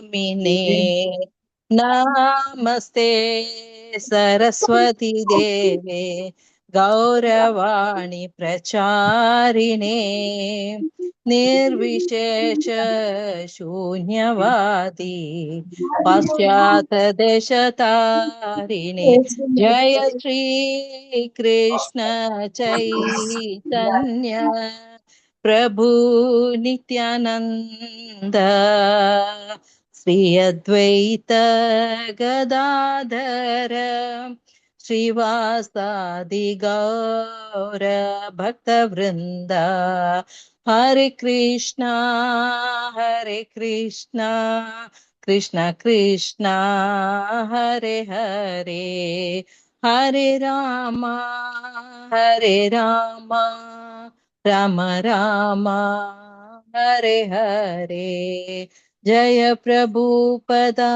मिने नमस्ते सरस्वती देवे गौरवाणी प्रचारिणे निर्विशेष शून्यवादी पाश्चात देशतारिणे जय श्री कृष्ण चैतन्य प्रभु नित्यानंद श्री अद्वैत गदाधर श्रीवासादि गौर भक्त वृंद हरे कृष्णा कृष्ण कृष्ण हरे हरे हरे राम राम राम हरे हरे जय प्रभुपदा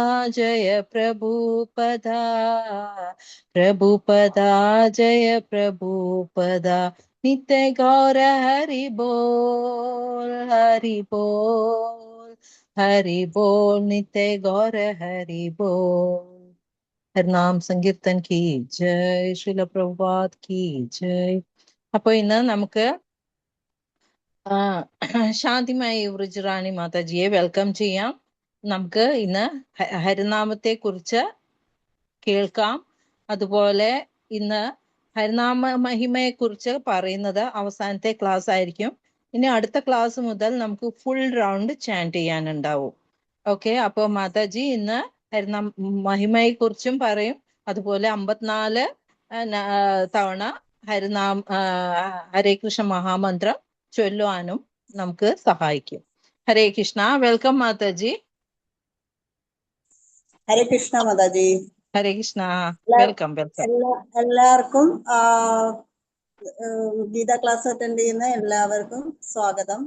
प्रभुपदा जय प्रभुपदा नित्य गौर हरि बोल नित्य गौर हरि बोल। ഹരിനാം സങ്കീർത്തൻ കി ജയ്, ശ്രീല പ്രഭുപാദ് കി ജയ്. അപ്പൊ ഇന്ന് നമുക്ക് ശാന്തിമായി വൃജറാണി മാതാജിയെ വെൽക്കം ചെയ്യാം. നമുക്ക് ഇന്ന് ഹരിനാമത്തെ കുറിച്ച് കേൾക്കാം. അതുപോലെ ഇന്ന് ഹരിനാമ മഹിമയെ കുറിച്ച് പറയുന്നത് അവസാനത്തെ ക്ലാസ് ആയിരിക്കും. ഇനി അടുത്ത ക്ലാസ് മുതൽ നമുക്ക് ഫുൾ റൗണ്ട് ചാൻറ്റ് ചെയ്യാനുണ്ടാവും. ഓക്കെ, അപ്പൊ മാതാജി ഇന്ന് ഹരിനാമ മഹിമയെ കുറിച്ചും പറയും. അതുപോലെ 54 തവണ ഹരേ കൃഷ്ണ മഹാമന്ത്രം ചൊല്ലുവാനും നമുക്ക് സഹായിക്കും. ഹരേ കൃഷ്ണ. വെൽക്കം മാതാജി. ഹരേ കൃഷ്ണ മാതാജി. ഹരേ കൃഷ്ണ. വെൽക്കം. എല്ലാവർക്കും ഗീത ക്ലാസ് അറ്റൻഡ് ചെയ്യുന്ന എല്ലാവർക്കും സ്വാഗതം.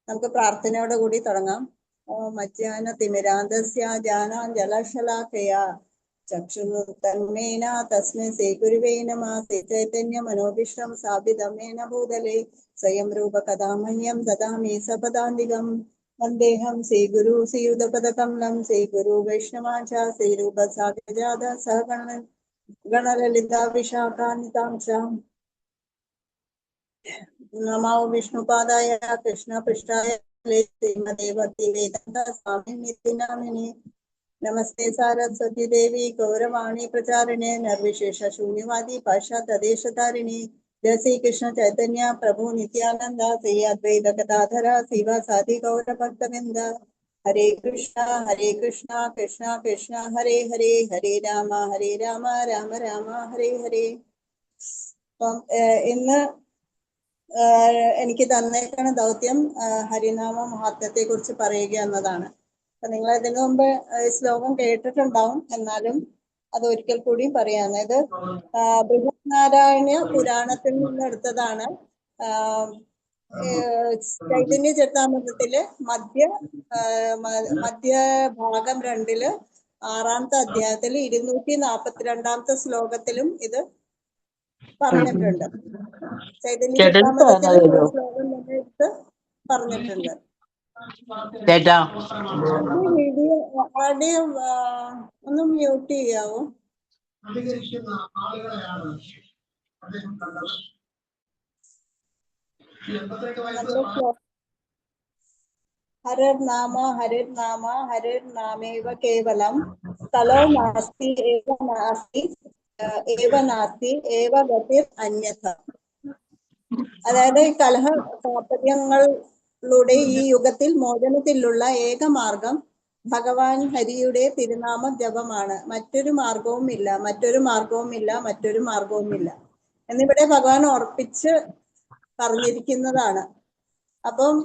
നമുക്ക് പ്രാർത്ഥനയോട് കൂടി തുടങ്ങാം. മജ്ജാന തിമിരാന്തസ്യ ജ്ഞാനാഞ്ജലശലാഖയ ചക്ഷുർതന്മേന തസ്മൈ ശ്രീ ഗുരുവേ നമഃ. ശ്രീ ചൈതന്യ മനോഭിഷ്ടം സ്ഥാപിതമേന ഭൂതലേ സ്വയം രൂപ കഥാമഹ്യം ദദാമി സപദാന്തികം. വന്ദേഹം ശ്രീഗുരു ശ്രീയുതപദകമലം ശ്രീഗുരു വൈഷ്ണവാച ശ്രീരൂപ സാഗജാത സഹഗണലളിതാ വിശാഖാനിതാംശാം. നമോ വിഷ്ണുപാദായ കൃഷ്ണപൃഷ്ഠായ ശ്രീമതേ ഭക്തിവേദാന്ത സ്വാമിനിതി നാമിനി. നമസ്തേ സാരസ്വതി ദേവി ഗൗരവാണി പ്രചാരിണേ നിർവിശേഷ ശൂന്യവാദി പാശ്ചാത്യദേശധാരിണി. ജയ ശ്രീ കൃഷ്ണ ചൈതന്യ പ്രഭു നിത്യാനന്ദ ശ്രീ അദ്വൈത ഗദാധര ശ്രീവാസാദി ഗൗരഭക്തവൃന്ദ. ഹരേ കൃഷ്ണ കൃഷ്ണ കൃഷ്ണ ഹരേ ഹരേ ഹരേ രാമ രാമ രാമ ഹരേ ഹരേ. അപ്പം ഇന്ന് എനിക്ക് തന്നേക്കണ ദൗത്യം ഹരിനാമ മഹാത്മ്യത്തെ കുറിച്ച് പറയുക എന്നതാണ്. അപ്പൊ നിങ്ങൾ ഇതിനു മുമ്പ് ഈ ശ്ലോകം കേട്ടിട്ടുണ്ടാവും, എന്നാലും അത് ഒരിക്കൽ കൂടി പറയാം. ഇത് ബൃഹനാരായണ പുരാണത്തിൽ നിന്നെടുത്തതാണ്. ചൈതന്യ ചരിതാമൃതത്തില് മധ്യഭാഗം 2 6ാമത്തെ അധ്യായത്തില് 242ാമത്തെ ശ്ലോകത്തിലും ഇത് പറഞ്ഞിട്ടുണ്ട്. ചൈതന്യ ചരിതാമൃതത്തില് ശ്ലോകം എടുത്ത് പറഞ്ഞിട്ടുണ്ട്. ആദ്യം ഒന്ന് മ്യൂട്ട് ചെയ്യാവോ? ഹരർനാമ ഹരർനാമേവ കേവലം കലോ നാസ്തി ഏവ നാസ്തി ഏവ ഗതിർ അന്യഥ. അതായത് ഈ കലഹ താപര്യങ്ങളുടെ ഈ യുഗത്തിൽ മോചനത്തിലുള്ള ഏക മാർഗം ഭഗവാൻ ഹരിയുടെ തിരുനാമ ജപമാണ്. മറ്റൊരു മാർഗവുമില്ല എന്നിവിടെ ഭഗവാൻ ഉറപ്പിച്ച് പറഞ്ഞിരിക്കുന്നതാണ്. അപ്പം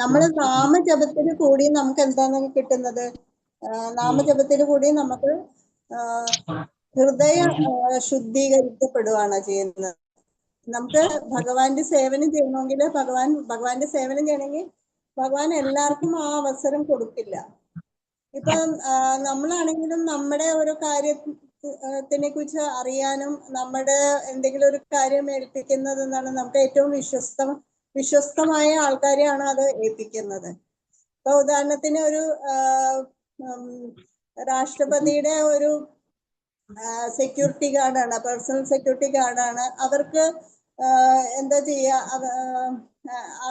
നമ്മള് നാമജപത്തിന് കൂടി നമുക്ക് എന്താണ് കിട്ടുന്നത്? നാമജപത്തിന് കൂടി നമുക്ക് ഹൃദയ ശുദ്ധീകരിക്കപ്പെടുകയാണ് ചെയ്യുന്നത്. നമുക്ക് ഭഗവാന്റെ സേവനം ചെയ്യണമെങ്കിൽ ഭഗവാന്റെ സേവനം ചെയ്യണമെങ്കിൽ ഭഗവാൻ എല്ലാവർക്കും ആ അവസരം കൊടുക്കില്ല. ഇപ്പൊ നമ്മളാണെങ്കിലും നമ്മുടെ ഒരു കാര്യത്തിനെ കുറിച്ച് അറിയാനും നമ്മുടെ എന്തെങ്കിലും ഒരു കാര്യം ഏൽപ്പിക്കുന്നത് എന്നാണ് നമുക്ക് ഏറ്റവും വിശ്വസ്തമായ ആൾക്കാരെയാണ് അത് ഏൽപ്പിക്കുന്നത്. ഇപ്പൊ ഉദാഹരണത്തിന് ഒരു രാഷ്ട്രപതിയുടെ ഒരു സെക്യൂരിറ്റി ഗാർഡാണ്, പേഴ്സണൽ സെക്യൂരിറ്റി ഗാർഡാണ്. അവർക്ക് എന്താ ചെയ്യാ,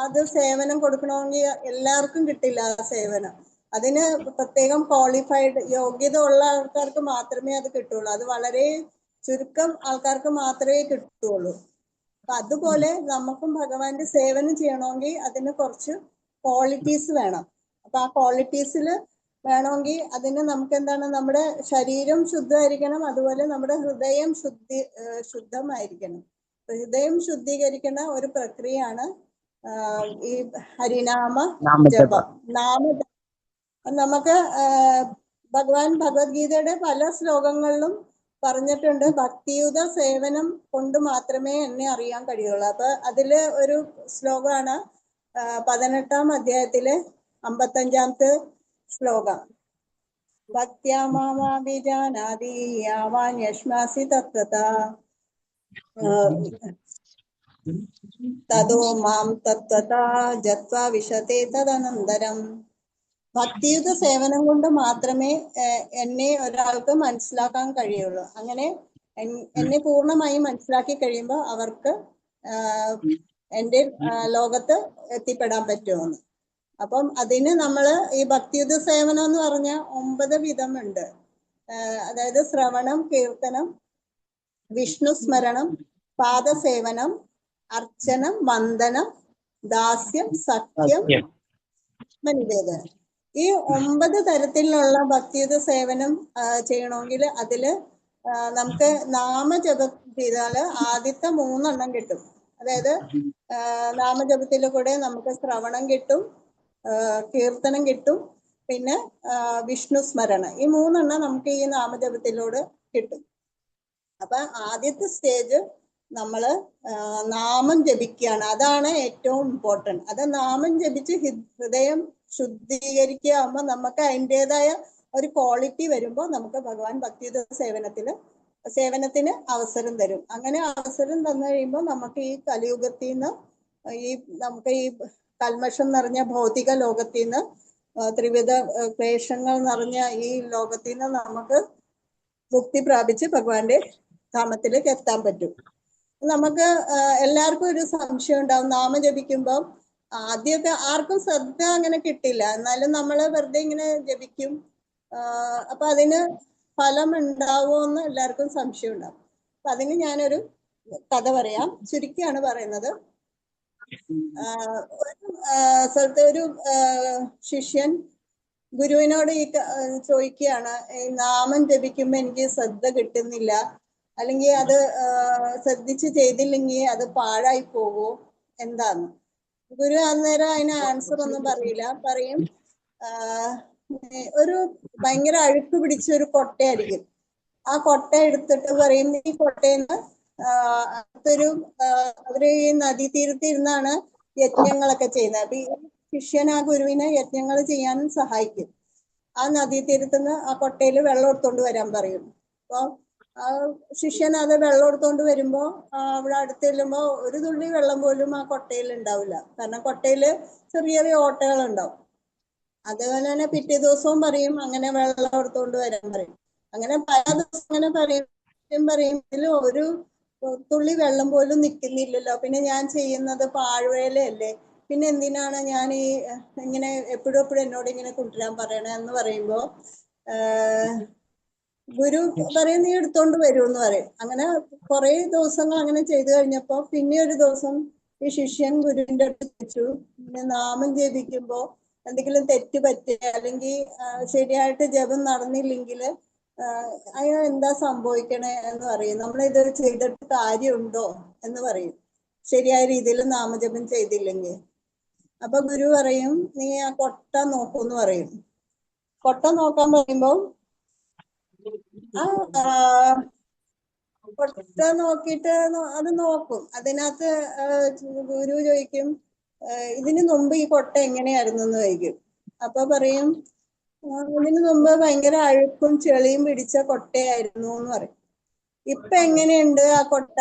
അത് സേവനം കൊടുക്കണമെങ്കിൽ എല്ലാവർക്കും കിട്ടില്ല ആ സേവനം. അതിന് പ്രത്യേകം ക്വാളിഫൈഡ് യോഗ്യത ഉള്ള ആൾക്കാർക്ക് മാത്രമേ അത് കിട്ടുള്ളൂ. അത് വളരെ ചുരുക്കം ആൾക്കാർക്ക് മാത്രമേ കിട്ടുള്ളൂ. അപ്പൊ അതുപോലെ നമുക്കും ഭഗവാന്റെ സേവനം ചെയ്യണമെങ്കിൽ അതിന് കുറച്ച് ക്വാളിറ്റീസ് വേണം. അപ്പൊ ആ ക്വാളിറ്റീസിൽ വേണമെങ്കിൽ അതിന് നമുക്ക് എന്താണ്, നമ്മുടെ ശരീരം ശുദ്ധമായിരിക്കണം, അതുപോലെ നമ്മുടെ ഹൃദയം ശുദ്ധമായിരിക്കണം. ഹൃദയം ശുദ്ധീകരിക്കുന്ന ഒരു പ്രക്രിയയാണ് ഈ ഹരിനാമ ജപം. നമുക്ക് ഭഗവാൻ ഭഗവത്ഗീതയുടെ പല ശ്ലോകങ്ങളിലും പറഞ്ഞിട്ടുണ്ട്, ഭക്തിയുത സേവനം കൊണ്ട് മാത്രമേ എന്നെ അറിയാൻ കഴിയുള്ളൂ. അപ്പൊ അതില് ഒരു ശ്ലോകമാണ് 18-ാം അധ്യായത്തിലെ 55-ാമത്തെ ശ്ലോകം. ഭക്ത്യാ മാമാഭിജാനാതി യാവാൻ യശ്മാസി തത്വതാ തതോ മാം തത്വതാ ജത്വാ വിശതേ തദനന്തരം. ഭക്തിയുത സേവനം കൊണ്ട് മാത്രമേ എന്നെ ഒരാൾക്ക് മനസ്സിലാക്കാൻ കഴിയുള്ളൂ. അങ്ങനെ എന്നെ പൂർണ്ണമായി മനസ്സിലാക്കി കഴിയുമ്പോൾ അവർക്ക് എൻ്റെ ലോകത്ത് എത്തിപ്പെടാൻ പറ്റുമെന്ന്. അപ്പം അതിന് നമ്മള് ഈ ഭക്തിയുത സേവനം എന്ന് പറഞ്ഞാൽ 9 വിധമുണ്ട്. അതായത് ശ്രവണം, കീർത്തനം, വിഷ്ണു സ്മരണം, പാദസേവനം, അർച്ചനം, വന്ദനം, ദാസ്യം, സഖ്യം, നിവേദനം. ഈ 9 തരത്തിലുള്ള ഭക്തിയുത സേവനം ചെയ്യണമെങ്കിൽ അതില് നമുക്ക് നാമജപം ചെയ്താല് ആദ്യത്തെ 3 എണ്ണം കിട്ടും. അതായത് നാമജപത്തിലെ കൂടെ നമുക്ക് ശ്രവണം കിട്ടും, കീർത്തനം കിട്ടും, പിന്നെ വിഷ്ണു സ്മരണം. ഈ 3 എണ്ണം നമുക്ക് ഈ നാമജപത്തിലൂടെ കിട്ടും. അപ്പൊ ആദ്യത്തെ സ്റ്റേജ് നമ്മള് നാമം ജപിക്കുകയാണ്. അതാണ് ഏറ്റവും ഇമ്പോർട്ടൻറ്റ്. അത് നാമം ജപിച്ച് ഹൃദയം ശുദ്ധീകരിക്കുകയാകുമ്പോൾ നമുക്ക് അതിൻ്റെതായ ഒരു ക്വാളിറ്റി വരുമ്പോൾ നമുക്ക് ഭഗവാൻ ഭക്തിയുത സേവനത്തിന് അവസരം തരും. അങ്ങനെ അവസരം തന്നു കഴിയുമ്പോൾ നമുക്ക് ഈ കലിയുഗത്തിൽ നിന്ന് നമുക്ക് ഈ കൽമഷം നിറഞ്ഞ ഭൗതിക ലോകത്തിൽ നിന്ന്, ത്രിവിധ ക്ലേശങ്ങൾ നിറഞ്ഞ ഈ ലോകത്തിൽ നിന്ന് നമുക്ക് മുക്തി പ്രാപിച്ച് ഭഗവാന്റെ ധാമത്തിലേക്ക് എത്താൻ പറ്റും. നമുക്ക് എല്ലാവർക്കും ഒരു സംശയം ഉണ്ടാവും. നാമം ജപിക്കുമ്പോൾ ആദ്യമൊക്കെ ആർക്കും ശ്രദ്ധ അങ്ങനെ കിട്ടില്ല, എന്നാലും നമ്മൾ വെറുതെ ഇങ്ങനെ ജപിക്കും. അപ്പൊ അതിന് ഫലം ഉണ്ടാവുമോ എന്ന് എല്ലാവർക്കും സംശയം ഉണ്ടാവും. അപ്പൊ അതിന് ഞാനൊരു കഥ പറയാം. ചുരുക്കിയാണ് പറയുന്നത്. സ്ഥലത്തെ ഒരു ശിഷ്യൻ ഗുരുവിനോട് ചോദിക്കുകയാണ്, നാമം ജപിക്കുമ്പോ എനിക്ക് ശ്രദ്ധ കിട്ടുന്നില്ല, അല്ലെങ്കിൽ അത് ശ്രദ്ധിച്ച് ചെയ്തില്ലെങ്കിൽ അത് പാഴായി പോവോ, എന്താന്ന്. ഗുരു അന്നേരം അതിന് ആൻസർ ഒന്നും പറയും ഒരു ഭയങ്കര അഴുക്ക് പിടിച്ച ഒരു കൊട്ടയായിരിക്കും. ആ കൊട്ട എടുത്തിട്ട് പറയും, ഈ കൊട്ടയിന്ന് അടുത്തൊരു അവര് ഈ നദീതീരത്തിരുന്നാണ് യജ്ഞങ്ങളൊക്കെ ചെയ്യുന്നത്. അപ്പൊ ഈ ശിഷ്യൻ ആ ഗുരുവിനെ യജ്ഞങ്ങൾ ചെയ്യാൻ സഹായിക്കും. ആ നദീതീരത്തുനിന്ന് ആ കൊട്ടയിൽ വെള്ളം എടുത്തോണ്ട് വരാൻ പറയും. അപ്പൊ ആ ശിഷ്യൻ അത് വെള്ളം എടുത്തോണ്ട് വരുമ്പോ അവിടെ അടുത്ത് ചെല്ലുമ്പോ ഒരു തുള്ളി വെള്ളം പോലും ആ കൊട്ടയിൽ ഉണ്ടാവില്ല. കാരണം കൊട്ടയില് ചെറിയ ചെറിയ ഓട്ടകൾ ഉണ്ടാവും. അതുപോലെ തന്നെ പിറ്റേ ദിവസവും പറയും അങ്ങനെ വെള്ളം എടുത്തോണ്ട് വരാൻ പറയും. അങ്ങനെ പല ദിവസം അങ്ങനെ പറയും ഇതിൽ ഒരു തുള്ളി വെള്ളം പോലും നിൽക്കുന്നില്ലല്ലോ, പിന്നെ ഞാൻ ചെയ്യുന്നത് പാഴ്വേലയല്ലേ, പിന്നെ എന്തിനാണ് ഞാൻ ഈ ഇങ്ങനെ എപ്പോഴും എന്നോട് ഇങ്ങനെ കൊണ്ടുവരാൻ പറയണേ എന്ന് പറയുമ്പോ ഗുരു പറയും നീ എടുത്തോണ്ട് വരുമെന്ന് പറയും. അങ്ങനെ കുറെ ദിവസങ്ങൾ അങ്ങനെ ചെയ്തു കഴിഞ്ഞപ്പോ പിന്നെ ഒരു ദിവസം ഈ ശിഷ്യൻ ഗുരുവിന്റെ അടുത്ത് ചോദിച്ചു, നാമം ജപിക്കുമ്പോ എന്തെങ്കിലും തെറ്റ് പറ്റുക അല്ലെങ്കിൽ ശരിയായിട്ട് ജപം നടന്നില്ലെങ്കിൽ അതിന് എന്താ സംഭവിക്കണേ എന്ന് പറയും. നമ്മളിത് ചെയ്തിട്ട് കാര്യമുണ്ടോ എന്ന് പറയും, ശരിയായ രീതിയിൽ നാമജപം ചെയ്തില്ലെങ്കിൽ. അപ്പൊ ഗുരു പറയും നീ ആ കൊട്ട നോക്കൂന്ന് പറയും. കൊട്ട നോക്കാൻ പറയുമ്പോ കൊട്ട നോക്കിയിട്ട് അത് നോക്കും. അതിനകത്ത് ഗുരു ചോദിക്കും ഇതിനു മുമ്പ് ഈ കൊട്ട എങ്ങനെയായിരുന്നു എന്ന് ചോദിക്കും. അപ്പൊ പറയും ഇതിനു മുമ്പ് ഭയങ്കര അഴുക്കും ചെളിയും പിടിച്ച കൊട്ടയായിരുന്നു എന്ന് പറയും. ഇപ്പൊ എങ്ങനെയുണ്ട് ആ കൊട്ട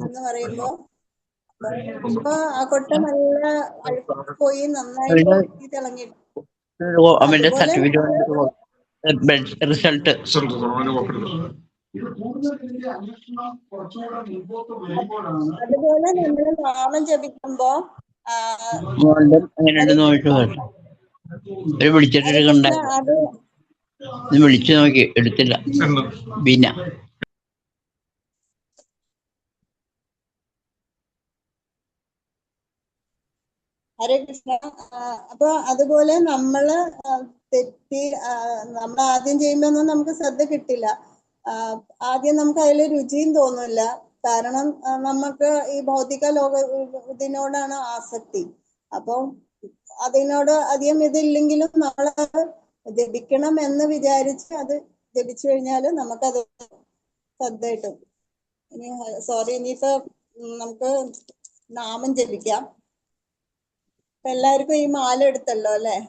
എന്ന് പറയുമ്പോ ഇപ്പൊ ആ കൊട്ട നല്ല അഴുക്ക് പോയി നന്നായിട്ട് തിളങ്ങിയിട്ട് അവന്റെ അതുപോലെ സർട്ടിഫിക്കറ്റ് റിസൾട്ട് അതുപോലെ നമ്മൾ നാമം ജപിക്കുമ്പോ മോളുടെ എങ്ങനെയുണ്ട് നോക്കിട്ട് കേട്ടോ. ഒരു വിളിച്ചിട്ട് ഹരേ കൃഷ്ണ ഉണ്ടായിരുന്നു, അത് വിളിച്ചു നോക്കി എടുത്തില്ല. ബീന ഹരേ കൃഷ്ണ. അപ്പൊ അതുപോലെ നമ്മള് തെറ്റി നമ്മൾ ആദ്യം ചെയ്യുമ്പോഴൊന്നും നമുക്ക് ശ്രദ്ധ കിട്ടില്ല. ആദ്യം നമുക്ക് അതിൽ രുചിയും തോന്നില്ല. കാരണം നമുക്ക് ഈ ഭൗതിക ഇതിനോടാണ് ആസക്തി. അപ്പൊ അതിനോട് അധികം ഇതില്ലെങ്കിലും നമ്മൾ ജപിക്കണം എന്ന് വിചാരിച്ച് അത് ജപിച്ചു കഴിഞ്ഞാൽ നമുക്കത് ശ്രദ്ധ കിട്ടും. ഇനി ഇനിയിപ്പോ നമുക്ക് നാമം ജപിക്കാം. ഇപ്പൊ എല്ലാവർക്കും ഈ മാല എടുത്തല്ലോ അല്ലെ?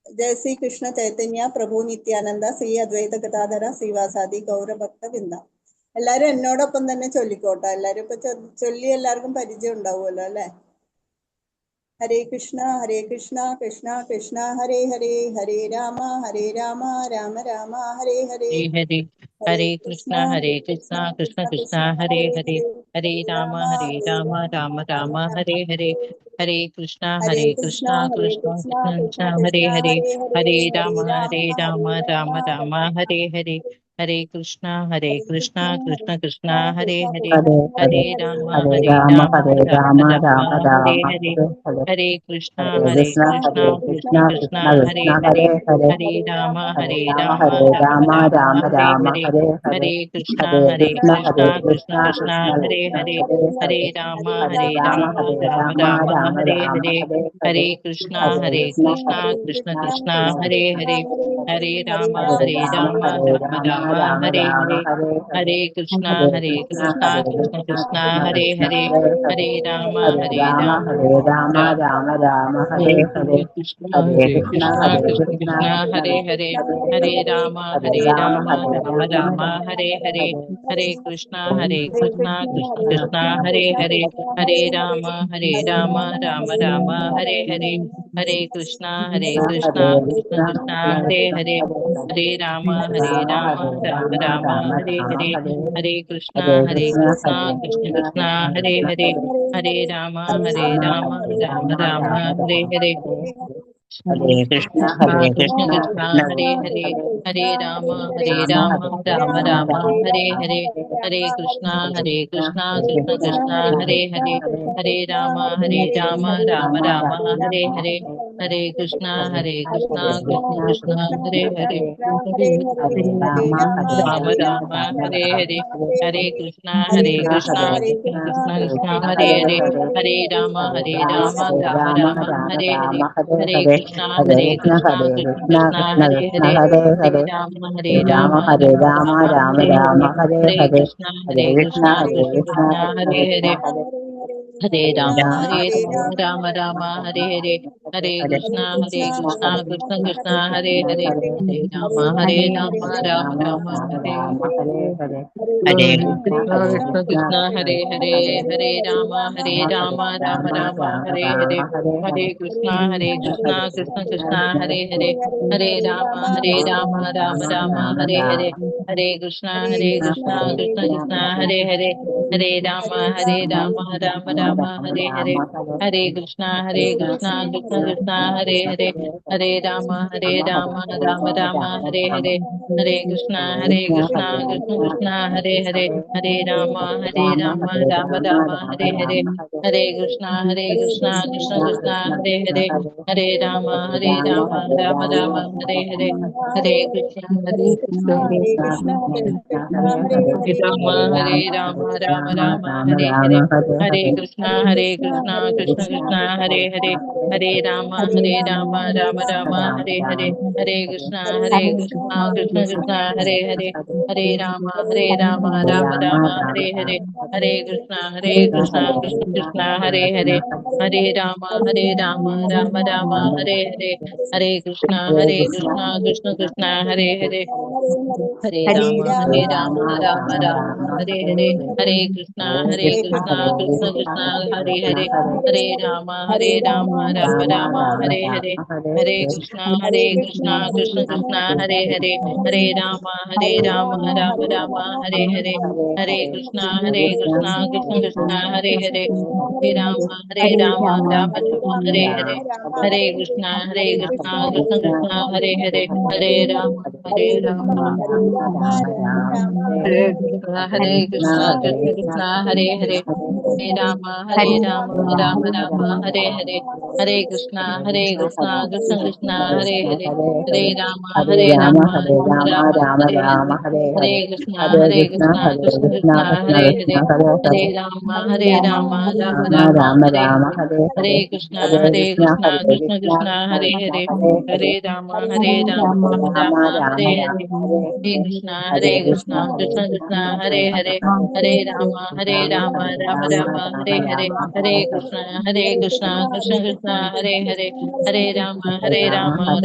जय श्री कृष्ण चैतन्य प्रभु नित्यानंद श्री अद्वैत गदाधര ശ്രീവാസാദി ഗൗരഭക്ത വൃന്ദ. എല്ലാരും എന്നോടൊപ്പം തന്നെ ചൊല്ലിക്കോട്ടെ. എല്ലാരും ഇപ്പൊ ചൊല്ലി എല്ലാവർക്കും പരിചയം ഉണ്ടാവുമല്ലോ അല്ലെ? ഹരേ കൃഷ്ണ കൃഷ്ണ കൃഷ്ണ ഹരേ ഹരേ, ഹരേ രാമ രാമ രാമ ഹരേ ഹരേ, ഹരേ ഹരേ ഹരേ കൃഷ്ണ കൃഷ്ണ കൃഷ്ണ കൃഷ്ണ ഹരേ ഹരേ ഹരേ, ഹരേ, ഹരേ രാമ രാമ രാമ ഹരേ ഹരേ, ഹരേ കൃഷ്ണ ഹരേ കൃഷ്ണ കൃഷ്ണ കൃഷ്ണ കൃഷ്ണ കൃഷ്ണ കൃഷ്ണ ഹരേ ഹരേ, ഹരേ ഹരേ, ഹരേ ഹരേ രാമ രാമ ഹരേ ഹരേ, ഹരേ കൃഷ്ണ കൃഷ്ണ കൃഷ്ണ ഹരേ ഹരേ, ഹരേ ഹരേ ഹരേ രാമ ഹരേ രാമ ഹരേ രാമ രാമ ഹരേ രാമ ഹരേ, ഹരേ ഹരേ ഹരേ കൃഷ്ണ ഹരേ കൃഷ്ണ കൃഷ്ണ കൃഷ്ണ ഹരേ കൃഷ്ണ ഹരേ, ഹരേ ഹരേ ഹരേ രാമ ഹരേ രാമ രാമ ഹരേ രാമ രാമ ഹരേ രാമ ഹരേ, ഹരേ ഹരേ ഹരേ കൃഷ്ണ ഹരേ കൃഷ്ണ കൃഷ്ണ കൃഷ്ണ ഹരേ കൃഷ്ണ ഹരേ, ഹരേ ഹരേ ഹരേ രാമ ഹരേ രാമ ഹരേ രാമ രാമ ഹരേ രാമ ഹരേ, ഹരേ ഹരേ ഹരേ കൃഷ്ണ ഹരേ കൃഷ്ണ കൃഷ്ണ കൃഷ്ണ കൃഷ്ണ കൃഷ്ണ ഹരേ ഹരേ, ഹരേ രാമ ഹരേ രാമ ഹരേ രാമ രാമ ഹരേ രാമ ഹരേ, ഹരേ ഹരേ ഹരേ കൃഷ്ണ ഹരേ കൃഷ്ണ കൃഷ്ണ കൃഷ്ണ കൃഷ്ണ ഹരേ കൃഷ്ണ ഹരേ, ഹരേ ഹരേ ഹരേ രാമ ഹരേ രാമ ഹരേ രാമ രാമ രാമ രാമ ഹരേ ഹരേ ഹരേ ഹരേ ഹരേ കൃഷ്ണ കൃഷ്ണ കൃഷ്ണ കൃഷ്ണ കൃഷ്ണ കൃഷ്ണ ഹരേ ഹരേ, ഹരേ ഹരേ ഹരേ രാമ ഹരേ രാമ ഹരേ രാമ രാമ ഹരേ ഹരേ, ഹരേ കൃഷ്ണ ഹരേ കൃഷ്ണ കൃഷ്ണ ഹരേ ഹരേ, ഹരേ രാമ രാമ ഹരേ ഹരേ, ഹരേ കൃഷ്ണ കൃഷ്ണ കൃഷ്ണ കൃഷ്ണ കൃഷ്ണ ഹരേ കൃഷ്ണ ഹരേ, ഹരേ ഹരേ ഹരേ രാമ ഹരേ രാമ രാമ രാമ ഹരേ രാമ ഹരേ, ഹരേ ഹരേ കൃഷ്ണ ഹരേ കൃഷ്ണ കൃഷ്ണ ഹരേ കൃഷ്ണ കൃഷ്ണ കൃഷ്ണ കൃഷ്ണ ഹരേ കൃഷ്ണ ഹരേ, ഹരേ ഹരേ രാമ രാമ രാമ രാമ ഹരേ ഹരേ, ഹരേ കൃഷ്ണ കൃഷ്ണ ഹരേ കൃഷ്ണ കൃഷ്ണ കൃഷ്ണ കൃഷ്ണ ഹരേ കൃഷ്ണ ഹരേ, ഹരേ ഹരേ രാമ രാമ ഹരേ രാമ രാമ ഹരേ രാമ ഹരേ, ഹരേ ഹരേ കൃഷ്ണ ഹരേ കൃഷ്ണ ഹരേ കൃഷ്ണ കൃഷ്ണ കൃഷ്ണ ഹരേ ഹരേ, ഹരേ രാമ രാമ ഹരേ ഹരേ, ഹരേ കൃഷ്ണ കൃഷ്ണ കൃഷ്ണ ഹരേ ഹരേ, ഹരേ രാമ ഹരേ രാമ രാമ ഹരേ രാമ ഹരേ, ഹരേ ഹരേ ഹരേ കൃഷ്ണ കൃഷ്ണ ഹരേ കൃഷ്ണ കൃഷ്ണ കൃഷ്ണ ഹരേ കൃഷ്ണ കൃഷ്ണ ഹരേ ഹരേ ഹരേ, ഹരേ ഹരേ ഹരേ രാമ രാമ ഹരേ രാമ രാമ ഹരേ ഹരേ, രാമ ഹരേ ഹരേ ഹരേ കൃഷ്ണ ഹരേ കൃഷ്ണ കൃഷ്ണ കൃഷ്ണ കൃഷ്ണ കൃഷ്ണ ഹരേ കൃഷ്ണ ഹരേ, ഹരേ ഹരേ ഹരേ രാമ ഹരേ രാമ ഹരേ രാമ രാമ ഹരേ രാമ ഹരേ, രാമ ഹരേ ഹരേ ഹരേ കൃഷ്ണ ഹരേ കൃഷ്ണ കൃഷ്ണ കൃഷ്ണ ഹരേ കൃഷ്ണ ഹരേ, ഹരേ ഹരേ രാമ രാമ രാമ ഹരേ ഹരേ, ഹരേ കൃഷ്ണ കൃഷ്ണ കൃഷ്ണ ഹരേ ഹരേ, ഹരേ രാമ രാമ ഹരേ ഹരേ ഹരേ ഹരേ ഹരേ കൃഷ്ണ കൃഷ്ണ ഹരേ ഹരേ, ഹരേ രാമ രാമ ഹരേ ഹരേ, ഹരേ കൃഷ്ണ കൃഷ്ണ കൃഷ്ണ ഹരേ ഹരേ, ഹരേ രാമ രാമ ഹരേ ഹരേ, ഹരേ കൃഷ്ണ കൃഷ്ണ കൃഷ്ണ ഹരേ ഹരേ, ഹരേ രാമ രാമ ഹരേ ഹരേ, ഹരേ കൃഷ്ണ കൃഷ്ണ കൃഷ്ണ ഹരേ ഹരേ, ഹരേ രാമ രാമ ഹരേ ഹരേ, ഹരേ കൃഷ്ണ കൃഷ്ണ കൃഷ്ണ ഹരേ ഹരേ, ഹരേ രാമ രാമ ഹരേ ഹരേ, ഹരേ കൃഷ്ണ കൃഷ്ണ കൃഷ്ണ ഹരേ ഹരേ, ഹരേ രാമ രാമ ഹരേ ഹരേ, ഹരേ കൃഷ്ണ ഹരേ കൃഷ്ണ ഹരേ ഹരേ ഹരേ, രാമ രാമ ഹരേ ഹരേ, ഹരേ കൃഷ്ണ കൃഷ്ണ കൃഷ്ണ ഹരേ ഹരേ, ഹരേ രാമ രാമ ഹരേ ഹരേ, ഹരേ കൃഷ്ണ കൃഷ്ണ കൃഷ്ണ ഹരേ ഹരേ, ഹരേ രാമ രാമ രാമ ഹരേ ഹരേ, ഹരേ കൃഷ്ണ കൃഷ്ണ കൃഷ്ണ ഹരേ ഹരേ, ഹരേ രാമ രാമ രാമ ഹരേ ഹരേ, ഹരേ കൃഷ്ണ കൃഷ്ണ കൃഷ്ണ ഹരേ ഹരേ, ഹരേ രാമ രാമ രാമ ഹരേ ഹരേ, ഹരേ കൃഷ്ണ കൃഷ്ണ കൃഷ്ണ ഹരേ ഹരേ, ഹരേ രാമ രാമ ഹരേ ഹരേ, ഹരേ കൃഷ്ണ കൃഷ്ണ കൃഷ്ണ ഹരേ ഹരേ, ഹരേ രാമ രാമ ഹരേ ഹരേ, ഹരേ കൃഷ്ണ കൃഷ്ണ കൃഷ്ണ ഹരേ ഹരേ, ഹരേ രാമ രാമ ഹരേ ഹരേ, ഹരേ കൃഷ്ണ കൃഷ്ണ കൃഷ്ണ ഹരേ ഹരേ, ഹരേ രാമ രാമ ഹരേ കൃഷ്ണ കൃഷ്ണ കൃഷ്ണ ഹരേ ഹരേ, ഹരേ രാമ രാമ ഹരേ ഹരേ, ഹരേ കൃഷ്ണ കൃഷ്ണ കൃഷ്ണ ഹരേ ഹരേ, ഹരേ രാമ ഹരേ രാമ രാമ ഹരേ രാമ ഹരേ, ഹരേ ഹരേ ഹരേ, കൃഷ്ണ ഹരേ കൃഷ്ണ കൃഷ്ണ കൃഷ്ണ ഹരേ കൃഷ്ണ ഹരേ, ഹരേ ഹരേ ഹരേ, രാമ രാമ രാമ രാമ ഹരേ രാമ ഹരേ, ഹരേ ഹരേ ഹരേ, കൃഷ്ണ ഹരേ കൃഷ്ണ കൃഷ്ണ കൃഷ്ണ കൃഷ്ണ ഹരേ കൃഷ്ണ ഹരേ, ഹരേ ഹരേ, ഹരേ രാമ രാമ രാമ രാമ ഹരേ രാമ ഹരേ, ഹരേ ഹരേ ഹരേ, കൃഷ്ണ ഹരേ കൃഷ്ണ കൃഷ്ണ കൃഷ്ണ കൃഷ്ണ ഹരേ ഹരേ, ഹരേ രാമ രാമ രാമ ഹരേ ഹരേ, ഹരേ കൃഷ്ണ കൃഷ്ണ കൃഷ്ണ കൃഷ്ണ ഹരേ ഹരേ, ഹരേ രാമ രാമ രാമ ഹരേ ഹരേ, ഹരേ കൃഷ്ണ കൃഷ്ണ കൃഷ്ണ ഹരേ ഹരേ, ഹരേ രാമ രാമ രാമ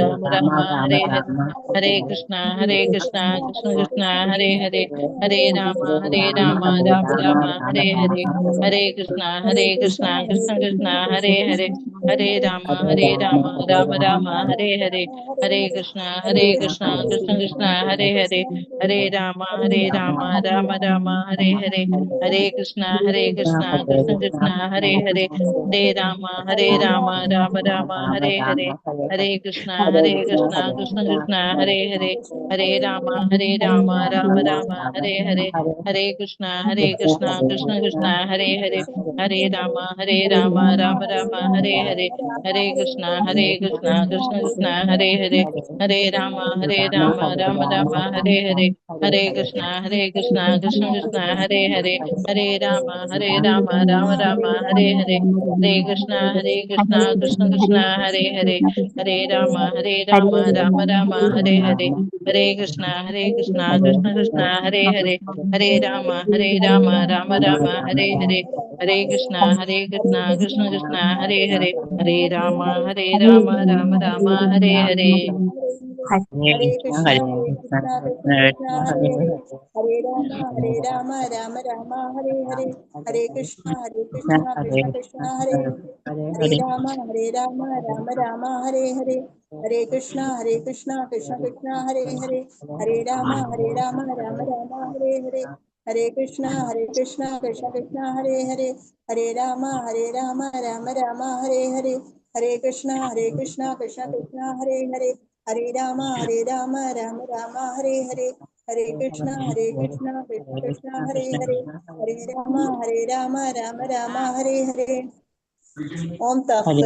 ഹരേ ഹരേ, ഹരേ കൃഷ്ണ കൃഷ്ണ കൃഷ്ണ ഹരേ ഹരേ, ഹരേ രാമ രാമ ഹരേ ഹരേ, ഹരേ കൃഷ്ണ കൃഷ്ണ കൃഷ്ണ ഹരേ ഹരേ, ഹരേ രാമ രാമ ഹരേ ഹരേ, ഹരേ കൃഷ്ണ കൃഷ്ണ കൃഷ്ണ ഹരേ ഹരേ, ഹരേ രാമ രാമ ഹരേ ഹരേ, ഹരേ കൃഷ്ണ കൃഷ്ണ കൃഷ്ണ ഹരേ ഹരേ, ഹരേ രാമ രാമ ഹരേ ഹരേ, ഹരേ കൃഷ്ണ കൃഷ്ണ കൃഷ്ണ ഹരേ ഹരേ, ഹരേ രാമ രാമ ഹരേ ഹരേ, ഹരേ കൃഷ്ണ കൃഷ്ണ കൃഷ്ണ ഹരേ ഹരേ, ഹരേ രാമ രാമ ഹരേ ഹരേ, ഹരേ കൃഷ്ണ കൃഷ്ണ കൃഷ്ണ ഹരേ ഹരേ, ഹരേ രാമ രാമ ഹരേ ഹരേ, ഹരേ കൃഷ്ണ കൃഷ്ണ കൃഷ്ണ ഹരേ ഹരേ, ഹരേ രാമ രാമ ഹരേ ഹരേ, ഹരേ കൃഷ്ണ കൃഷ്ണ കൃഷ്ണ ഹരേ ഹരേ, ഹരേ രാമ രാമ ഹരേ ഹരേ, ഹരേ കൃഷ്ണ കൃഷ്ണ കൃഷ്ണ ഹരേ ഹരേ, ഹരേ രാമ രാമ ഹരേ ഹരേ. ഹരേ കൃഷ്ണ കൃഷ്ണ കൃഷ്ണ കൃഷ്ണ ഹരേ ഹരേ, ഹരേ രാമ രാമ ഹരേ ഹരേ, ഹരേ കൃഷ്ണ കൃഷ്ണ കൃഷ്ണ ഹരേ ഹരേ, ഹരേ രാമ രാമ ഹരേ ഹരേ, ഹരേ കൃഷ്ണ കൃഷ്ണ കൃഷ്ണ ഹരേ ഹരേ, ഹരേ രാമ രാമ ഹരേ ഹരേ, ഹരേ കൃഷ്ണ കൃഷ്ണ കൃഷ്ണ ഹരേ ഹരേ, ഹരേ രാമ രാമ ഹരേ ഹരേ, ഹരേ കൃഷ്ണ കൃഷ്ണ കൃഷ്ണ ഹരേ ഹരേ, ഹരേ രാമ രാമ ഹരേ ഹരേ, ഹരേ കൃഷ്ണ കൃഷ്ണ കൃഷ്ണ ഹരേ ഹരേ, ഹരേ രാമ രാമ ഹരേ ഹരേ. ഓം തത്സ.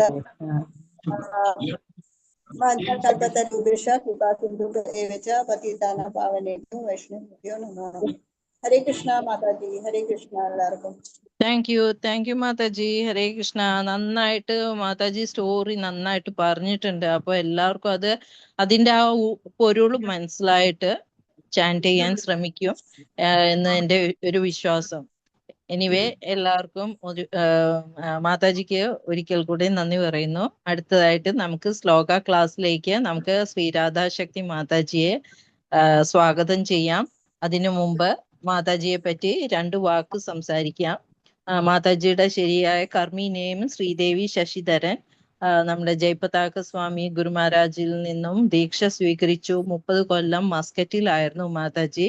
കൽപ്പതരുഭ്യശ്ച കൃപാ സിന്ധുഭ്യോ ച പതിതാനാം പാവനേഭ്യോ വൈഷ്ണവേഭ്യോ നമോ നമഃ. ഹരേ കൃഷ്ണ മാതാജി, ഹരേ കൃഷ്ണ എല്ലാവർക്കും. താങ്ക് യു മാതാജി. ഹരേ കൃഷ്ണ. നന്നായിട്ട് മാതാജി സ്റ്റോറി നന്നായിട്ട് പറഞ്ഞിട്ടുണ്ട്. അപ്പൊ എല്ലാവർക്കും അതിന്റെ ആ പൊരുൾ മനസ്സിലായിട്ട് ചാൻറ്റ് ചെയ്യാൻ ശ്രമിക്കും എന്ന് എൻ്റെ ഒരു വിശ്വാസം. എനിവേ എല്ലാവർക്കും മാതാജിക്ക് ഒരിക്കൽ കൂടി നന്ദി പറയുന്നു. അടുത്തതായിട്ട് നമുക്ക് ശ്ലോക ക്ലാസ്സിലേക്ക് നമുക്ക് ശ്രീരാധാശക്തി മാതാജിയെ സ്വാഗതം ചെയ്യാം. അതിനു മുമ്പ് മാതാജിയെ പറ്റി 2 വാക്ക് സംസാരിക്കാം. മാതാജിയുടെ ശരിയായ കർമ്മി നെയിം ശ്രീദേവി ശശിധരൻ. നമ്മുടെ ജയപതാക സ്വാമി ഗുരു മഹാരാജിൽ നിന്നും ദീക്ഷ സ്വീകരിച്ചു. 30 കൊല്ലം മസ്കറ്റിലായിരുന്നു മാതാജി.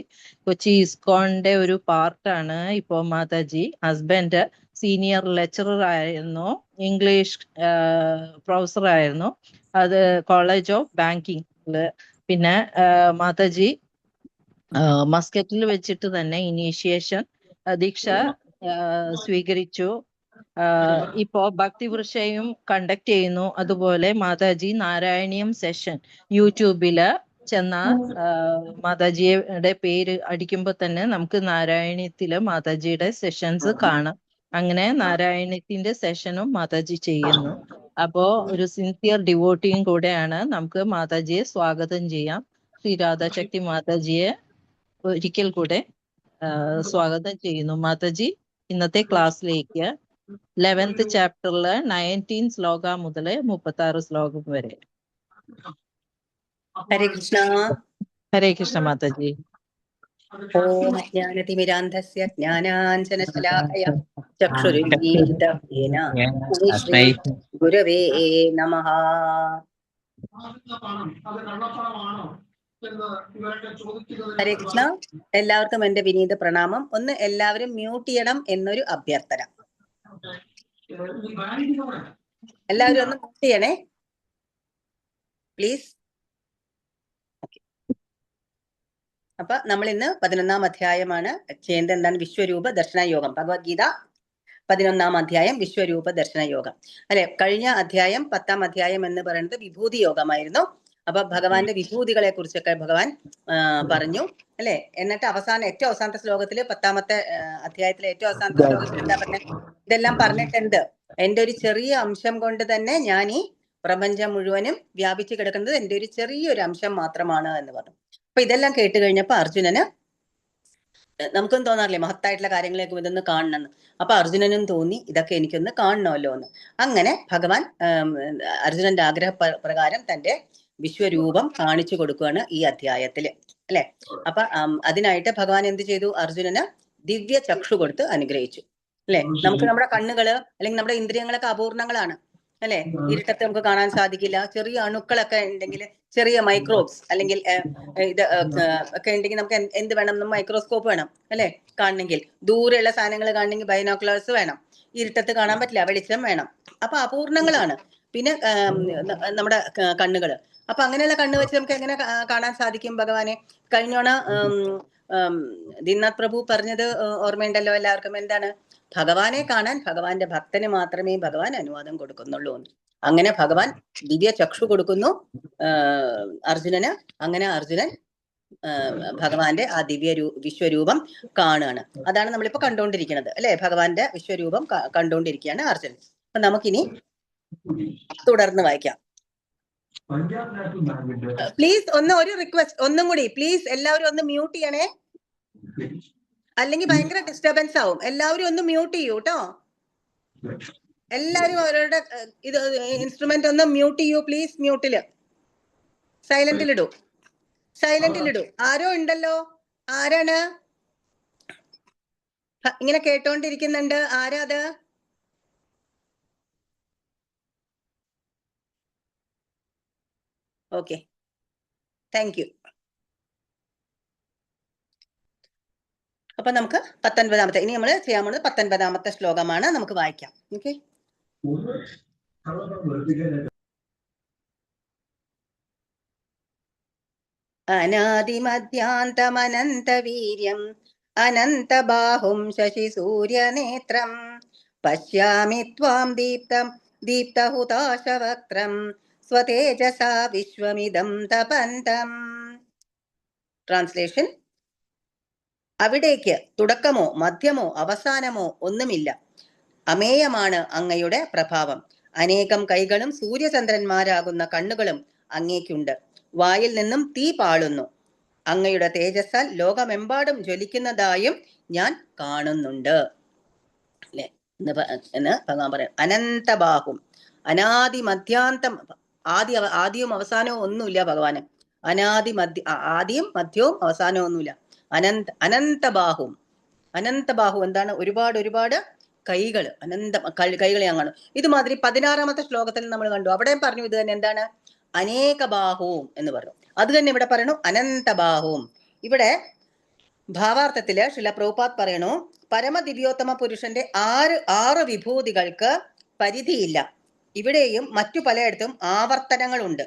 കൊച്ചി ഇസ്കോണിന്റെ ഒരു പാർട്ടാണ് ഇപ്പോ മാതാജി. ഹസ്ബൻഡ് സീനിയർ ലെക്ചറർ ആയിരുന്നു, ഇംഗ്ലീഷ് പ്രൊഫസർ ആയിരുന്നു, അത് കോളേജ് ഓഫ് ബാങ്കിങ്. പിന്നെ മാതാജി മസ്കറ്റിൽ വെച്ചിട്ട് തന്നെ ഇനീഷ്യേഷൻ ദീക്ഷ സ്വീകരിച്ചു. ഇപ്പോ ഭക്തിവൃക്ഷയും കണ്ടക്ട് ചെയ്യുന്നു. അതുപോലെ മാതാജി നാരായണീയം സെഷൻ യൂട്യൂബില് ചെന്ന മാതാജിയുടെ പേര് അടിക്കുമ്പോൾ തന്നെ നമുക്ക് നാരായണീയത്തില് മാതാജിയുടെ സെഷൻസ് കാണാം. അങ്ങനെ നാരായണീയത്തിന്റെ സെഷനും മാതാജി ചെയ്യുന്നു. അപ്പോ ഒരു സിൻസിയർ ഡിവോട്ടിയും കൂടെയാണ്. നമുക്ക് മാതാജിയെ സ്വാഗതം ചെയ്യാം. ശ്രീ രാധാശക്തി മാതാജിയെ ഒരിക്കൽ കൂടെ സ്വാഗതം ചെയ്യുന്നു മാതാജി ഇന്നത്തെ ക്ലാസ്സിലേക്ക്. 11th ചാപ്റ്ററില് 19 ശ്ലോക മുതൽ 36 ശ്ലോകം വരെ. ഹരേ കൃഷ്ണ. ഹരേ കൃഷ്ണ മാതാജി. ഓം അജ്ഞാനതിമിരാന്ധസ്യ ജ്ഞാനാഞ്ജനശലാകയ ചക്ഷുരുന്മീലിതം യേന തസ്മൈ ഗുരവേ നമഃ. ഹരേ കൃഷ്ണ. എല്ലാവർക്കും എന്റെ വിനീത പ്രണാമം. ഒന്ന് എല്ലാവരും മ്യൂട്ട് ചെയ്യണം എന്നൊരു അഭ്യർത്ഥന. എല്ലാവരും ഒന്ന് മ്യൂട്ട് ചെയ്യണേ പ്ലീസ്. അപ്പൊ നമ്മൾ ഇന്ന് 11ാം അധ്യായമാണ് ചെയ്യുന്നത്. എന്താണ്? വിശ്വരൂപ ദർശനയോഗം. ഭഗവത്ഗീത 11ാം അധ്യായം വിശ്വരൂപ ദർശനയോഗം അല്ലെ. കഴിഞ്ഞ അധ്യായം 10ാം അധ്യായം എന്ന് പറയുന്നത് വിഭൂതി യോഗമായിരുന്നു. അപ്പൊ ഭഗവാന്റെ വിഭൂതികളെ കുറിച്ചൊക്കെ ഭഗവാൻ പറഞ്ഞു അല്ലെ. എന്നിട്ട് ഏറ്റവും അവസാനത്തെ ശ്ലോകത്തില് 10ാമത്തെ അധ്യായത്തിലെ ഏറ്റവും അവസാനത്തെ ശ്ലോകത്തിൽ എന്താ പറഞ്ഞത്? ഇതെല്ലാം പറഞ്ഞിട്ടുണ്ട്, എന്റെ ഒരു ചെറിയ അംശം കൊണ്ട് തന്നെ ഞാൻ ഈ പ്രപഞ്ചം മുഴുവനും വ്യാപിച്ചു കിടക്കുന്നത് എന്റെ ഒരു ചെറിയൊരു അംശം മാത്രമാണ് എന്ന് പറഞ്ഞു. അപ്പൊ ഇതെല്ലാം കേട്ട് കഴിഞ്ഞപ്പോ അർജുനന്, നമുക്കൊന്നും തോന്നാറില്ലേ മഹത്തായിട്ടുള്ള കാര്യങ്ങളൊക്കെ ഇതൊന്ന് കാണണമെന്ന്. അപ്പൊ അർജുനനും തോന്നി ഇതൊക്കെ എനിക്കൊന്ന് കാണണമല്ലോ എന്ന്. അങ്ങനെ ഭഗവാൻ അർജുനന്റെ ആഗ്രഹ പ്രകാരം തന്റെ വിശ്വരൂപം കാണിച്ചു കൊടുക്കുകയാണ് ഈ അധ്യായത്തില് അല്ലെ. അപ്പൊ അതിനായിട്ട് ഭഗവാൻ എന്ത് ചെയ്തു? അർജുനന് ദിവ്യ ചക്ഷു കൊടുത്ത് അനുഗ്രഹിച്ചു അല്ലെ. നമുക്ക് നമ്മുടെ കണ്ണുകള് അല്ലെങ്കിൽ നമ്മുടെ ഇന്ദ്രിയങ്ങളൊക്കെ അപൂർണങ്ങളാണ് അല്ലെ. ഇരുട്ടത്ത് നമുക്ക് കാണാൻ സാധിക്കില്ല. ചെറിയ അണുക്കളൊക്കെ ഉണ്ടെങ്കിൽ, ചെറിയ മൈക്രോബ്സ് അല്ലെങ്കിൽ ഇത് ഒക്കെ ഉണ്ടെങ്കിൽ നമുക്ക് എന്ത് വേണം? മൈക്രോസ്കോപ്പ് വേണം അല്ലെ കാണണമെങ്കിൽ. ദൂരെയുള്ള സാധനങ്ങൾ കാണണമെങ്കിൽ ബൈനോക്കുലേഴ്സ് വേണം. ഇരുട്ടത്ത് കാണാൻ പറ്റില്ല, വെളിച്ചം വേണം. അപ്പൊ അപൂർണങ്ങളാണ് പിന്നെ നമ്മുടെ കണ്ണുകള്. അപ്പൊ അങ്ങനെയുള്ള കണ്ണ് വെച്ച് നമുക്ക് എങ്ങനെ കാണാൻ സാധിക്കും ഭഗവാനെ? കഴിഞ്ഞോണ ദീൻനാഥ് പ്രഭു പറഞ്ഞത് ഓർമ്മയുണ്ടല്ലോ എല്ലാവർക്കും. എന്താണ്? ഭഗവാനെ കാണാൻ ഭഗവാന്റെ ഭക്തന് മാത്രമേ ഭഗവാൻ അനുവാദം കൊടുക്കുന്നുള്ളൂ. അങ്ങനെ ഭഗവാൻ ദിവ്യ ചക്ഷു കൊടുക്കുന്നു അർജുനന്. അങ്ങനെ അർജുനൻ ഭഗവാന്റെ ആ വിശ്വരൂപം കാണുകയാണ്. അതാണ് നമ്മളിപ്പോ കണ്ടുകൊണ്ടിരിക്കുന്നത് അല്ലെ. ഭഗവാന്റെ വിശ്വരൂപം കണ്ടുകൊണ്ടിരിക്കുകയാണ് അർജുനൻ. അപ്പൊ നമുക്കിനി തുടർന്ന് വായിക്കാം. പ്ലീസ് ഒരു റിക്വസ്റ്റ്, ഒന്നും കൂടി പ്ലീസ് എല്ലാവരും ഒന്ന് മ്യൂട്ട് ചെയ്യണേ, അല്ലെങ്കിൽ ഭയങ്കര ഡിസ്റ്റർബൻസ് ആവും. എല്ലാവരും ഒന്ന് മ്യൂട്ട് ചെയ്യൂ കേട്ടോ. എല്ലാവരും അവരുടെ ഇത് ഇൻസ്ട്രുമെന്റ് ഒന്ന് മ്യൂട്ട് ചെയ്യൂ പ്ലീസ്. മ്യൂട്ടില് സൈലന്റിലിടൂ. ആരോ ഉണ്ടല്ലോ. ആരാണ് ഇങ്ങനെ കേട്ടോണ്ടിരിക്കുന്നുണ്ട്? ആരാ അത്? Okay, thank you. അപ്പൊ നമുക്ക് 19ാമത്തെ, ഇനി നമ്മൾ ചെയ്യാൻ പോകുന്നത് 19ാമത്തെ ശ്ലോകമാണ്. നമുക്ക് വായിക്കാം. ഓക്കെ. അനാദിമധ്യാന്തമനന്തവീര്യം അനന്തബാഹും ശശിസൂര്യനേത്രം പശ്യാമി ത്വാം ദീപ്തഹുതാശവക്ത്രം സ്വതേജസാ വിശ്വമിദം തപന്തം. ട്രാൻസ്ലേഷൻ: അവിടേക്ക് തുടക്കമോ മധ്യമോ അവസാനമോ ഒന്നുമില്ല. അമേയമാണ് അങ്ങയുടെ പ്രഭാവം. അനേകം കൈകളും സൂര്യചന്ദ്രന്മാരാകുന്ന കണ്ണുകളും അങ്ങേക്കുണ്ട്. വായിൽ നിന്നും തീ പാളുന്നു. അങ്ങയുടെ തേജസ്സാൽ ലോകമെമ്പാടും ജ്വലിക്കുന്നതായും ഞാൻ കാണുന്നുണ്ട് അല്ലെ എന്ന് ഭഗവാൻ പറയാം. അനന്തബാഹും, അനാദി മധ്യാന്തം, ആദിയും അവസാനവും ഒന്നുമില്ല ഭഗവാന്. ആദിയും മധ്യവും അവസാനവും ഒന്നുമില്ല. അനന്തബാഹും. അനന്തബാഹു എന്താണ്? ഒരുപാട് കൈകൾ, കൈകളെ ഞാൻ കാണും. ഇതുമാതിരി 16ാമത്തെ ശ്ലോകത്തിൽ നമ്മൾ കണ്ടു. അവിടെയും പറഞ്ഞു ഇത് തന്നെ. എന്താണ്? അനേക ബാഹുവും എന്ന് പറഞ്ഞു. അത് തന്നെ ഇവിടെ പറയണു അനന്തബാഹുവും. ഇവിടെ ഭാവാർത്ഥത്തില് ശ്രീല പ്രഭുപാദ് പറയണു, പരമദിവ്യോത്തമ പുരുഷന്റെ 6 വിഭൂതികൾക്ക് പരിധിയില്ല. ഇവിടെയും മറ്റു പലയിടത്തും ആവർത്തനങ്ങളുണ്ട്.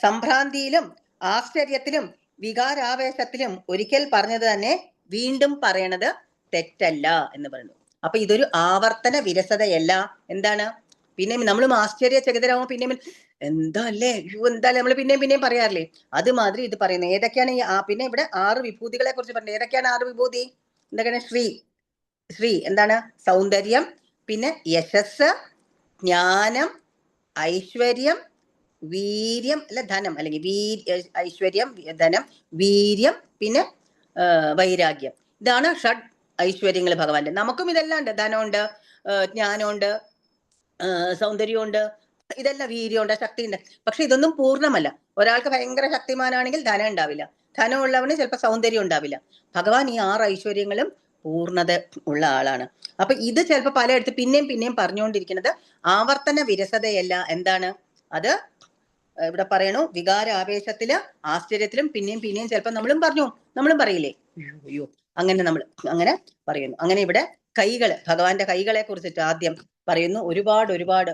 സംഭ്രാന്തിയിലും ആശ്ചര്യത്തിലും വികാരാവേശത്തിലും ഒരിക്കൽ പറഞ്ഞത് തന്നെ വീണ്ടും പറയണത് തെറ്റല്ല എന്ന് പറയുന്നു. അപ്പൊ ഇതൊരു ആവർത്തന വിരസതയല്ല. എന്താണ്? പിന്നെ നമ്മളും ആശ്ചര്യചകിതരാകുമ്പോൾ പിന്നെയും എന്താ അല്ലേ, എന്താല്ലേ നമ്മൾ പിന്നെയും പറയാറില്ലേ? അതുമാതിരി ഇത് പറയുന്നത് ഏതൊക്കെയാണ്? പിന്നെ ഇവിടെ 6 വിഭൂതികളെ കുറിച്ച് പറഞ്ഞത്. ഏതൊക്കെയാണ് 6 വിഭൂതി? എന്തൊക്കെയാണ്? ശ്രീ എന്താണ്? സൗന്ദര്യം, പിന്നെ യശസ്, ജ്ഞാനം, ഐശ്വര്യം, വീര്യം അല്ല ധനം, അല്ലെങ്കിൽ ഐശ്വര്യം, ധനം, വീര്യം, പിന്നെ വൈരാഗ്യം. ഇതാണ് ഷഡ് ഐശ്വര്യങ്ങൾ ഭഗവാന്റെ. നമുക്കും ഇതെല്ലാം ഉണ്ട്. ധനമുണ്ട്, ജ്ഞാനമുണ്ട്, സൗന്ദര്യമുണ്ട്, ഇതെല്ലാം വീര്യമുണ്ട്, ശക്തിയുണ്ട്. പക്ഷെ ഇതൊന്നും പൂർണ്ണമല്ല. ഒരാൾക്ക് ഭയങ്കര ശക്തിമാനാണെങ്കിൽ ധനം ഉണ്ടാവില്ല, ധനമുള്ളവന് ചിലപ്പോൾ സൗന്ദര്യം ഉണ്ടാവില്ല. ഭഗവാൻ ഈ 6 ഐശ്വര്യങ്ങളും പൂർണ്ണത ഉള്ള ആളാണ്. അപ്പൊ ഇത് ചിലപ്പോൾ പലയിടത്ത് പിന്നെയും പിന്നെയും പറഞ്ഞുകൊണ്ടിരിക്കുന്നത് ആവർത്തന വിരസതയല്ല. എന്താണ് അത്? ഇവിടെ പറയണു, വികാര ആവേശത്തില് ആശ്ചര്യത്തിലും പിന്നെയും പിന്നെയും ചിലപ്പോൾ നമ്മളും പറയില്ലേ, അയ്യോ അങ്ങനെ നമ്മൾ അങ്ങനെ പറയുന്നു. അങ്ങനെ ഇവിടെ കൈകള്, ഭഗവാന്റെ കൈകളെ കുറിച്ചിട്ട് ആദ്യം പറയുന്നു. ഒരുപാട്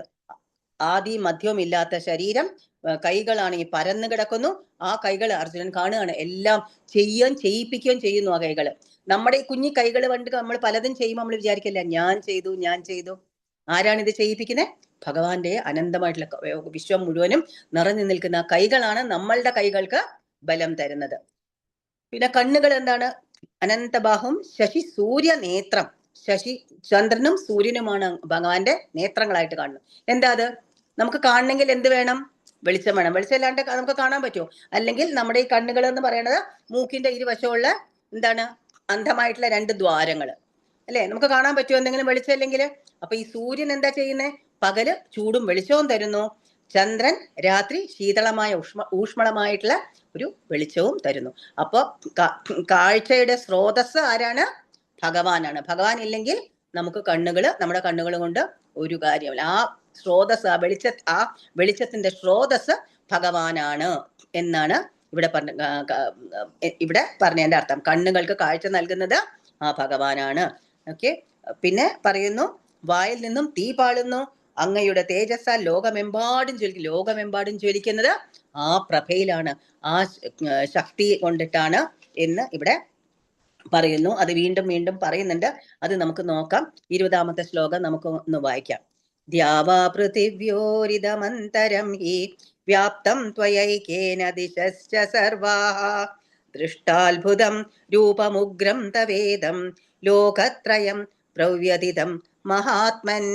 ആദി മധ്യവും ഇല്ലാത്ത ശരീരം, കൈകളാണ് ഈ പരന്നു കിടക്കുന്നു. ആ കൈകൾ അർജുനൻ കാണുകയാണ്, എല്ലാം ചെയ്യിപ്പിക്കുകയും ചെയ്യുന്നു ആ കൈകള്. നമ്മുടെ ഈ കുഞ്ഞി കൈകൾ കണ്ട് നമ്മൾ പലതും ചെയ്യുമ്പോൾ നമ്മൾ വിചാരിക്കില്ല ഞാൻ ചെയ്തു. ആരാണിത് ചെയ്യിപ്പിക്കുന്നത്? ഭഗവാന്റെ അനന്തമായിട്ടുള്ള വിശ്വം മുഴുവനും നിറഞ്ഞു നിൽക്കുന്ന കൈകളാണ് നമ്മളുടെ കൈകൾക്ക് ബലം തരുന്നത്. പിന്നെ കണ്ണുകൾ എന്താണ്? അനന്തബാഹും ശശി സൂര്യ നേത്രം. ശശി, ചന്ദ്രനും സൂര്യനുമാണ് ഭഗവാന്റെ നേത്രങ്ങളായിട്ട് കാണുന്നത്. എന്താ അത്? നമുക്ക് കാണണമെങ്കിൽ എന്ത് വേണം? വെളിച്ചം വേണം. വെളിച്ചം ഇല്ലാണ്ട് നമുക്ക് കാണാൻ പറ്റുമോ? അല്ലെങ്കിൽ നമ്മുടെ ഈ കണ്ണുകൾ എന്ന് പറയുന്നത് മൂക്കിന്റെ ഇരുവശമുള്ള എന്താണ്, അന്ധമായിട്ടുള്ള 2 ദ്വാരങ്ങൾ അല്ലെ? നമുക്ക് കാണാൻ പറ്റുമോ എന്തെങ്കിലും വെളിച്ചം ഇല്ലെങ്കിൽ? അപ്പൊ ഈ സൂര്യൻ എന്താ ചെയ്യുന്നത്? പകല് ചൂടും വെളിച്ചവും തരുന്നു. ചന്ദ്രൻ രാത്രി ശീതളമായ ഊഷ്മളമായിട്ടുള്ള ഒരു വെളിച്ചവും തരുന്നു. അപ്പൊ കാഴ്ചയുടെ സ്രോതസ് ആരാണ്? ഭഗവാനാണ്. ഭഗവാൻ ഇല്ലെങ്കിൽ നമുക്ക് നമ്മുടെ കണ്ണുകൾ കൊണ്ട് ഒരു കാര്യമില്ല. ആ സ്രോതസ്, ആ വെളിച്ചത്തിന്റെ സ്രോതസ് ഭഗവാനാണ് എന്നാണ് ഇവിടെ പറഞ്ഞതിന്റെ അർത്ഥം. കണ്ണുകൾക്ക് കാഴ്ച നൽകുന്നത് ആ ഭഗവാനാണ്. ഓക്കെ. പിന്നെ പറയുന്നു, വായിൽ നിന്നും തീ പാളുന്നു, അങ്ങയുടെ തേജസ്സാൽ ലോകമെമ്പാടും ജ്വലിക്കുന്നത് ആ പ്രഭയിലാണ്, ആ ശക്തി കൊണ്ടിട്ടാണ് എന്ന് ഇവിടെ പറയുന്നു. അത് വീണ്ടും പറയുന്നുണ്ട്. അത് നമുക്ക് നോക്കാം. 20ാമത്തെ ശ്ലോകം നമുക്ക് ഒന്ന് വായിക്കാം. ദ്യാവാ പൃഥിവ്യോരിദമന്തരം ഹി വ്യാപ്തം ത്വയൈകേന ദിശശ്ച സർവാഃ ദൃഷ്ടാത്ഭുതം രൂപമുഗ്രം തവേദം ലോകത്രയം പ്രവ്യതിതം മഹാത്മൻ.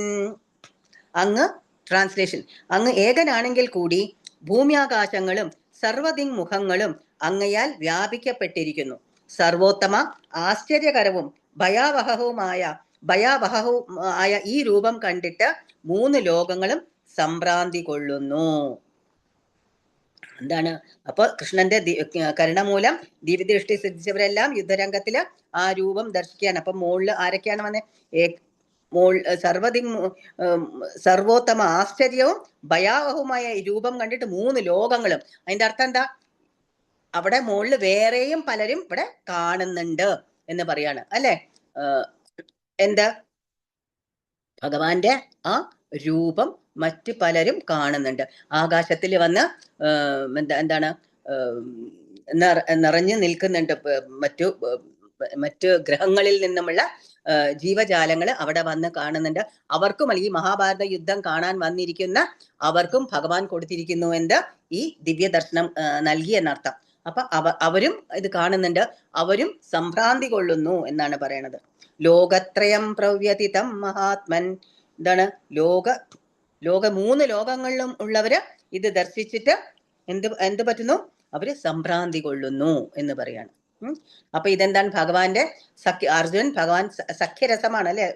ട്രാൻസ്ലേഷൻ, അങ്ങ് ഏകനാണെങ്കിൽ കൂടി ഭൂമ്യാകാശങ്ങളും സർവദിങ്മുഖങ്ങളും അങ്ങയാൽ വ്യാപിക്കപ്പെട്ടിരിക്കുന്നു. സർവോത്തമ, ആശ്ചര്യകരവും ഭയാവഹവുമായ ഈ രൂപം കണ്ടിട്ട് 3 ലോകങ്ങളും സംഭ്രാന്തി കൊള്ളുന്നു. എന്താണ്? അപ്പൊ കൃഷ്ണന്റെ കരുണ മൂലം ദിവ്യദൃഷ്ടി സിദ്ധിച്ചവരെല്ലാം യുദ്ധരംഗത്തില് ആ രൂപം ദർശിക്കുകയാണ്. അപ്പൊ മുകളില് ആരൊക്കെയാണ് വന്നേ? സർവോത്തമ, ആശ്ചര്യവും ഭയാവഹവുമായ ഈ രൂപം കണ്ടിട്ട് 3 ലോകങ്ങളും. അതിന്റെ അർത്ഥം എന്താ? അവിടെ മുകളിൽ വേറെയും പലരും ഇവിടെ കാണുന്നുണ്ട് എന്ന് പറയാണ് അല്ലെ? എന്താ? ഭഗവാന്റെ ആ രൂപം മറ്റു പലരും കാണുന്നുണ്ട്. ആകാശത്തിൽ വന്ന് എന്താണ് നിറഞ്ഞു നിൽക്കുന്നുണ്ട്. മറ്റു ഗ്രഹങ്ങളിൽ നിന്നുമുള്ള ജീവജാലങ്ങൾ അവിടെ വന്ന് കാണുന്നുണ്ട്. അവർക്കും, അല്ലെങ്കിൽ മഹാഭാരത യുദ്ധം കാണാൻ വന്നിരിക്കുന്ന അവർക്കും ഭഗവാൻ കൊടുത്തിരിക്കുന്നു എന്ത്? ഈ ദിവ്യ ദർശനം നൽകിയെന്നർത്ഥം. അപ്പൊ അവരും ഇത് കാണുന്നുണ്ട്, അവരും സംഭ്രാന്തി കൊള്ളുന്നു എന്നാണ് പറയണത്. ലോകത്രയം പ്രവ്യതിതം മഹാത്മൻ. എന്താണ്? 3 ലോകങ്ങളിലും ഉള്ളവര് ഇത് ദർശിച്ചിട്ട് എന്ത് പറ്റുന്നു? അവര് സംഭ്രാന്തി കൊള്ളുന്നു എന്ന് പറയാണ്. അപ്പൊ ഇതെന്താണ്? ഭഗവാന്റെ ഭഗവാൻ സഖ്യരസമാണ് അല്ലെ?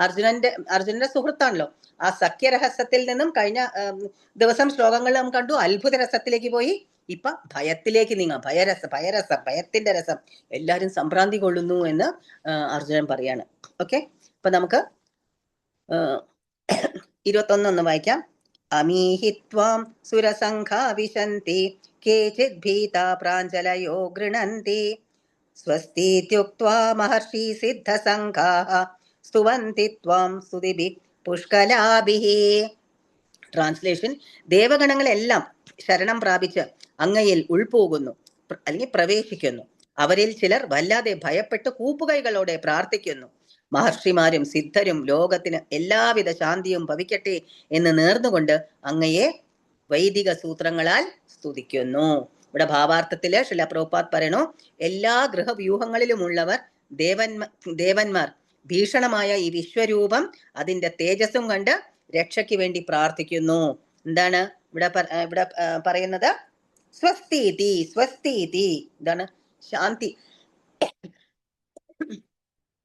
അർജുനന്റെ സുഹൃത്താണല്ലോ. ആ സഖ്യരഹസ്യത്തിൽ നിന്നും കഴിഞ്ഞ ദിവസം ശ്ലോകങ്ങളിൽ നാം കണ്ടു അത്ഭുത രസത്തിലേക്ക് പോയി. ഇപ്പൊ ഭയത്തിലേക്ക് നീങ്ങാം. ഭയത്തിന്റെ രസം. എല്ലാരും സംഭ്രാന്തി കൊള്ളുന്നു എന്ന് അർജുനൻ പറയാണ്. ഓക്കെ. അപ്പൊ നമുക്ക് 21 വായിക്കാം. അമീഹിത്വാം സുരസംഘാ വിശന്തി കേചിത് ഭീതാ പ്രാഞ്ജലയോ ഗൃണന്തി സ്വസ്തീത്യുക്ത്വാ മഹർഷി സിദ്ധസംഘാഃ സ്തുവന്തി ത്വാം സ്തുതിഭിഃ പുഷ്കലാഭിഃ. ട്രാൻസ്ലേഷൻ, ദേവഗണങ്ങളെല്ലാം ശരണം പ്രാപിച്ച് അങ്ങയിൽ ഉൾപോകുന്നു, അല്ലെങ്കിൽ പ്രവേശിക്കുന്നു. അവരിൽ ചിലർ വല്ലാതെ ഭയപ്പെട്ട് കൂപ്പുകൈകളോടെ പ്രാർത്ഥിക്കുന്നു. മഹർഷിമാരും സിദ്ധരും ലോകത്തിന് എല്ലാവിധ ശാന്തിയും ഭവിക്കട്ടെ എന്ന് നേർന്നുകൊണ്ട് അങ്ങയെ വൈദിക സൂത്രങ്ങളാൽ സ്തുതിക്കുന്നു. ഇവിടെ ഭാവാർത്ഥത്തില് ശ്രീല പ്രഭുപാദ് പറയണു, എല്ലാ ഗൃഹവ്യൂഹങ്ങളിലുമുള്ളവർ ദേവന്മാർ ഭീഷണമായ ഈ വിശ്വരൂപം അതിന്റെ തേജസ്സും കണ്ട് രക്ഷയ്ക്ക് വേണ്ടി പ്രാർത്ഥിക്കുന്നു. എന്താണ് ഇവിടെ പറയുന്നത് സ്വസ്തീതി സ്വസ്തീതി. ഇതാണ് ശാന്തി,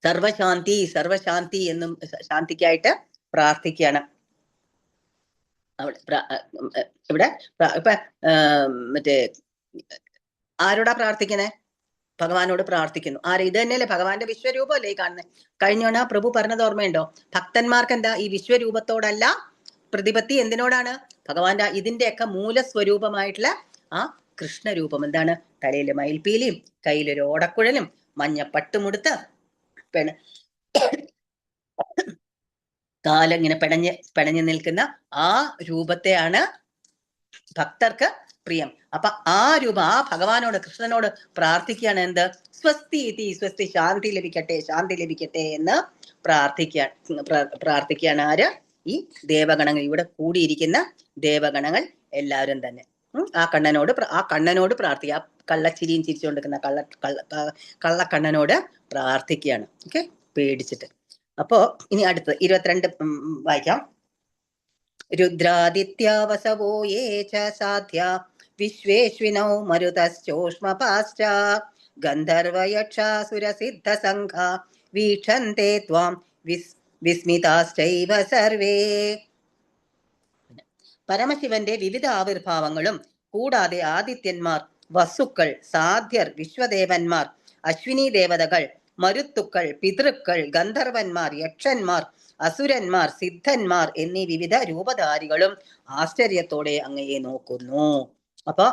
സർവശാന്തി സർവശാന്തി എന്നും ശാന്തിക്കായിട്ട് പ്രാർത്ഥിക്കുകയാണ് ഇവിടെ. ഇപ്പൊ മറ്റേ ആരോടാ പ്രാർത്ഥിക്കണേ? ഭഗവാനോട് പ്രാർത്ഥിക്കുന്നു. ആര്? ഇത് തന്നെയല്ലേ ഭഗവാന്റെ വിശ്വരൂപമല്ലേ ഈ കാണുന്നത്? കഴിഞ്ഞോണ പ്രഭു പറഞ്ഞത് ഓർമ്മയുണ്ടോ? ഭക്തന്മാർക്ക് എന്താ ഈ വിശ്വരൂപത്തോടല്ല പ്രതിപത്തി, എന്തിനോടാണ്? ഭഗവാന്റെ ഇതിന്റെയൊക്കെ മൂലസ്വരൂപമായിട്ടുള്ള ആ കൃഷ്ണരൂപം. എന്താണ്? തലയില് മയിൽപീലിയും കയ്യിലൊരു ഓടക്കുഴലും മഞ്ഞ പട്ടുമുടുത്ത് കാലിങ്ങനെ പിണഞ്ഞു നിൽക്കുന്ന ആ രൂപത്തെയാണ് ഭക്തർക്ക് പ്രിയം. അപ്പൊ ആ രൂപം, ആ ഭഗവാനോട്, കൃഷ്ണനോട് പ്രാർത്ഥിക്കുകയാണ്. എന്ത്? സ്വസ്തി സ്വസ്തി, ശാന്തി ലഭിക്കട്ടെ, ശാന്തി ലഭിക്കട്ടെ എന്ന് പ്രാർത്ഥിക്കുകയാണ്. ആര്? ഈ ദേവഗണങ്ങൾ, ഇവിടെ കൂടിയിരിക്കുന്ന ദേവഗണങ്ങൾ എല്ലാവരും തന്നെ ആ കണ്ണനോട് പ്രാർത്ഥിക്കുക. ആ കള്ളച്ചിരിയും ചിരിച്ചുകൊണ്ടിരിക്കുന്ന കള്ളക്കണ്ണനോട് പ്രാർത്ഥിക്കുകയാണ്. ഓക്കെ, പേടിച്ചിട്ട്. അപ്പോ ഇനി അടുത്ത് 22 വായിക്കാം. രുദ്രാദിത്യാവസവോ യേ ച സാധ്യ വിശ്വേശ്വിനോ മരുതശ്ചോഷ്മപാശ്ച ഗന്ധർവയക്ഷാസുരസിദ്ധസംഘ വീക്ഷന്തെ ത്വാം വിസ്മിതാശ്ചൈവ സർവേ. പരമശിവന്റെ വിവിധ ആവിർഭാവങ്ങളും കൂടാതെ ആദിത്യന്മാർ, വസുക്കൾ, സാധ്യർ, വിശ്വദേവന്മാർ, അശ്വിനി ദേവതകൾ, മരുത്തുക്കൾ, പിതൃക്കൾ, ഗന്ധർവന്മാർ, യക്ഷന്മാർ, അസുരന്മാർ, സിദ്ധന്മാർ എന്നീ വിവിധ രൂപധാരികളും ആശ്ചര്യത്തോടെ അങ്ങയെ നോക്കുന്നു. അപ്പൊ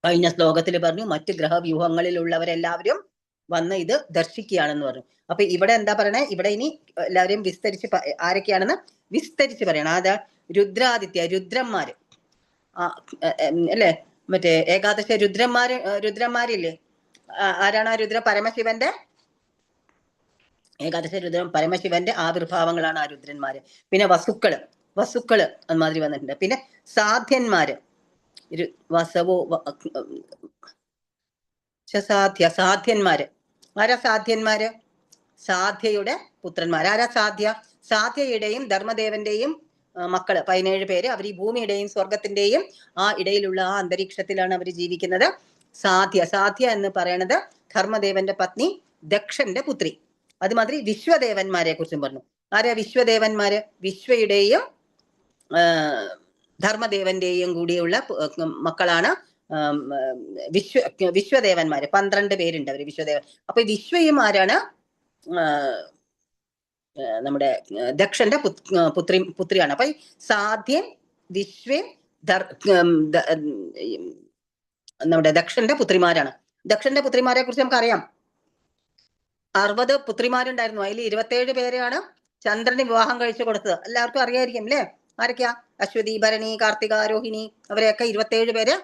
കഴിഞ്ഞ ശ്ലോകത്തിൽ പറഞ്ഞു മറ്റ് ഗ്രഹവ്യൂഹങ്ങളിലുള്ളവരെല്ലാവരും വന്ന് ഇത് ദർശിക്കുകയാണെന്ന് പറഞ്ഞു. അപ്പൊ ഇവിടെ എന്താ പറയണേ? ഇവിടെ ഇനി എല്ലാവരെയും വിസ്തരിച്ച് ആരൊക്കെയാണെന്ന് വിസ്തരിച്ച് പറയണം. അതാ രുദ്രാദിത്യ, രുദ്രന്മാര് അല്ലെ, മറ്റേ ഏകാദശ രുദ്രന്മാരില്ലേ? ആരാണ് ആ രുദ്ര? പരമശിവന്റെ ഏകാദശ രുദ്രം, പരമശിവന്റെ ആവിർഭാവങ്ങളാണ് ആ രുദ്രന്മാര്. പിന്നെ വസുക്കള് അതുമാതിരി വന്നിട്ടുണ്ട്. പിന്നെ സാധ്യന്മാര്, വസവോ സാധ്യന്മാര്. ആരാ സാധ്യന്മാര്? സാധ്യയുടെ പുത്രന്മാർ. ആരാ സാധ്യ? സാധ്യയുടെയും ധർമ്മദേവന്റെയും മക്കള് 17 പേര്. അവർ ഈ ഭൂമിയുടെയും സ്വർഗത്തിന്റെയും ആ ഇടയിലുള്ള ആ അന്തരീക്ഷത്തിലാണ് അവർ ജീവിക്കുന്നത്. സാധ്യ എന്ന് പറയണത് ധർമ്മദേവന്റെ പത്നി ദക്ഷന്റെ പുത്രി. അതുമാതിരി വിശ്വദേവന്മാരെ കുറിച്ചും പറഞ്ഞു. ആരാ വിശ്വദേവന്മാര്? വിശ്വയുടെയും ധർമ്മദേവന്റെയും കൂടിയുള്ള മക്കളാണ് വിശ്വദേവന്മാര്. 12 പേരുണ്ട് അവര് വിശ്വദേവൻ. അപ്പൊ വിശ്വയും ആരാണ്? നമ്മുടെ ദക്ഷന്റെ പുത്രിയാണ്. അപ്പൊ ഈ സാധ്യൻ, വിശ്വൻ, നമ്മുടെ ദക്ഷന്റെ പുത്രിമാരാണ്. ദക്ഷന്റെ പുത്രിമാരെ കുറിച്ച് നമുക്കറിയാം. 60 പുത്രിമാരുണ്ടായിരുന്നു. അതിൽ 27 പേരെയാണ് ചന്ദ്രന് വിവാഹം കഴിച്ചു കൊടുത്തത്. എല്ലാവർക്കും അറിയായിരിക്കും അല്ലേ? ആരൊക്കെയാ? അശ്വതി, ഭരണി, കാർത്തിക, രോഹിണി, അവരെയൊക്കെ 27 പേര്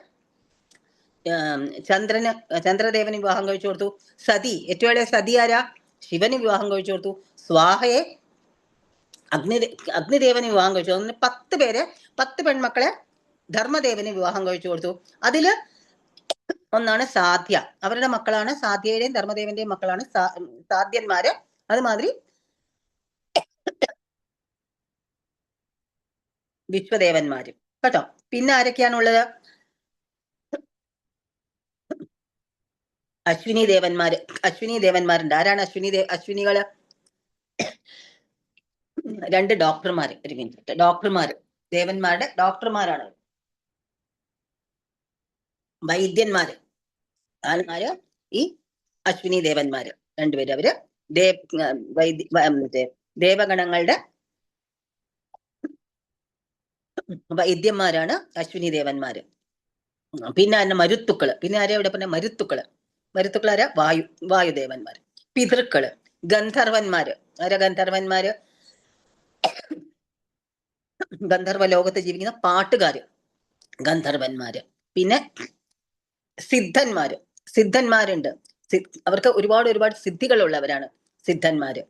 ചന്ദ്രദേവന് വിവാഹം കഴിച്ചു കൊടുത്തു. സതി, ഏറ്റവും ഇളയ സതി ആരാ? ശിവന് വിവാഹം കഴിച്ചു കൊടുത്തു. സ്വാഹയെ അഗ്നിദേവന് വിവാഹം കഴിച്ചു. അതിന് 10 പേര്, 10 പെൺമക്കളെ ധർമ്മദേവന് വിവാഹം കഴിച്ചു കൊടുത്തു. അതില് ഒന്നാണ് സാധ്യ. അവരുടെ മക്കളാണ്, സാധ്യയുടെയും ധർമ്മദേവന്റെയും മക്കളാണ് സാധ്യന്മാര്. അതുമാതിരി വിശ്വദേവന്മാര് കേട്ടോ. പിന്നെ ആരൊക്കെയാണുള്ളത്? അശ്വിനി ദേവന്മാരുണ്ട്. ആരാണ് അശ്വിനികള്? 2 ഡോക്ടർമാര്. ഒരു മിനിറ്റ്. ദേവന്മാരുടെ ഡോക്ടർമാരാണ്. വൈദ്യന്മാര് ആൾമാര് ഈ അശ്വിനി ദേവന്മാര് 2 പേര്. അവര് ദേവഗണങ്ങളുടെ വൈദ്യന്മാരാണ് അശ്വിനി ദേവന്മാര്. പിന്നെ മരുത്തുക്കള്. പിന്നെ ആരാ ഇവിടെ പറഞ്ഞ? മരുത്തുക്കളാരാ? വായുദേവന്മാര്. പിതൃക്കള്, ഗന്ധർവന്മാര്. ആരാ ഗന്ധർവന്മാര്? ഗന്ധർവ ലോകത്ത് ജീവിക്കുന്ന പാട്ടുകാര് ഗന്ധർവന്മാര്. പിന്നെ സിദ്ധന്മാരുണ്ട്. അവർക്ക് ഒരുപാട് സിദ്ധികളുള്ളവരാണ് സിദ്ധന്മാര്.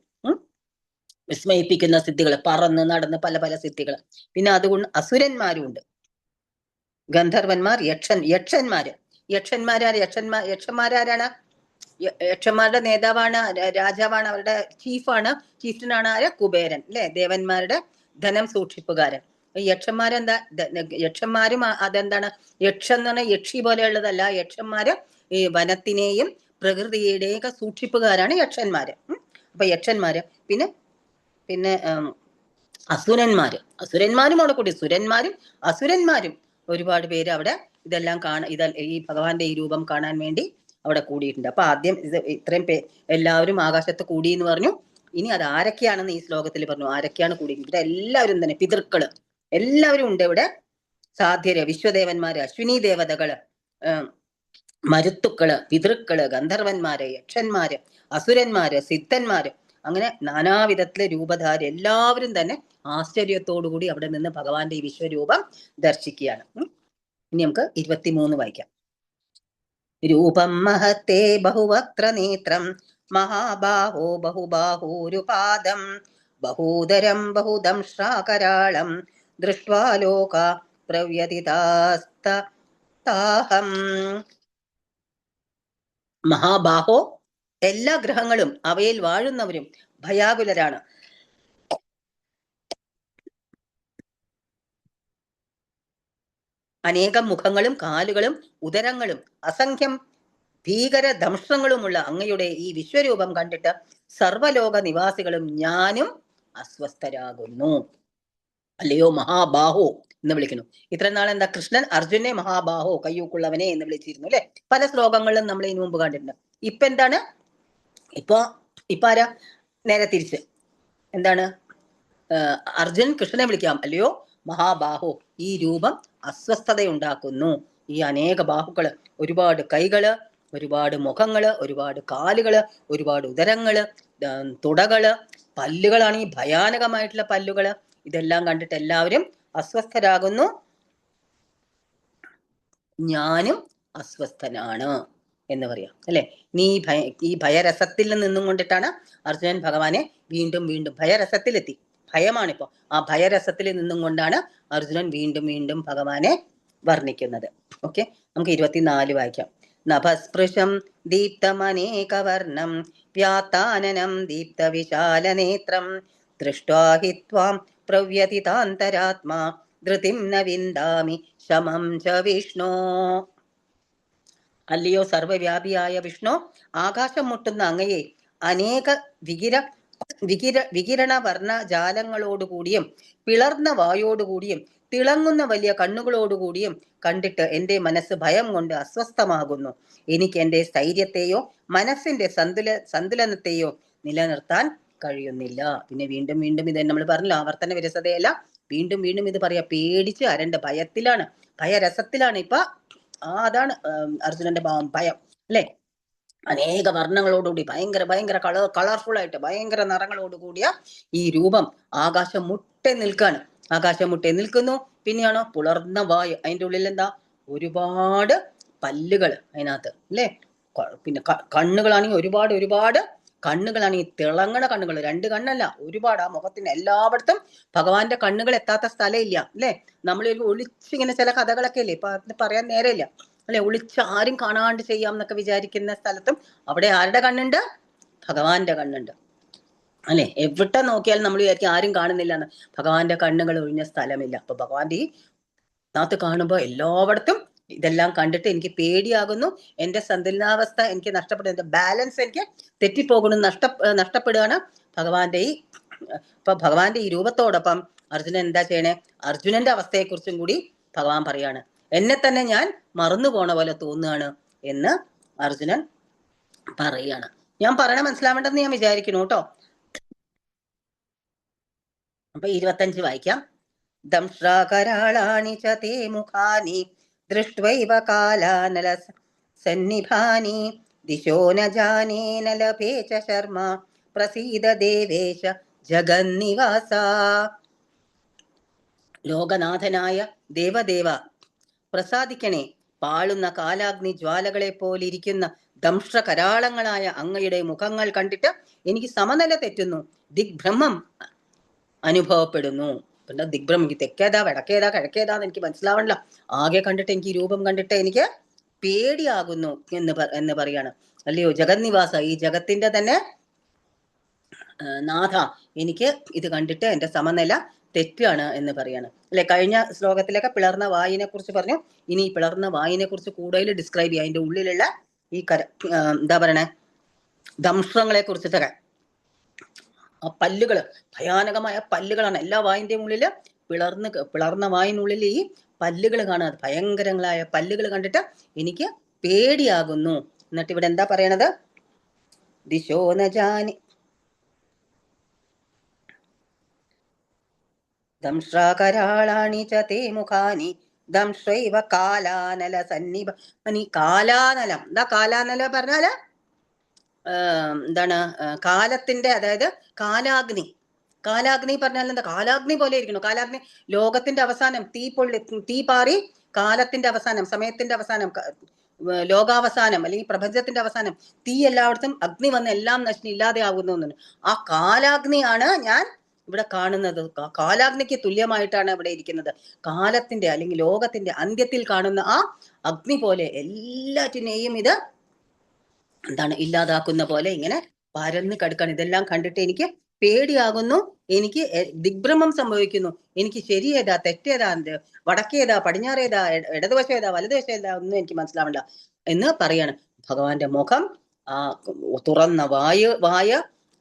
വിസ്മയിപ്പിക്കുന്ന സിദ്ധികൾ, പറന്ന് നടന്ന് പല സിദ്ധികൾ. പിന്നെ അതുകൊണ്ട് അസുരന്മാരും ഉണ്ട്. ഗന്ധർവന്മാർ, യക്ഷന്മാരാരാണ്? യക്ഷന്മാരുടെ നേതാവാണ്, രാജാവാണ്, അവരുടെ ചീഫാണ്. ചീഫിനാണ് ആര്? കുബേരൻ അല്ലെ? ദേവന്മാരുടെ ധനം സൂക്ഷിപ്പുകാരൻ. യക്ഷന്മാരെന്താ യക്ഷന്മാരും അതെന്താണ് യക്ഷം എന്ന് പറഞ്ഞാൽ യക്ഷി പോലെയുള്ളതല്ല. യക്ഷന്മാര് ഈ വനത്തിനെയും പ്രകൃതിയുടെയൊക്കെ സൂക്ഷിപ്പുകാരാണ് യക്ഷന്മാര്. അപ്പൊ യക്ഷന്മാര് പിന്നെ പിന്നെ അസുരന്മാരും അവിടെ കൂടി സുരന്മാരും അസുരന്മാരും ഒരുപാട് പേര് അവിടെ ഇതെല്ലാം ഈ ഭഗവാന്റെ ഈ രൂപം കാണാൻ വേണ്ടി അവിടെ കൂടിയിട്ടുണ്ട്. അപ്പൊ ആദ്യം ഇത്രയും എല്ലാവരും ആകാശത്ത് കൂടി എന്ന് പറഞ്ഞു. ഇനി അത് ആരൊക്കെയാണെന്ന് ഈ ശ്ലോകത്തിൽ പറഞ്ഞു. ആരൊക്കെയാണ് കൂടിയിരിക്കുന്നത്? എല്ലാവരും തന്നെ പിതൃക്കള് എല്ലാവരും ഉണ്ട് ഇവിടെ. സാധ്യര്, വിശ്വദേവന്മാര്, അശ്വിനി ദേവതകള്, മരുത്തുക്കള്, പിതൃക്കള്, ഗന്ധർവന്മാര്, യക്ഷന്മാര്, അസുരന്മാര്, സിദ്ധന്മാര്, അങ്ങനെ നാനാവിധത്തിലെ രൂപധാരി എല്ലാവരും തന്നെ ആശ്ചര്യത്തോടുകൂടി അവിടെ നിന്ന് ഭഗവാന്റെ ഈ വിശ്വരൂപം ദർശിക്കുകയാണ്. ഇനി നമുക്ക് 23 വായിക്കാം. രൂപം മഹത്തേ ബഹുവക്ത്ര നേത്രം മഹാബാഹോ ബഹുബാഹൂരുപാദം ബഹൂദരം ബഹുദംഷ്ട്രാകരാളം ദൃഷ്ട്വാ ലോകാ പ്രവ്യതിതാസ്താഹം. മഹാബാഹോ, എല്ലാ ഗ്രഹങ്ങളും അവയിൽ വാഴുന്നവരും ഭയാകുലരാണ്. അനേകം മുഖങ്ങളും കാലുകളും ഉദരങ്ങളും അസംഖ്യം ഭീകര ദംഷ്ട്രങ്ങളുമുള്ള അങ്ങയുടെ ഈ വിശ്വരൂപം കണ്ടിട്ട് സർവലോക നിവാസികളും ഞാനും അസ്വസ്ഥരാകുന്നു. അല്ലയോ മഹാബാഹോ എന്ന് വിളിക്കുന്നു. ഇത്ര നാൾ എന്താ കൃഷ്ണൻ അർജുനെ മഹാബാഹോ കയ്യൂക്കുള്ളവനെ എന്ന് വിളിച്ചിരുന്നു അല്ലെ? പല ശ്ലോകങ്ങളിലും നമ്മൾ ഇതിനു മുമ്പ് കണ്ടിട്ടുണ്ട്. ഇപ്പൊ എന്താണ്? ഇപ്പൊ ആരാ? നേരെ തിരിച്ച് എന്താണ്? അർജുൻ കൃഷ്ണനെ വിളിക്കാം, അല്ലയോ മഹാബാഹോ, ഈ രൂപം അസ്വസ്ഥതയുണ്ടാക്കുന്നു. ഈ അനേക ബാഹുക്കള്, ഒരുപാട് കൈകള്, ഒരുപാട് മുഖങ്ങള്, ഒരുപാട് കാലുകള്, ഒരുപാട് ഉദരങ്ങള്, തുടകള്, പല്ലുകളാണെങ്കിൽ ഭയാനകമായിട്ടുള്ള പല്ലുകള്, ഇതെല്ലാം കണ്ടിട്ട് എല്ലാവരും അസ്വസ്ഥരാകുന്നു. ഞാനും അസ്വസ്ഥനാണ് എന്ന് പറയാം അല്ലെ? ഈ ഭയരസത്തിൽ നിന്നും കൊണ്ടിട്ടാണ് അർജുനൻ ഭഗവാനെ വീണ്ടും വീണ്ടും ഭയരസത്തിലെത്തി. ഭയമാണിപ്പോ. ആ ഭയരസത്തിൽ നിന്നും കൊണ്ടാണ് അർജുനൻ വീണ്ടും വീണ്ടും ഭഗവാനെ വർണ്ണിക്കുന്നത്. ഓക്കെ, നമുക്ക് 24 വായിക്കാം. നഭസ്പൃശം ദീപ്തമനേകവർണം വ്യാത്താനനം ദീപ്ത വിശാലനേത്രം ദൃഷ്ട്വാ ഹി ത്വാം പ്രവ്യതിതാന്തരാത്മാ ധൃതിം ന വിന്ദാമി ശമം ച വിഷ്ണോ. അല്ലയോ സർവവ്യാപിയായ വിഷ്ണു, ആകാശം മുട്ടുന്ന അങ്ങയെ അനേക വികിരണ വർണ്ണ ജാലങ്ങളോടുകൂടിയും പിളർന്ന വായോടുകൂടിയും തിളങ്ങുന്ന വലിയ കണ്ണുകളോടുകൂടിയും കണ്ടിട്ട് എന്റെ മനസ്സ് ഭയം കൊണ്ട് അസ്വസ്ഥമാകുന്നു. എനിക്ക് എന്റെ സ്ഥൈര്യത്തെയോ മനസ്സിന്റെ സന്തുലനത്തെയോ നിലനിർത്താൻ കഴിയുന്നില്ല. പിന്നെ വീണ്ടും വീണ്ടും ഇത് നമ്മൾ പറഞ്ഞല്ലോ, ആവർത്തന വിരസതയല്ല, വീണ്ടും വീണ്ടും ഇത് പറയാ. പേടിച്ച് അരണ്ട ഭയത്തിലാണ്, ഭയരസത്തിലാണ് ഇപ്പൊ. അതാണ് അർജുനന്റെ ഭയം അല്ലെ? അനേക വർണ്ണങ്ങളോടുകൂടി ഭയങ്കര ഭയങ്കര കളർഫുൾ ആയിട്ട് ഭയങ്കര നിറങ്ങളോടുകൂടിയ ഈ രൂപം ആകാശം മുട്ടെ നിൽക്കാണ്. ആകാശം മുട്ടെ നിൽക്കുന്നു. പിന്നെയാണോ പുലർന്ന വായു, അതിൻ്റെ ഉള്ളിൽ എന്താ ഒരുപാട് പല്ലുകൾ അതിനകത്ത് അല്ലെ? പിന്നെ കണ്ണുകളാണെങ്കിൽ ഒരുപാട് കണ്ണുകളാണെങ്കിൽ തിളങ്ങണ കണ്ണുകൾ, 2 കണ്ണല്ല, ഒരുപാട്. ആ മുഖത്തിന് എല്ലായിടത്തും ഭഗവാന്റെ കണ്ണുകൾ എത്താത്ത സ്ഥലമില്ല അല്ലെ? നമ്മൾ ഒളിച്ചിങ്ങനെ ചില കഥകളൊക്കെ ഇല്ലേ, ഇപ്പൊ അത് പറയാൻ നേരമില്ല അല്ലെ? ഒളിച്ച് ആരും കാണാണ്ട് ചെയ്യാം എന്നൊക്കെ വിചാരിക്കുന്ന സ്ഥലത്തും അവിടെ ആരുടെ കണ്ണുണ്ട്? ഭഗവാന്റെ കണ്ണുണ്ട് അല്ലെ? എവിടെ നോക്കിയാലും നമ്മൾ വിചാരിക്കും ആരും കാണുന്നില്ല എന്ന്. ഭഗവാന്റെ കണ്ണുകൾ ഒഴിഞ്ഞ സ്ഥലമില്ല. അപ്പൊ ഭഗവാന്റെ ഈ നാത്ത് കാണുമ്പോൾ എല്ലായിടത്തും ഇതെല്ലാം കണ്ടിട്ട് എനിക്ക് പേടിയാകുന്നു. എന്റെ സന്തുലനാവസ്ഥ എനിക്ക് നഷ്ടപ്പെടുന്നു, എന്റെ ബാലൻസ് എനിക്ക് തെറ്റിപ്പോകുന്നു, നഷ്ടപ്പെടുകയാണ് ഭഗവാന്റെ ഈ. ഇപ്പൊ ഭഗവാന്റെ ഈ രൂപത്തോടൊപ്പം അർജുനൻ എന്താ ചെയ്യണേ? അർജുനന്റെ അവസ്ഥയെക്കുറിച്ചും കൂടി ഭഗവാൻ പറയാണ്. എന്നെ തന്നെ ഞാൻ മറന്നു പോണ പോലെ തോന്നുകയാണ് എന്ന് അർജുനൻ പറയാണ്. ഞാൻ പറയണ മനസ്സിലാവേണ്ടെന്ന് ഞാൻ വിചാരിക്കുന്നു കേട്ടോ. അപ്പൊ 25 വായിക്കാം. ദംഷ്ട്രാകരാളാണി ച തേ മുഖാനി ദൃഷ്ട്വൈവ കാലാനല സന്നിഭാനി ദിശോ ന ജാനേ ന ലഭേ ച ശർമ്മ പ്രസീദ ദേവേശ ജഗന്നിവാസ. ലോകനാഥനായ ദേവദേവ പ്രസാദിക്കണേ. പാളുന്ന കാലാഗ്നി ജ്വാലകളെ പോലിരിക്കുന്ന ദംഷ്ട്ര കരാളങ്ങളായ അങ്ങയുടെ മുഖങ്ങൾ കണ്ടിട്ട് എനിക്ക് സമനില തെറ്റുന്നു, ദിഗ്ഭ്രമം അനുഭവപ്പെടുന്നു. പിന്നെ ദിഗ്ഭ്രമം, എനിക്ക് തെക്കേതാ വടക്കേതാ കിഴക്കേതാന്ന് എനിക്ക് മനസ്സിലാവണില്ല. ആകെ കണ്ടിട്ട് എനിക്ക് ഈ രൂപം കണ്ടിട്ട് എനിക്ക് പേടിയാകുന്നു എന്ന് പറയാണ്. അല്ലയോ ജഗന്നിവാസ, ഈ ജഗത്തിന്റെ തന്നെ നാഥ, എനിക്ക് ഇത് കണ്ടിട്ട് എന്റെ സമനില തെറ്റാണ് എന്ന് പറയാണ് അല്ലെ. കഴിഞ്ഞ ശ്ലോകത്തിലൊക്കെ പിളർന്ന വായിനെ കുറിച്ച് പറഞ്ഞു. ഇനി ഈ പിളർന്ന വായിനെ കുറിച്ച് കൂടുതൽ ഡിസ്ക്രൈബ് ചെയ്യുക. അതിന്റെ ഉള്ളിലുള്ള ഈ എന്താ പറയണേ, ദംഷ്ട്രങ്ങളെ കുറിച്ചിട്ടൊക്കെ. ആ പല്ലുകള് ഭയാനകമായ പല്ലുകളാണ് എല്ലാ വായിന്റെയും ഉള്ളില്. പിളർന്ന വായിനുള്ളിൽ ഈ പല്ലുകൾ കാണാതെ ഭയങ്കരങ്ങളായ പല്ലുകൾ കണ്ടിട്ട് എനിക്ക് പേടിയാകുന്നു. എന്നിട്ട് ഇവിടെ എന്താ പറയണത്? ദിശോ നജാനി ദംഷ്ട്രാകരാളാണി ച തേ മുഖാനി ദംഷ്ട്രൈവ കാലാനല സന്നിഭ. കാലാനലം എന്താ? കാലാനല പറഞ്ഞാല് എന്താണ്? കാലത്തിന്റെ, അതായത് കാലാഗ്നി. കാലാഗ്നി പറഞ്ഞാൽ എന്താ? കാലാഗ്നി പോലെ ഇരിക്കണം. കാലാഗ്നി ലോകത്തിന്റെ അവസാനം, തീ പാറി കാലത്തിന്റെ അവസാനം, സമയത്തിന്റെ അവസാനം, ലോകാവസാനം അല്ലെങ്കിൽ പ്രപഞ്ചത്തിന്റെ അവസാനം, തീ എല്ലായിടത്തും അഗ്നി വന്ന് എല്ലാം ഇല്ലാതെ ആകുന്നു. ആ കാലാഗ്നിയാണ് ഞാൻ ഇവിടെ കാണുന്നത്. കാലാഗ്നിക്ക് തുല്യമായിട്ടാണ് ഇവിടെ ഇരിക്കുന്നത്. കാലത്തിന്റെ അല്ലെങ്കിൽ ലോകത്തിന്റെ അന്ത്യത്തിൽ കാണുന്ന ആ അഗ്നി പോലെ എല്ലാറ്റിനെയും ഇത് എന്താണ് ഇല്ലാതാക്കുന്ന പോലെ ഇങ്ങനെ പരന്ന് കിടക്കാണ്. ഇതെല്ലാം കണ്ടിട്ട് എനിക്ക് പേടിയാകുന്നു, എനിക്ക് ദിഗ്ഭ്രമം സംഭവിക്കുന്നു. എനിക്ക് ശരിയേതാ തെറ്റേതാ, വടക്കേതാ പടിഞ്ഞാറേതാ ഇടതുവശം ഏതാ വലതുവശം ഏതാ ഒന്നും എനിക്ക് മനസ്സിലാവില്ല എന്ന് പറയാണ്. ഭഗവാന്റെ മുഖം, ആ തുറന്ന വായ,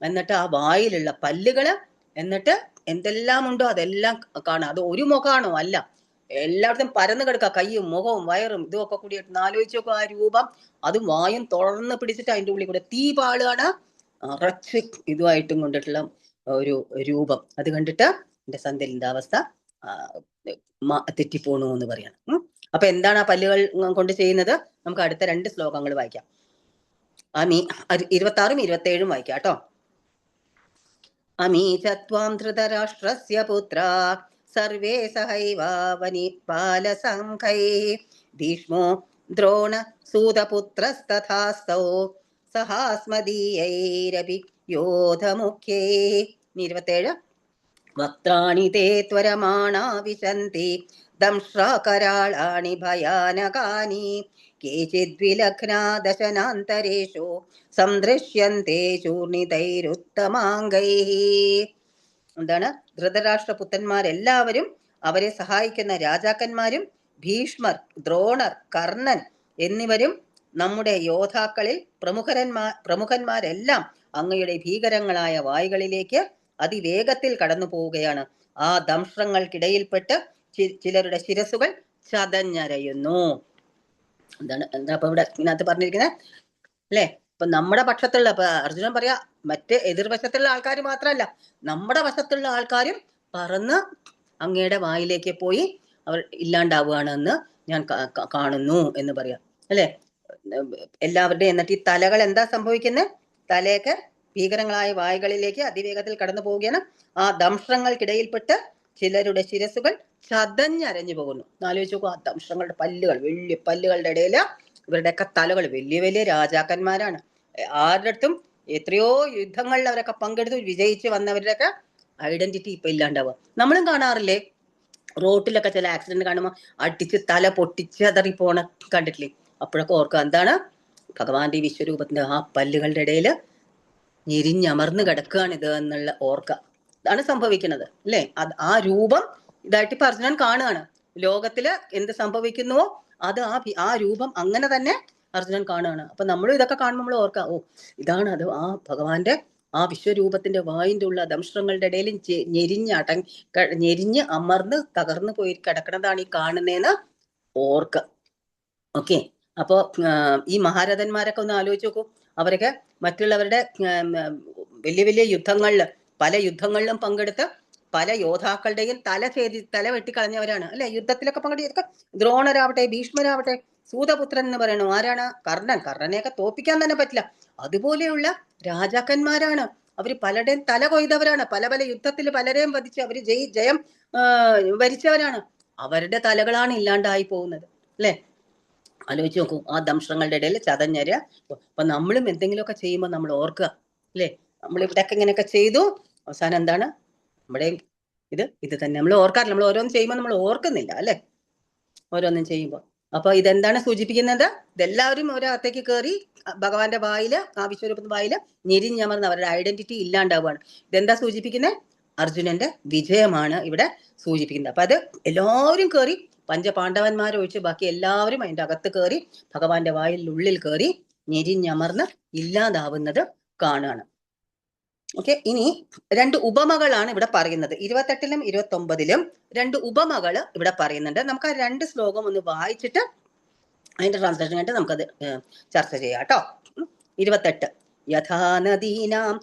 എന്നിട്ട് ആ വായിലുള്ള പല്ലുകള്, എന്നിട്ട് എന്തെല്ലാം ഉണ്ടോ അതെല്ലാം കാണാം. അത് ഒരു മുഖമാണോ? അല്ല, എല്ലായിടത്തും പരന്നു കിടക്കുക. കയ്യും മുഖവും വയറും ഇതുമൊക്കെ കൂടി ആലോചിച്ച് നോക്കുക. ആ രൂപം, അതും വായും തുറന്ന് പിടിച്ചിട്ട് അതിന്റെ ഉള്ളിൽ കൂടെ തീ പാളുകയാണ്. അറച്ച് ഇതുമായിട്ടും കൊണ്ടിട്ടുള്ള ഒരു രൂപം. അത് കണ്ടിട്ട് എന്റെ സന്ധ്യലിന്റെ അവസ്ഥ തെറ്റിപ്പോണു എന്ന് പറയണം. അപ്പൊ എന്താണ് ആ പല്ലുകൾ കൊണ്ട് ചെയ്യുന്നത്? നമുക്ക് അടുത്ത 2 ശ്ലോകങ്ങൾ വായിക്കാം. 26ഉം 27ഉം വായിക്കാം കേട്ടോ. അമീചത്വാം ധൃതരാഷ്ട്രസ്യ പുത്ര സർവേ സഹൈവാവനി ബാലസംഘൈ ഭീഷ്മോ ദ്രോണ സൂതപുത്രസ്തഥാസ്തൗ സഹാസ്മദീയൈരപി യോധമുഖ്യൈ. 27. വക്ത്രാണി തേ ത്വരമാണാ വിശന്തി ദംഷ്ട്രാകരാളാണി ഭയാനകാനി കേചിദ്വിലഗ്നാ ദശനാന്തരേഷു സംദൃശ്യന്തേ ചൂർണിതൈരുത്തമാംഗൈഃ. എന്താണ്? ധൃതരാഷ്ട്രപുത്രന്മാരെല്ലാവരും, അവരെ സഹായിക്കുന്ന രാജാക്കന്മാരും, ഭീഷ്മർ, ദ്രോണർ, കർണൻ എന്നിവരും നമ്മുടെ യോദ്ധാക്കളിൽ പ്രമുഖന്മാരെല്ലാം അങ്ങയുടെ ഭീകരങ്ങളായ വായുകളിലേക്ക് അതിവേഗത്തിൽ കടന്നു പോവുകയാണ്. ആ ദംഷ്ട്രങ്ങൾക്കിടയിൽപ്പെട്ട് ചിലരുടെ ശിരസുകൾ ചതഞ്ഞരയുന്നു. എന്താണ് അപ്പൊ ഇവിടെ ഇതിനകത്ത് പറഞ്ഞിരിക്കുന്നത് അല്ലെ? ഇപ്പൊ നമ്മുടെ പക്ഷത്തുള്ള, ഇപ്പൊ അർജുനൻ പറയാ, മറ്റ് എതിർവശത്തുള്ള ആൾക്കാർ മാത്രമല്ല, നമ്മുടെ വശത്തുള്ള ആൾക്കാരും പറന്ന് അങ്ങയുടെ വായിലേക്ക് പോയി അവർ ഇല്ലാണ്ടാവുകയാണ് എന്ന് ഞാൻ കാണുന്നു എന്ന് പറയാം അല്ലെ. എല്ലാവരുടെയും. എന്നിട്ട് ഈ തലകൾ എന്താ സംഭവിക്കുന്നത്? തലയൊക്കെ ഭീകരങ്ങളായ വായുകളിലേക്ക് അതിവേഗത്തിൽ കടന്നു പോവുകയാണ്. ആ ദംഷ്ട്രങ്ങൾക്കിടയിൽപ്പെട്ട് ചിലരുടെ ശിരസുകൾ ചതഞ്ഞരഞ്ഞു പോകുന്നു. ആലോചിച്ച് നോക്കൂ, ആ ദംഷ്ട്രങ്ങളുടെ പല്ലുകൾ, വലിയ പല്ലുകളുടെ ഇടയില് ഇവരുടെയൊക്കെ തലകൾ, വലിയ വലിയ രാജാക്കന്മാരാണ്. ആരുടെ അടുത്തും എത്രയോ യുദ്ധങ്ങളിൽ അവരൊക്കെ പങ്കെടുത്ത് വിജയിച്ച് വന്നവരുടെയൊക്കെ ഐഡന്റിറ്റി ഇപ്പൊ ഇല്ലാണ്ടാവുക. നമ്മളും കാണാറില്ലേ? റോട്ടിലൊക്കെ ചില ആക്സിഡന്റ് കാണുമ്പോൾ അടിച്ച് തല പൊട്ടിച്ചതറി പോണ കണ്ടിട്ടില്ലേ? അപ്പോഴൊക്കെ ഓർക്കുക, എന്താണ്? ഭഗവാന്റെ വിശ്വരൂപത്തിന്റെ ആ പല്ലുകളുടെ ഇടയില് ഞെരിഞ്ഞമർന്ന് കിടക്കുകയാണ് ഇത് എന്നുള്ള ഓർക്ക. ഇതാണ് സംഭവിക്കുന്നത് അല്ലെ. ആ രൂപം ഇതായിട്ട് ഇപ്പൊ അർജുനൻ കാണുകയാണ്. ലോകത്തില് എന്ത് സംഭവിക്കുന്നുവോ അത് ആ രൂപം അങ്ങനെ തന്നെ അർജുനൻ കാണുകയാണ്. അപ്പൊ നമ്മളും ഇതൊക്കെ കാണുമ്പോൾ നമ്മൾ ഓർക്കാം, ഓ ഇതാണ് അത്, ആ ഭഗവാന്റെ ആ വിശ്വരൂപത്തിന്റെ വായിന്റെ ഉള്ള ദംഷ്ട്രങ്ങളുടെ ഇടയിൽ ഞെരിഞ്ഞ് അമർന്ന് തകർന്നു പോയി കിടക്കണതാണ് ഈ കാണുന്നതെന്ന് ഓർക്ക. ഓക്കെ. അപ്പോ ഈ മഹാരഥന്മാരൊക്കെ ഒന്ന് ആലോചിച്ച് നോക്കൂ. അവരൊക്കെ മറ്റുള്ളവരുടെ വലിയ വലിയ യുദ്ധങ്ങളില്, പല യുദ്ധങ്ങളിലും പങ്കെടുത്ത് പല യോദ്ധാക്കളുടെയും തല വെട്ടിക്കളഞ്ഞവരാണ് അല്ലെ. യുദ്ധത്തിലൊക്കെ പങ്കെടുത്തൊക്കെ ദ്രോണരാവട്ടെ, ഭീഷ്മരാവട്ടെ, സൂതപുത്രൻ എന്ന് പറയണു ആരാണ്? കർണനെയൊക്കെ തോപ്പിക്കാൻ തന്നെ പറ്റില്ല. അതുപോലെയുള്ള രാജാക്കന്മാരാണ്. അവര് പലരുടെയും തല കൊയ്തവരാണ്. പല പല യുദ്ധത്തിൽ പലരെയും വധിച്ച് അവര് ജയം വരിച്ചവരാണ്. അവരുടെ തലകളാണ് ഇല്ലാണ്ടായി പോകുന്നത് അല്ലെ. ആലോചിച്ച് നോക്കൂ, ആ ദംഷ്ട്രങ്ങളുടെ ഇടയിൽ ചതഞ്ഞര. അപ്പൊ നമ്മളും എന്തെങ്കിലുമൊക്കെ ചെയ്യുമ്പോൾ നമ്മൾ ഓർക്കുക അല്ലെ. നമ്മൾ ഇവിടെയൊക്കെ ഇങ്ങനെയൊക്കെ ചെയ്തു, അവസാനം എന്താണ്? നമ്മുടെ ഇത് തന്നെ നമ്മൾ ഓർക്കാറില്ല. നമ്മൾ ഓരോന്നും ചെയ്യുമ്പോൾ നമ്മൾ ഓർക്കുന്നില്ല അല്ലെ, ഓരോന്നും ചെയ്യുമ്പോൾ. അപ്പൊ ഇതെന്താണ് സൂചിപ്പിക്കുന്നത്? ഇതെല്ലാവരും ഒരകത്തേക്ക് കയറി ഭഗവാന്റെ വായില്, ആ വിശ്വരൂപത്തിന്റെ വായില് ഞെരിഞ്ഞമർന്ന് അവരുടെ ഐഡന്റിറ്റി ഇല്ലാണ്ടാവുകയാണ്. ഇതെന്താ സൂചിപ്പിക്കുന്നത്? അർജുനന്റെ വിജയമാണ് ഇവിടെ സൂചിപ്പിക്കുന്നത്. അപ്പൊ അത് എല്ലാവരും കയറി, പഞ്ചപാണ്ഡവന്മാരൊഴിച്ച് ബാക്കി എല്ലാവരും അതിന്റെ അകത്ത് കയറി ഭഗവാന്റെ വായിലുള്ളിൽ കയറി ഞെരിഞ്ഞമർന്ന് ഇല്ലാതാവുന്നത് കാണുകയാണ്. ഓക്കെ, ഇനി രണ്ട് ഉപമകളാണ് ഇവിടെ പറയുന്നത്. 28-ലും 29-ലും രണ്ട് ഉപമകള് ഇവിടെ പറയുന്നുണ്ട്. നമുക്ക് ആ രണ്ട് ശ്ലോകം ഒന്ന് വായിച്ചിട്ട് അതിന്റെ ട്രാൻസ്ലേഷൻ ആയിട്ട് നമുക്കത് ചർച്ച ചെയ്യാം കേട്ടോ. 28 യഥാ നദീനാം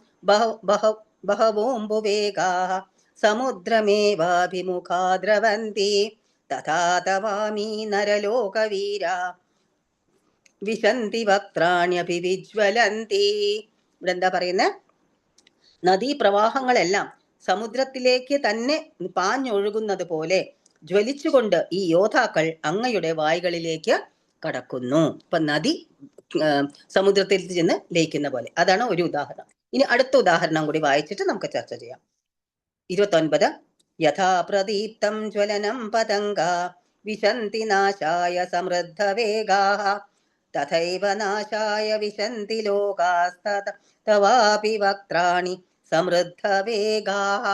ബഹവോംബുവേഗാഃ സമുദ്രമേവാഭിമുഖാ ദ്രവന്തി തഥാ തവാമി നരലോകവീരാ വിശന്തി വക്ത്രാണ്യഭിവിജ്വലന്തി. ഇവിടെ എന്താ പറയുന്നത്? നദീപ്രവാഹങ്ങളെല്ലാം സമുദ്രത്തിലേക്ക് തന്നെ പാഞ്ഞൊഴുകുന്നത് പോലെ ജ്വലിച്ചുകൊണ്ട് ഈ യോദ്ധാക്കൾ അങ്ങയുടെ വായ്കളിലേക്ക് കടക്കുന്നു. ഇപ്പൊ നദി സമുദ്രത്തിൽ ചെന്ന് ലയിക്കുന്ന പോലെ. അതാണ് ഒരു ഉദാഹരണം. ഇനി അടുത്ത ഉദാഹരണം കൂടി വായിച്ചിട്ട് നമുക്ക് ചർച്ച ചെയ്യാം. 29 യഥാ പ്രദീപ്തം ജ്വലനം പതംഗാ വിശന്തി നാശായ സമൃദ്ധവേഗാഃ തഥൈവ നാശായ വിശന്തി ലോകാസ്തവാപി വക്ത്രാണി സമൃദ്ധവേഗാഃ.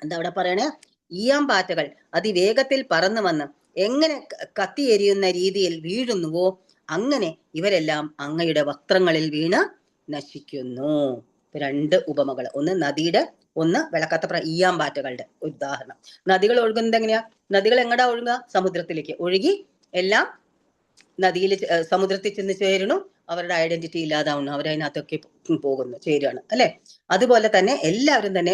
എന്താ അവിടെ പറയണേ? ഈയാമ്പാറ്റകൾ അതിവേഗത്തിൽ പറന്നു വന്ന് എങ്ങനെ കത്തിയെരിയുന്ന രീതിയിൽ വീഴുന്നുവോ അങ്ങനെ ഇവരെല്ലാം അങ്ങയുടെ വക്ത്രങ്ങളിൽ വീണ് നശിക്കുന്നു. രണ്ട് ഉപമകൾ, ഒന്ന് നദിയുടെ, ഒന്ന് വിളക്കത്ത ഈയാമ്പാറ്റകളുടെ ഉദാഹരണം. നദികൾ ഒഴുകുന്നത് എങ്ങനെയാ? നദികൾ എങ്ങടാ ഒഴുകുക? സമുദ്രത്തിലേക്ക് ഒഴുകി എല്ലാം നദിയിൽ സമുദ്രത്തിൽ ചെന്ന് ചേരണു, അവരുടെ ഐഡന്റിറ്റി ഇല്ലാതാവുന്നു, അവരതിനകത്തൊക്കെ പോകുന്നു, ചേരുകയാണ് അല്ലെ. അതുപോലെ തന്നെ എല്ലാവരും തന്നെ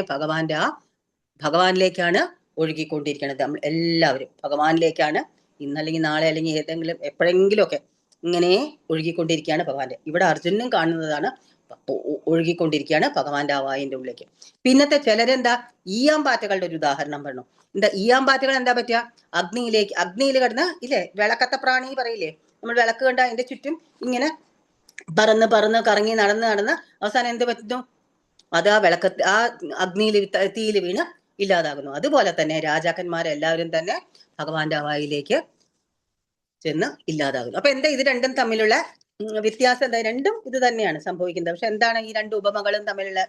ഭഗവാനിലേക്കാണ് ഒഴുകിക്കൊണ്ടിരിക്കുന്നത്. നമ്മൾ എല്ലാവരും ഭഗവാനിലേക്കാണ് ഇന്നല്ലെങ്കിൽ നാളെ അല്ലെങ്കിൽ ഏതെങ്കിലും എപ്പോഴെങ്കിലും ഒക്കെ ഇങ്ങനെ ഒഴുകിക്കൊണ്ടിരിക്കുകയാണ് ഭഗവാന്റെ. ഇവിടെ അർജുനനും കാണുന്നതാണ്, ഒഴുകിക്കൊണ്ടിരിക്കുകയാണ് ഭഗവാന്റെ ആ വായിന്റെ ഉള്ളിലേക്ക്. പിന്നത്തെ ചിലരെന്താ ഈയാമ്പാറ്റകളുടെ ഒരു ഉദാഹരണം പറഞ്ഞു. എന്താ ഈയാമ്പാറ്റകൾ എന്താ പറ്റുക? അഗ്നിയിൽ കിടന്ന് ഇല്ലേ, വിളക്കത്ത പ്രാണി പറയില്ലേ, നമ്മൾ വിളക്ക് കണ്ട അതിന്റെ ചുറ്റും ഇങ്ങനെ പറന്ന് കറങ്ങി നടന്ന് അവസാനം എന്ത് പറ്റുന്നു? അത് ആ അഗ്നിയിൽ തീയിൽ വീണ് ഇല്ലാതാകുന്നു. അതുപോലെ തന്നെ രാജാക്കന്മാരെല്ലാവരും തന്നെ ഭഗവാന്റെ വായിലേക്ക് ചെന്ന് ഇല്ലാതാകുന്നു. അപ്പൊ എന്താ ഇത് രണ്ടും തമ്മിലുള്ള വ്യത്യാസം? എന്താ? രണ്ടും ഇത് തന്നെയാണ് സംഭവിക്കുന്നത്. പക്ഷെ എന്താണ് ഈ രണ്ട് ഉപമകളും തമ്മിലുള്ള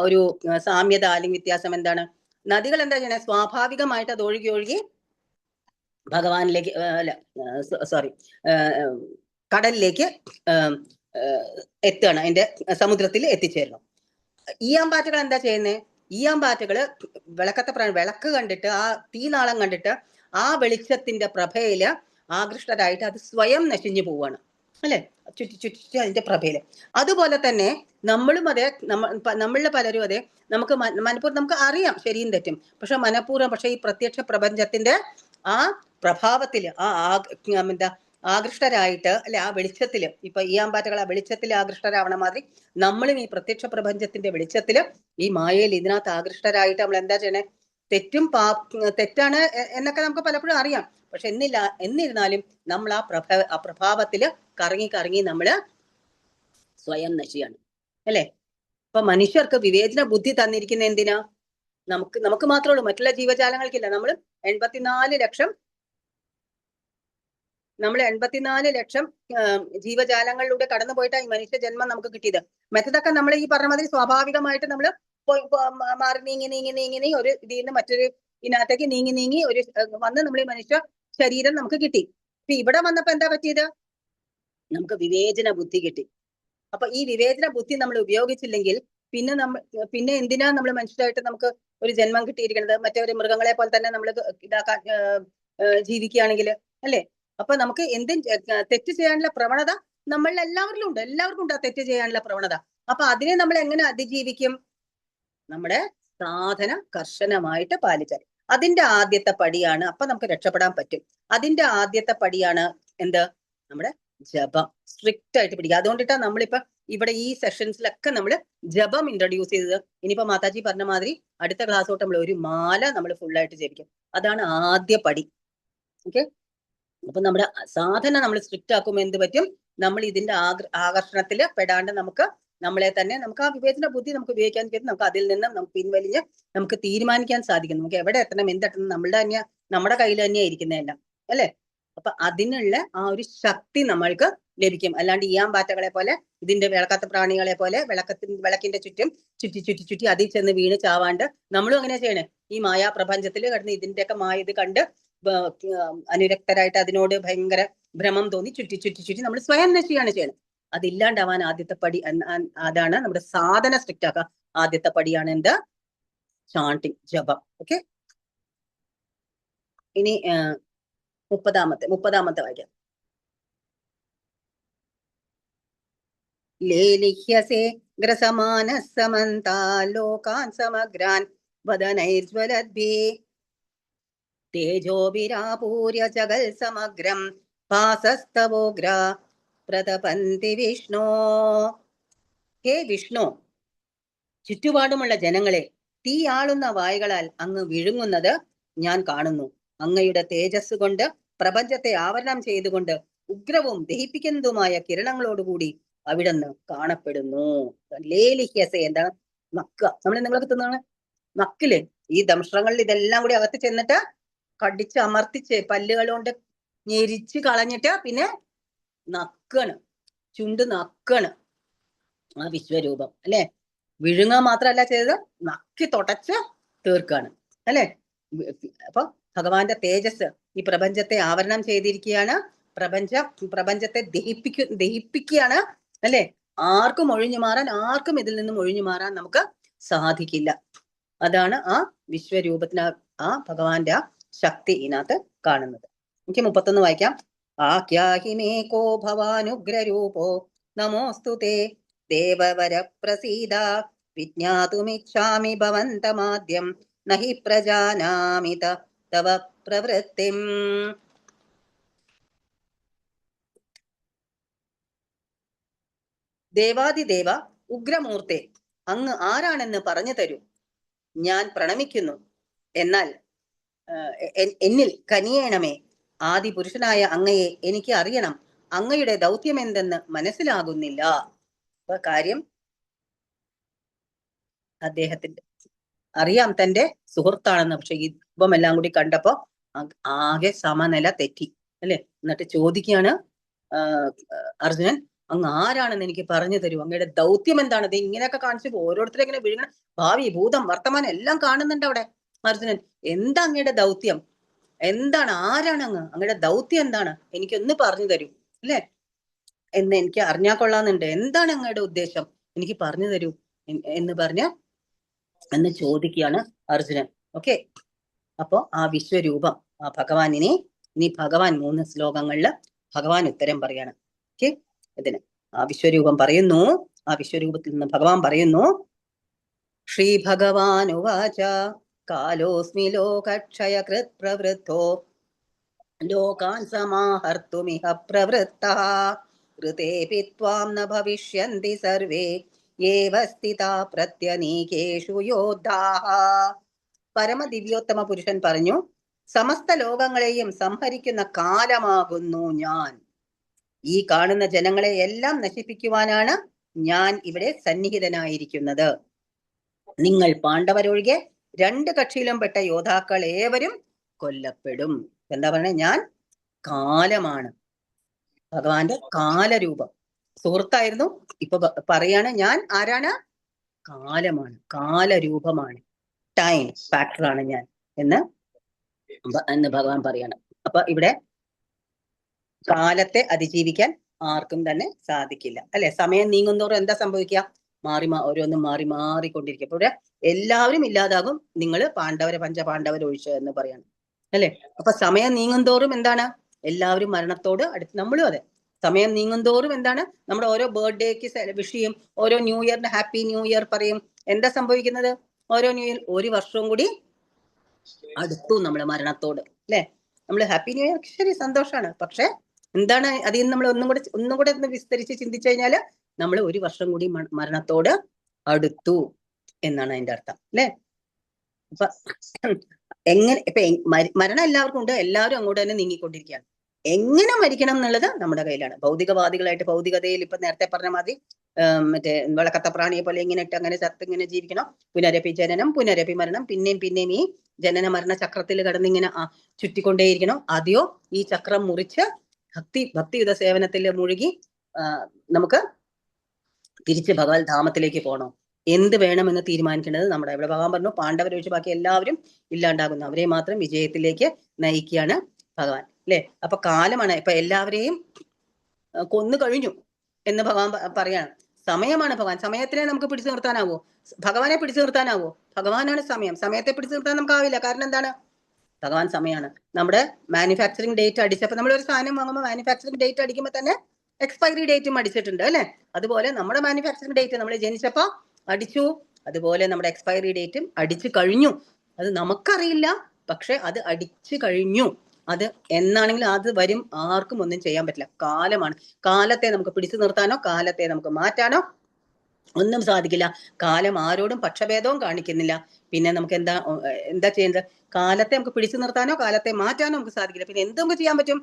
ഒരു സാമ്യത അല്ലെങ്കിൽ വ്യത്യാസം എന്താണ്? നദികൾ എന്താ ചെയ്യണേ? സ്വാഭാവികമായിട്ട് അത് ഒഴുകി ഭഗവാനിലേക്ക് കടലിലേക്ക് എത്തുകയാണ്, അതിന്റെ സമുദ്രത്തിൽ എത്തിച്ചേരണം. ഈയാമ്പാറ്റകൾ എന്താ ചെയ്യുന്നത്? ഈയാമ്പാറ്റകള് വിളക്ക് കണ്ടിട്ട്, ആ തീനാളം കണ്ടിട്ട് ആ വെളിച്ചത്തിന്റെ പ്രഭയില് ആകൃഷ്ടരായിട്ട് അത് സ്വയം നശിഞ്ഞു പോവാണ് അല്ലെ, ചുറ്റി അതിന്റെ പ്രഭയില്. അതുപോലെ തന്നെ നമ്മളും അതെ, നമ്മളിൽ പലരും അതെ, നമുക്ക് മനഃപൂർവ്വം നമുക്ക് അറിയാം ശരിയും തെറ്റും, പക്ഷെ മനഃപൂർവ്വം പക്ഷെ ഈ പ്രത്യക്ഷ പ്രപഞ്ചത്തിന്റെ ആ പ്രഭാവത്തില് എന്താ ആകൃഷ്ടരായിട്ട് അല്ലെ, ആ വെളിച്ചത്തില്, ഇപ്പൊ ഈയാമ്പാറ്റകൾ ആ വെളിച്ചത്തിൽ ആകൃഷ്ടരാവണ മാതിരി നമ്മളും ഈ പ്രത്യക്ഷ പ്രപഞ്ചത്തിന്റെ വെളിച്ചത്തില് ഈ മായയിൽ ഇതിനകത്ത് ആകൃഷ്ടരായിട്ട് നമ്മൾ എന്താ ചെയ്യണേ? തെറ്റാണ് എന്നൊക്കെ നമുക്ക് പലപ്പോഴും അറിയാം. പക്ഷെ എന്നിരുന്നാലും നമ്മൾ ആ പ്രഭാവത്തില് കറങ്ങി നമ്മള് സ്വയം നശിയാണ് അല്ലെ. ഇപ്പൊ മനുഷ്യർക്ക് വിവേചന ബുദ്ധി തന്നിരിക്കുന്ന എന്തിനാ? നമുക്ക് മാത്രമേ ഉള്ളൂ, മറ്റുള്ള ജീവജാലങ്ങൾക്കില്ല. നമ്മൾ 84 ലക്ഷം ജീവജാലങ്ങളിലൂടെ കടന്നു പോയിട്ടാണ് ഈ മനുഷ്യ ജന്മം നമുക്ക് കിട്ടിയത്. മറ്റതൊക്കെ നമ്മൾ ഈ പറഞ്ഞ മാതിരി സ്വാഭാവികമായിട്ട് നമ്മൾ മാറി നീങ്ങി ഒരു ഇതിൽ നിന്ന് മറ്റൊരു ഇതിനകത്തേക്ക് നീങ്ങി ഒരു വന്ന് നമ്മൾ ഈ മനുഷ്യ ശരീരം നമുക്ക് കിട്ടി. ഇപ്പൊ ഇവിടെ വന്നപ്പോ എന്താ പറ്റിയത്? നമുക്ക് വിവേചന ബുദ്ധി കിട്ടി. അപ്പൊ ഈ വിവേചന ബുദ്ധി നമ്മൾ ഉപയോഗിച്ചില്ലെങ്കിൽ പിന്നെ എന്തിനാ നമ്മൾ മനുഷ്യരായിട്ട് നമുക്ക് ഒരു ജന്മം കിട്ടിയിരിക്കുന്നത്? മറ്റൊരു മൃഗങ്ങളെ പോലെ തന്നെ നമ്മൾ ഇതാക്കാൻ ജീവിക്കുകയാണെങ്കിൽ അല്ലെ. അപ്പൊ നമുക്ക് തെറ്റ് ചെയ്യാനുള്ള പ്രവണത നമ്മളിൽ എല്ലാവർക്കും ഉണ്ട് ആ തെറ്റ് ചെയ്യാനുള്ള പ്രവണത. അപ്പൊ അതിനെ നമ്മൾ എങ്ങനെ അതിജീവിക്കും? നമ്മുടെ സാധന കർശനമായിട്ട് പാലിച്ചാൽ അതിന്റെ ആദ്യത്തെ പടിയാണ്. അപ്പൊ നമുക്ക് രക്ഷപ്പെടാൻ പറ്റും. അതിന്റെ ആദ്യത്തെ പടിയാണ് എന്ത്? നമ്മുടെ ജപം സ്ട്രിക്റ്റ് ആയിട്ട് പിടിക്കുക. അതുകൊണ്ടിട്ടാണ് നമ്മളിപ്പോ ഇവിടെ ഈ സെഷൻസിലൊക്കെ നമ്മൾ ജപം ഇൻട്രൊഡ്യൂസ് ചെയ്തത്. ഇനിയിപ്പോ മാതാജി പറഞ്ഞ മാതിരി അടുത്ത ക്ലാസ് തൊട്ട് നമ്മൾ ഒരു മാല നമ്മൾ ഫുള്ളായിട്ട് ജപിക്കും. അതാണ് ആദ്യ പടി. ഓക്കെ, അപ്പൊ നമ്മുടെ സാധന നമ്മൾ സ്ട്രിക്റ്റ് ആക്കുമ്പോൾ എന്ത് പറ്റും? നമ്മൾ ഇതിന്റെ ആകർഷണത്തിൽ പെടാണ്ട് നമ്മളെ തന്നെ നമുക്ക് ആ വിവേചന ബുദ്ധി നമുക്ക് ഉപയോഗിക്കാൻ പറ്റും. നമുക്ക് അതിൽ നിന്ന് നമുക്ക് പിൻവലിഞ്ഞ് നമുക്ക് തീരുമാനിക്കാൻ സാധിക്കും. നമുക്ക് എവിടെ എത്തണം, എന്തെത്തണം, നമ്മുടെ കയ്യിൽ തന്നെയാ ഇരിക്കുന്നതെല്ലാം അല്ലെ. അപ്പൊ അതിനുള്ള ആ ഒരു ശക്തി നമ്മൾക്ക് ലഭിക്കും. അല്ലാണ്ട് ഈയാമ്പാറ്റകളെ പോലെ ഇതിന്റെ വിളക്കാത്ത പ്രാണികളെ പോലെ വിളക്കിന്റെ ചുറ്റും ചുറ്റി അതിൽ ചെന്ന് വീണ് ചാവാണ്ട് നമ്മളും അങ്ങനെ ചെയ്യണേ. ഈ മായാപ്രപഞ്ചത്തിൽ കിടന്ന് ഇതിന്റെയൊക്കെ ഇത് കണ്ട് അനുരക്തരായിട്ട് അതിനോട് ഭയങ്കര ഭ്രമം തോന്നി ചുറ്റി നമ്മൾ സ്വയം നശിയാണ് ചെയ്യണം. അതില്ലാണ്ടാവാൻ ആദ്യത്തെ പടി, അതാണ് നമ്മുടെ സാധന സ്ട്രിക്റ്റ് ആക്കുക. ആദ്യത്തെ പടിയാണ് എന്ത്? ചാണ്ടിങ്, ജപം. ഓക്കെ, ഇനി 30 വാക്യം. ലേലിഹ്യസേ ഗ്രസമാനഃ സമന്താ ലോകാൻ സമഗ്രാൻ വദനൈർജ്വലദ്ഭിः തേജോഭിരാപൂര്യ ജഗൽ സമഗ്രം ഭാസസ്തവോഗ്ര പ്രതപന്തി വിഷ്ണോ. ഹേ വിഷ്ണു, ചുറ്റുപാടുമുള്ള ജനങ്ങളെ തീയാളുന്ന വായുകളാൽ അങ്ങ് വിഴുങ്ങുന്നത് ഞാൻ കാണുന്നു. അങ്ങയുടെ തേജസ് കൊണ്ട് പ്രപഞ്ചത്തെ ആവരണം ചെയ്തുകൊണ്ട് ഉഗ്രവും ദഹിപ്പിക്കുന്നതുമായ കിരണങ്ങളോടുകൂടി അവിടുന്ന് കാണപ്പെടുന്നു. ലേലിഹ്യസ എന്താണ്? നക്കുക. നിങ്ങളൊക്കെ തിന്നാണ് നക്കില്. ഈ ദംഷ്ട്രങ്ങളിൽ ഇതെല്ലാം കൂടി അകത്ത് ചെന്നിട്ട് കടിച്ച് അമർത്തിച്ച് പല്ലുകൾ കൊണ്ട് ഞെരിച്ച് കളഞ്ഞിട്ട് പിന്നെ നക്കാണ്, ചുണ്ട് നക്കാണ് ആ വിശ്വരൂപം അല്ലെ. വിഴുങ്ങുക മാത്രമല്ല ചെയ്തത്, നക്കി തുടച്ച് തീർക്കാണ് അല്ലെ. അപ്പൊ ഭഗവാന്റെ തേജസ് ഈ പ്രപഞ്ചത്തെ ആവരണം ചെയ്തിരിക്കുകയാണ്. പ്രപഞ്ചത്തെ ദഹിപ്പിക്കുകയാണ് അല്ലെ. ആർക്കും ഒഴിഞ്ഞു മാറാൻ, ആർക്കും ഇതിൽ നിന്നും ഒഴിഞ്ഞു മാറാൻ നമുക്ക് സാധിക്കില്ല. അതാണ് ആ വിശ്വരൂപത്തിന്, ആ ഭഗവാന്റെ ആ ശക്തി ഇതിനകത്ത് കാണുന്നത്. എനിക്ക് 31 വായിക്കാം. ആഖ്യാഹിമേകോ ഭവാനുഗ്രരൂപോ നമോസ്തു തേ ദേവവര പ്രസീദ വിജ്ഞാതുമിച്ഛാമി ഭവന്തമാദ്യം നഹി പ്രജാനാമി തവ പ്രവൃത്തിം. ദേവാദിദേവ ഉഗ്രമൂർത്തെ, അങ്ങ് ആരാണെന്ന് പറഞ്ഞു തരൂ. ഞാൻ പ്രണമിക്കുന്നു. എന്നാൽ എന്നിൽ കനിയേണമേ. ആദി പുരുഷനായ അങ്ങയെ എനിക്ക് അറിയണം. അങ്ങയുടെ ദൗത്യം എന്തെന്ന് മനസ്സിലാകുന്നില്ല. അപ്പൊ കാര്യം അദ്ദേഹത്തിന്റെ അറിയാം തന്റെ സുഹൃത്താണെന്ന്. പക്ഷെ ഈ രൂപമെല്ലാം കൂടി കണ്ടപ്പോ ആകെ സമനില തെറ്റി അല്ലെ. എന്നിട്ട് ചോദിക്കുകയാണ് അർജുനൻ, അങ്ങ് ആരാണെന്ന് എനിക്ക് പറഞ്ഞു തരൂ. അങ്ങയുടെ ദൗത്യം എന്താണ്? ഇത് ഇങ്ങനെയൊക്കെ കാണിച്ചു ഓരോരുത്തരെ ഇങ്ങനെ വിഴുങ്ങണ ഭാവി ഭൂതം വർത്തമാനം എല്ലാം കാണുന്നുണ്ട് അവിടെ അർജുനൻ. എന്താ അങ്ങയുടെ ദൗത്യം? എന്താണ്? ആരാണ് അങ്ങ്? അങ്ങയുടെ ദൗത്യം എന്താണ്? എനിക്കൊന്ന് പറഞ്ഞു തരൂ അല്ലെ. എന്ന് എനിക്ക് അറിഞ്ഞാൽ കൊള്ളാന്നുണ്ട്. എന്താണ് അങ്ങയുടെ ഉദ്ദേശം? എനിക്ക് പറഞ്ഞു തരൂ എന്ന് ചോദിക്കുകയാണ് അർജുനൻ. ഓക്കെ, അപ്പോ ആ വിശ്വരൂപം, ആ ഭഗവാനിനെ ഇനി ഭഗവാൻ 3 ശ്ലോകങ്ങളില് ഭഗവാൻ ഉത്തരം പറയാണ്. ഓക്കെ, ഇതിന് ആ വിശ്വരൂപം പറയുന്നു. ആ വിശ്വരൂപത്തിൽ നിന്ന് ഭഗവാൻ പറയുന്നു. ശ്രീ ഭഗവാനുവാച കാലോസ്മി ലോകക്ഷയകൃത് പ്രവൃത്തോ ലോകാൻ സമാഹർത്തുമിഹ പ്രവൃത്തഃ ഋതേപി ത്വാം ന ഭവിഷ്യന്തി സർവേ യേവ സ്ഥിതാ പ്രത്യനീകേഷു യോദ്ധാഃ. പരമദിവ്യോത്തമ പുരുഷൻ പറഞ്ഞു, സമസ്ത ലോകങ്ങളെയും സംഹരിക്കുന്ന കാലമാകുന്നു ഞാൻ. ഈ കാണുന്ന ജനങ്ങളെ എല്ലാം നശിപ്പിക്കുവാനാണ് ഞാൻ ഇവിടെ സന്നിഹിതനായിരിക്കുന്നത്. നിങ്ങൾ പാണ്ഡവരൊഴികെ 2 കക്ഷിയിലും പെട്ട യോദ്ധാക്കൾ ഏവരും കൊല്ലപ്പെടും. എന്താ പറയണേ? ഞാൻ കാലമാണ്. ഭഗവാന്റെ കാലരൂപം സുഹൃത്തായിരുന്നു. ഇപ്പൊ പറയാണ് ഞാൻ ആരാണ്? കാലമാണ്, കാലരൂപമാണ്, ടൈം ഫാക്ടറാണ് ഞാൻ എന്ന് ഭഗവാൻ പറയാണ്. അപ്പൊ ഇവിടെ കാലത്തെ അതിജീവിക്കാൻ ആർക്കും തന്നെ സാധിക്കില്ല അല്ലെ. സമയം നീങ്ങുന്നതോറും എന്താ സംഭവിക്കുക? ഓരോന്നും മാറിക്കൊണ്ടിരിക്കും. അപ്പോൾ എല്ലാവരും ഇല്ലാതാകും. നിങ്ങൾ പഞ്ചപാണ്ഡവർ ഒഴിച്ച് എന്ന് പറയാണ് അല്ലെ. അപ്പൊ സമയം നീങ്ങുന്തോറും എന്താണ്? എല്ലാവരും മരണത്തോട് അടുത്ത്. നമ്മളും അതെ, സമയം നീങ്ങുന്തോറും എന്താണ്? നമ്മുടെ ഓരോ ബർത്ത്ഡേക്ക് വിഷ് ചെയ്യും, ഓരോ ന്യൂ ഇയറിന് ഹാപ്പി ന്യൂ ഇയർ പറയും. എന്താ സംഭവിക്കുന്നത്? ഓരോ ന്യൂ ഇയർ 1 വർഷവും കൂടി അടുത്തു നമ്മൾ മരണത്തോട് അല്ലെ. നമ്മൾ ഹാപ്പി ന്യൂ ഇയർ ശരി, സന്തോഷാണ്. പക്ഷെ എന്താണ് അതിൽ നമ്മൾ ഒന്നും കൂടെ ഒന്ന് വിസ്തരിച്ച് ചിന്തിച്ചു കഴിഞ്ഞാല് നമ്മൾ 1 വർഷം കൂടി മരണത്തോട് അടുത്തു എന്നാണ് അതിന്റെ അർത്ഥം അല്ലെ. അപ്പൊ എങ്ങനെ ഇപ്പൊ മരണം എല്ലാവർക്കും ഉണ്ട്, എല്ലാവരും അങ്ങോട്ട് തന്നെ നീങ്ങിക്കൊണ്ടിരിക്കുകയാണ്. എങ്ങനെ മരിക്കണം എന്നുള്ളത് നമ്മുടെ കയ്യിലാണ്. ഭൗതികവാദികളായിട്ട് ഭൗതികതയിൽ ഇപ്പൊ നേരത്തെ പറഞ്ഞ മാതിരി മറ്റേ വിളക്കത്ത പ്രാണിയെ പോലെ ഇങ്ങനെ ഇട്ട് അങ്ങനെ ചത്ത് ഇങ്ങനെ ജീവിക്കണം. പുനരപി ജനനം പുനരപി മരണം, പിന്നെയും ഈ ജനന മരണ ചക്രത്തിൽ കിടന്നിങ്ങനെ ചുറ്റിക്കൊണ്ടേയിരിക്കണം. അതെയോ ഈ ചക്രം മുറിച്ച് ഭക്തിയുത സേവനത്തിൽ മുഴുകി നമുക്ക് തിരിച്ച് ഭഗവത് ധാമത്തിലേക്ക് പോകണം. എന്ത് വേണമെന്ന് തീരുമാനിക്കേണ്ടത് നമ്മുടെ. ഇവിടെ ഭഗവാൻ പറഞ്ഞു പാണ്ഡവരൊഴിച്ച് ബാക്കി എല്ലാവരും ഇല്ലാണ്ടാകുന്നു, അവരെ മാത്രം വിജയത്തിലേക്ക് നയിക്കുകയാണ് ഭഗവാൻ, അല്ലെ? അപ്പൊ കാലമാണ്. ഇപ്പൊ എല്ലാവരെയും കൊന്നു കഴിഞ്ഞു എന്ന് ഭഗവാൻ പറയാണ്. സമയമാണ് ഭഗവാൻ. സമയത്തിനെ നമുക്ക് പിടിച്ചു നിർത്താനാവോ? ഭഗവാനെ പിടിച്ചു നിർത്താനാവോ? ഭഗവാനാണ് സമയം. സമയത്തെ പിടിച്ചു നിർത്താൻ നമുക്കാവില്ല. കാരണം എന്താണ്? ഭഗവാൻ സമയമാണ്. നമ്മുടെ മാനുഫാക്ചറിങ് ഡേറ്റ് അടിച്ചപ്പോൾ, നമ്മളൊരു സാധനം വാങ്ങുമ്പോൾ മാനുഫാക്ചറിങ് ഡേറ്റ് അടിക്കുമ്പോൾ തന്നെ എക്സ്പയറി ഡേറ്റും അടിച്ചിട്ടുണ്ട്, അല്ലെ? അതുപോലെ നമ്മുടെ മാനുഫാക്ചറിങ് ഡേറ്റ് നമ്മൾ ജനിച്ചപ്പോ അടിച്ചു, അതുപോലെ നമ്മുടെ എക്സ്പയറി ഡേറ്റും അടിച്ചു കഴിഞ്ഞു. അത് നമുക്കറിയില്ല, പക്ഷെ അത് അടിച്ചു കഴിഞ്ഞു. അത് എന്നാണെങ്കിലും അത് വരും, ആർക്കും ഒന്നും ചെയ്യാൻ പറ്റില്ല. കാലമാണ്. കാലത്തെ നമുക്ക് പിടിച്ചു നിർത്താനോ കാലത്തെ നമുക്ക് മാറ്റാനോ ഒന്നും സാധിക്കില്ല. കാലം ആരോടും പക്ഷഭേദവും കാണിക്കുന്നില്ല. പിന്നെ നമുക്ക് എന്താ ചെയ്യേണ്ടത്? കാലത്തെ നമുക്ക് പിടിച്ചു നിർത്താനോ കാലത്തെ മാറ്റാനോ നമുക്ക് സാധിക്കില്ല. പിന്നെ എന്ത് നമുക്ക് ചെയ്യാൻ പറ്റും?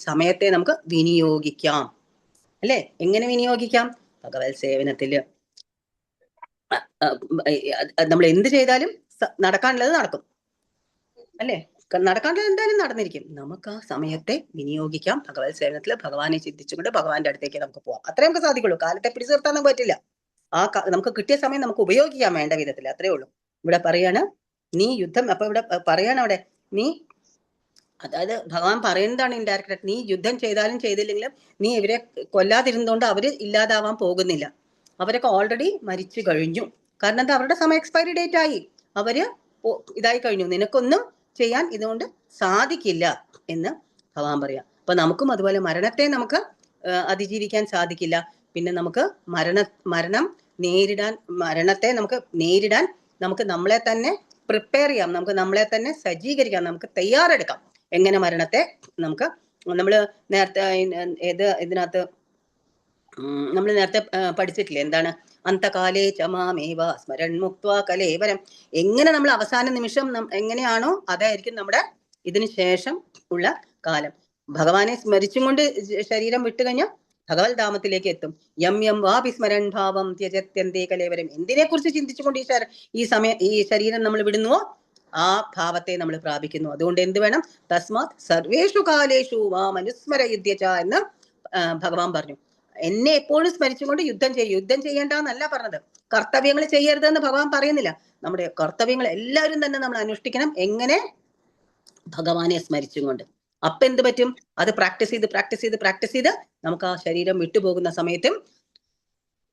സമയത്തെ നമുക്ക് വിനിയോഗിക്കാം, അല്ലെ? എങ്ങനെ വിനിയോഗിക്കാം? ഭഗവത് സേവനത്തില് നമ്മൾ എന്ത് ചെയ്താലും നടക്കാനുള്ളത് നടക്കും, അല്ലെ? നടക്കാനുള്ളത് എന്തായാലും നടന്നിരിക്കും. നമുക്ക് ആ സമയത്തെ വിനിയോഗിക്കാം. ഭഗവത് സേവനത്തില് ഭഗവാനെ ചിന്തിച്ചുകൊണ്ട് ഭഗവാന്റെ അടുത്തേക്ക് നമുക്ക് പോവാം. അത്രേ നമുക്ക് സാധിക്കുള്ളൂ. കാലത്തെ പിടിച്ചു നിർത്താൻ നമുക്ക് പറ്റില്ല. നമുക്ക് കിട്ടിയ സമയം നമുക്ക് ഉപയോഗിക്കാൻ വേണ്ട വിധത്തിൽ, അത്രേ ഉള്ളൂ. ഇവിടെ പറയാണ് നീ യുദ്ധം. അപ്പൊ ഇവിടെ പറയാണ് അവിടെ നീ, അതായത് ഭഗവാൻ പറയുന്നതാണ് ഇൻഡയറക്റ്റ്. നീ യുദ്ധം ചെയ്താലും ചെയ്തില്ലെങ്കിലും നീ ഇവരെ കൊല്ലാതിരുന്നതുകൊണ്ട് അവര് ഇല്ലാതാവാൻ പോകുന്നില്ല. അവരൊക്കെ ഓൾറെഡി മരിച്ചു കഴിഞ്ഞു. കാരണം എന്താ? അവരുടെ സമയം എക്സ്പയറി ഡേറ്റ് ആയി, അവര് ഇതായി കഴിഞ്ഞു. നിനക്കൊന്നും ചെയ്യാൻ ഇതുകൊണ്ട് സാധിക്കില്ല എന്ന് ഭഗവാൻ പറയാം. അപ്പൊ നമുക്കും അതുപോലെ മരണത്തെ നമുക്ക് അതിജീവിക്കാൻ സാധിക്കില്ല. പിന്നെ നമുക്ക് മരണത്തെ നമുക്ക് നേരിടാൻ നമുക്ക് നമ്മളെ തന്നെ പ്രിപ്പയർ ചെയ്യാം, നമുക്ക് നമ്മളെ തന്നെ സജ്ജീകരിക്കാം, നമുക്ക് തയ്യാറെടുക്കാം. എങ്ങനെ മരണത്തെ നമുക്ക് നമ്മൾ നേരത്തെ പഠിച്ചിട്ടില്ലേ? എന്താണ്? അന്തകാലേ ചമാമേവ സ്മരൺ മുക്ത്വാ കലേവരം. എങ്ങനെ നമ്മൾ അവസാന നിമിഷം എങ്ങനെയാണോ അതായിരിക്കും നമ്മുടെ ഇതിനു ശേഷം ഉള്ള കാലം. ഭഗവാനെ സ്മരിച്ചും കൊണ്ട് ശരീരം വിട്ടുകഴിഞ്ഞാൽ ഭഗവത് ധാമത്തിലേക്ക് എത്തും. യം യം വാപി സ്മരൺ ഭാവം ത്യജത്യന്തേ കലേവരം. എന്തിനെ കുറിച്ച് ചിന്തിച്ചുകൊണ്ട് ഈ ശരീരം നമ്മൾ വിടുന്നുവോ ആ ഭാവത്തെ നമ്മൾ പ്രാപിക്കുന്നു. അതുകൊണ്ട് എന്ത് വേണം? തസ്മാത് സർവേഷു കാലേഷു മാം അനുസ്മരയുധ്യച എന്ന് ഭഗവാൻ പറഞ്ഞു. എന്നെ എപ്പോഴും സ്മരിച്ചുകൊണ്ട് യുദ്ധം ചെയ്യും. യുദ്ധം ചെയ്യേണ്ടെന്നല്ല പറഞ്ഞത്, കർത്തവ്യങ്ങൾ ചെയ്യരുതെന്ന് ഭഗവാൻ പറയുന്നില്ല. നമ്മുടെ കർത്തവ്യങ്ങൾ എല്ലാവരും തന്നെ നമ്മൾ അനുഷ്ഠിക്കണം. എങ്ങനെ? ഭഗവാനെ സ്മരിച്ചും കൊണ്ട്. അപ്പൊ എന്ത് പറ്റും? അത് പ്രാക്ടീസ് ചെയ്ത് നമുക്ക് ആ ശരീരം വിട്ടുപോകുന്ന സമയത്തും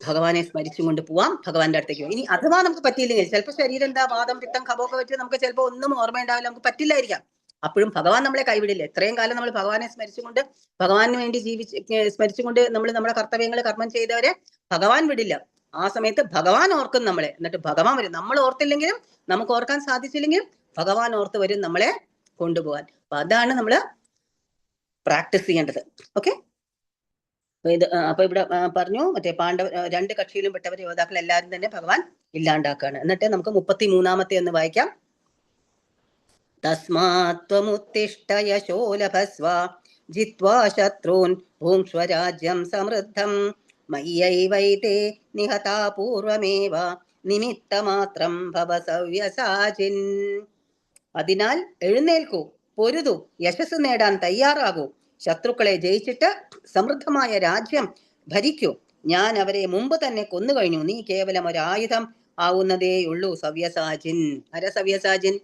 ഭഗവാനെ സ്മരിച്ചും കൊണ്ട് പോവാം, ഭഗവാന്റെ അടുത്തേക്ക് പോവാം. ഇനി അഥവാ നമുക്ക് പറ്റിയില്ലെങ്കിൽ, ചിലപ്പോൾ ശരീരം എന്താ വാദം പിത്തം കഫമൊക്കെ വെച്ച് നമുക്ക് ചിലപ്പോൾ ഒന്നും ഓർമ്മയുണ്ടാവില്ല, നമുക്ക് പറ്റില്ലായിരിക്കാം. അപ്പോഴും ഭഗവാൻ നമ്മളെ കൈവിടില്ല. എത്രയും കാലം നമ്മൾ ഭഗവാനെ സ്മരിച്ചുകൊണ്ട് ഭഗവാന് വേണ്ടി സ്മരിച്ചുകൊണ്ട് നമ്മൾ നമ്മുടെ കർത്തവ്യങ്ങൾ കർമ്മം ചെയ്തവരെ ഭഗവാൻ വിടില്ല. ആ സമയത്ത് ഭഗവാൻ ഓർക്കും നമ്മളെ. എന്നിട്ട് ഭഗവാൻ വരും. നമ്മൾ ഓർത്തില്ലെങ്കിലും, നമുക്ക് ഓർക്കാൻ സാധിച്ചില്ലെങ്കിലും ഭഗവാൻ ഓർത്ത് വരും നമ്മളെ കൊണ്ടുപോകാൻ. അപ്പൊ അതാണ് നമ്മൾ പ്രാക്ടീസ് ചെയ്യേണ്ടത്. ഓക്കെ. അപ്പൊ ഇവിടെ പറഞ്ഞു മറ്റേ രണ്ട് കക്ഷിയിലും പെട്ടവർ യോദ്ധാക്കൾ എല്ലാവരും തന്നെ ഭഗവാൻ ഇല്ലാണ്ടാക്കാണ്. എന്നിട്ട് നമുക്ക് 33 ഒന്ന് വായിക്കാം. തസ്മാത്വമുത്തിഷ്ഠ യശോലഭസ്വ ജിത്വാ ശത്രൂൻ ഭൂങ്ഷ്വരാജ്യം സമൃദ്ധം മയ്യൈവൈതേ നിഹതാ പൂർവമേവ നിമിത്തമാത്രം ഭവ സവ്യസാചിൻ. അതിനാൽ എഴുന്നേൽക്കൂ, പൊരുതു, യശസ് നേടാൻ തയ്യാറാകൂ, ശത്രുക്കളെ ജയിച്ചിട്ട് സമൃദ്ധമായ രാജ്യം ഭരിക്കൂ. ഞാൻ അവരെ മുമ്പ് തന്നെ കൊന്നുകഴിഞ്ഞു. നീ കേവലം ഒരായുധം ആവുന്നതേയുള്ളൂ. സവ്യസാചിൻ. സവ്യസാചിൻ?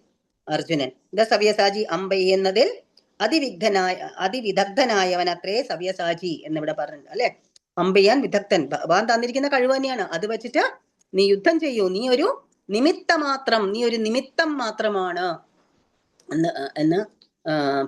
അർജുനൻ. സവ്യസാചി അമ്പൈ എന്നതിൽ അതിവിദഗ്ധനായവൻ അത്രേ സവ്യസാചി എന്നിവിടെ പറഞ്ഞിട്ടുണ്ട്, അല്ലെ? അമ്പയ്യാൻ വിദഗ്ധൻ. ഭഗവാൻ തന്നിരിക്കുന്ന കഴിവ് തന്നെയാണ്. അത് വെച്ചിട്ട് നീ യുദ്ധം ചെയ്യൂ. നീ ഒരു നിമിത്തം മാത്രമാണ് എന്ന്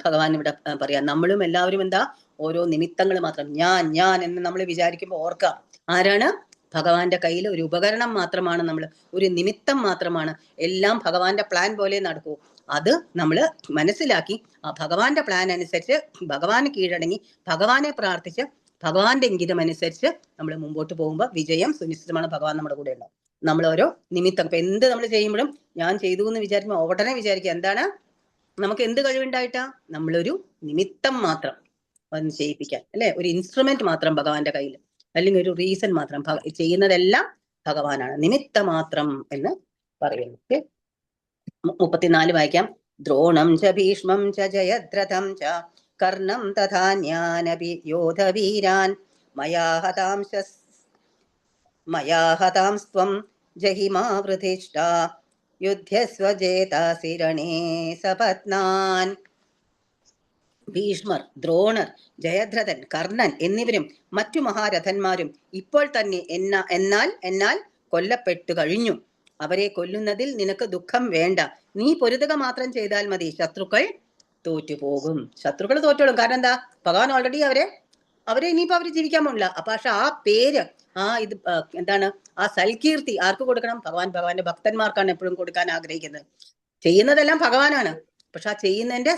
ഭഗവാൻ ഇവിടെ പറയാം. നമ്മളും എല്ലാവരും എന്താ? ഓരോ നിമിത്തങ്ങൾ മാത്രം. ഞാൻ എന്ന് നമ്മൾ വിചാരിക്കുമ്പോൾ ഓർക്കാം, ആരാണ്? ഭഗവാന്റെ കയ്യിൽ ഒരു ഉപകരണം മാത്രമാണ് നമ്മൾ, ഒരു നിമിത്തം മാത്രമാണ്. എല്ലാം ഭഗവാന്റെ പ്ലാൻ പോലെ നടക്കൂ. അത് നമ്മൾ മനസ്സിലാക്കി ആ ഭഗവാന്റെ പ്ലാൻ അനുസരിച്ച് ഭഗവാന് കീഴടങ്ങി ഭഗവാനെ പ്രാർത്ഥിച്ച് ഭഗവാന്റെ ഇംഗിതം അനുസരിച്ച് നമ്മൾ മുമ്പോട്ട് പോകുമ്പോൾ വിജയം സുനിശ്ചിതമാണ്. ഭഗവാൻ നമ്മുടെ കൂടെ ഉണ്ടാവും. നമ്മൾ ഓരോ നിമിത്തം, ഇപ്പൊ എന്ത് നമ്മൾ ചെയ്യുമ്പോഴും ഞാൻ ചെയ്തു എന്ന് വിചാരിക്കുമ്പോൾ ഉടനെ വിചാരിക്കുക എന്താണ്? നമുക്ക് എന്ത് കഴിവുണ്ടായിട്ടാ? നമ്മളൊരു നിമിത്തം മാത്രം ഒന്ന് ചെയ്യിപ്പിക്കാൻ, അല്ലെ? ഒരു ഇൻസ്ട്രുമെന്റ് മാത്രം ഭഗവാന്റെ കയ്യിൽ, അല്ലെങ്കിൽ ഒരു റീസൺ മാത്രം. ചെയ്യുന്നതെല്ലാം ഭഗവാനാണ്. നിമിത്ത മാത്രം എന്ന് പറയുന്നു. 34 വായിക്കാം. ദ്രോണം ച ഭീഷ്മം ച ജയദ്രഥം ച കർണം തഥാന്യാനപി യോധവീരാൻ മയാ ഹതാംസ്ത്വം ജഹിമാവൃധിഷ്ഠ യുദ്ധ്യസ്വജേതാസി രണേ സപത്നാൻ. ഭീഷ്മർ, ദ്രോണർ, ജയദ്രഥൻ, കർണൻ എന്നിവരും മറ്റു മഹാരഥന്മാരും ഇപ്പോൾ തന്നെ എന്നാൽ കൊല്ലപ്പെട്ടു കഴിഞ്ഞു. അവരെ കൊല്ലുന്നതിൽ നിനക്ക് ദുഃഖം വേണ്ട. നീ പൊരുതുക മാത്രം ചെയ്താൽ മതി. ശത്രുക്കൾ തോറ്റുപോകും. ശത്രുക്കൾ തോറ്റോളും. കാരണം എന്താ? ഭഗവാൻ ഓൾറെഡി അവരെ ഇനിയിപ്പോ അവര് ജീവിക്കാൻ പോണില്ല. അപ്പൊ പക്ഷെ ആ പേര്, എന്താണ്, ആ സൽകീർത്തി ആർക്ക് കൊടുക്കണം? ഭഗവാന്റെ ഭക്തന്മാർക്കാണ് എപ്പോഴും കൊടുക്കാൻ ആഗ്രഹിക്കുന്നത്. ചെയ്യുന്നതെല്ലാം ഭഗവാനാണ്. പക്ഷെ ആ ചെയ്യുന്നതിന്റെ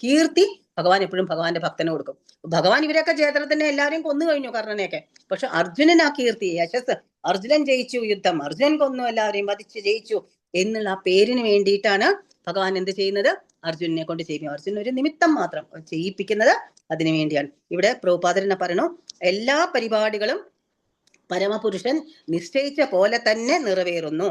കീർത്തി ഭഗവാൻ എപ്പോഴും ഭഗവാന്റെ ഭക്തന് കൊടുക്കും. ഭഗവാൻ ഇവരെയൊക്കെ ജയദ്രഥനെ എല്ലാവരെയും കൊന്നു കഴിഞ്ഞു, കർണനെയൊക്കെ. പക്ഷെ അർജുനൻ ആ കീർത്തി, യശസ്, അർജുനൻ ജയിച്ചു യുദ്ധം, അർജുനൻ കൊന്നു, എല്ലാവരെയും വധിച്ച് ജയിച്ചു എന്നുള്ള ആ പേരിന് വേണ്ടിയിട്ടാണ് ഭഗവാൻ എന്ത് ചെയ്യുന്നത്? അർജുനനെ കൊണ്ട് ചെയ്യിപ്പിക്കും. അർജുനൻ ഒരു നിമിത്തം മാത്രം, ചെയ്യിപ്പിക്കുന്നത് അതിനു വേണ്ടിയാണ്. ഇവിടെ പ്രഭുപാദരനെ പറയണു, എല്ലാ പരിപാടികളും പരമപുരുഷൻ നിശ്ചയിച്ച പോലെ തന്നെ നിറവേറുന്നു.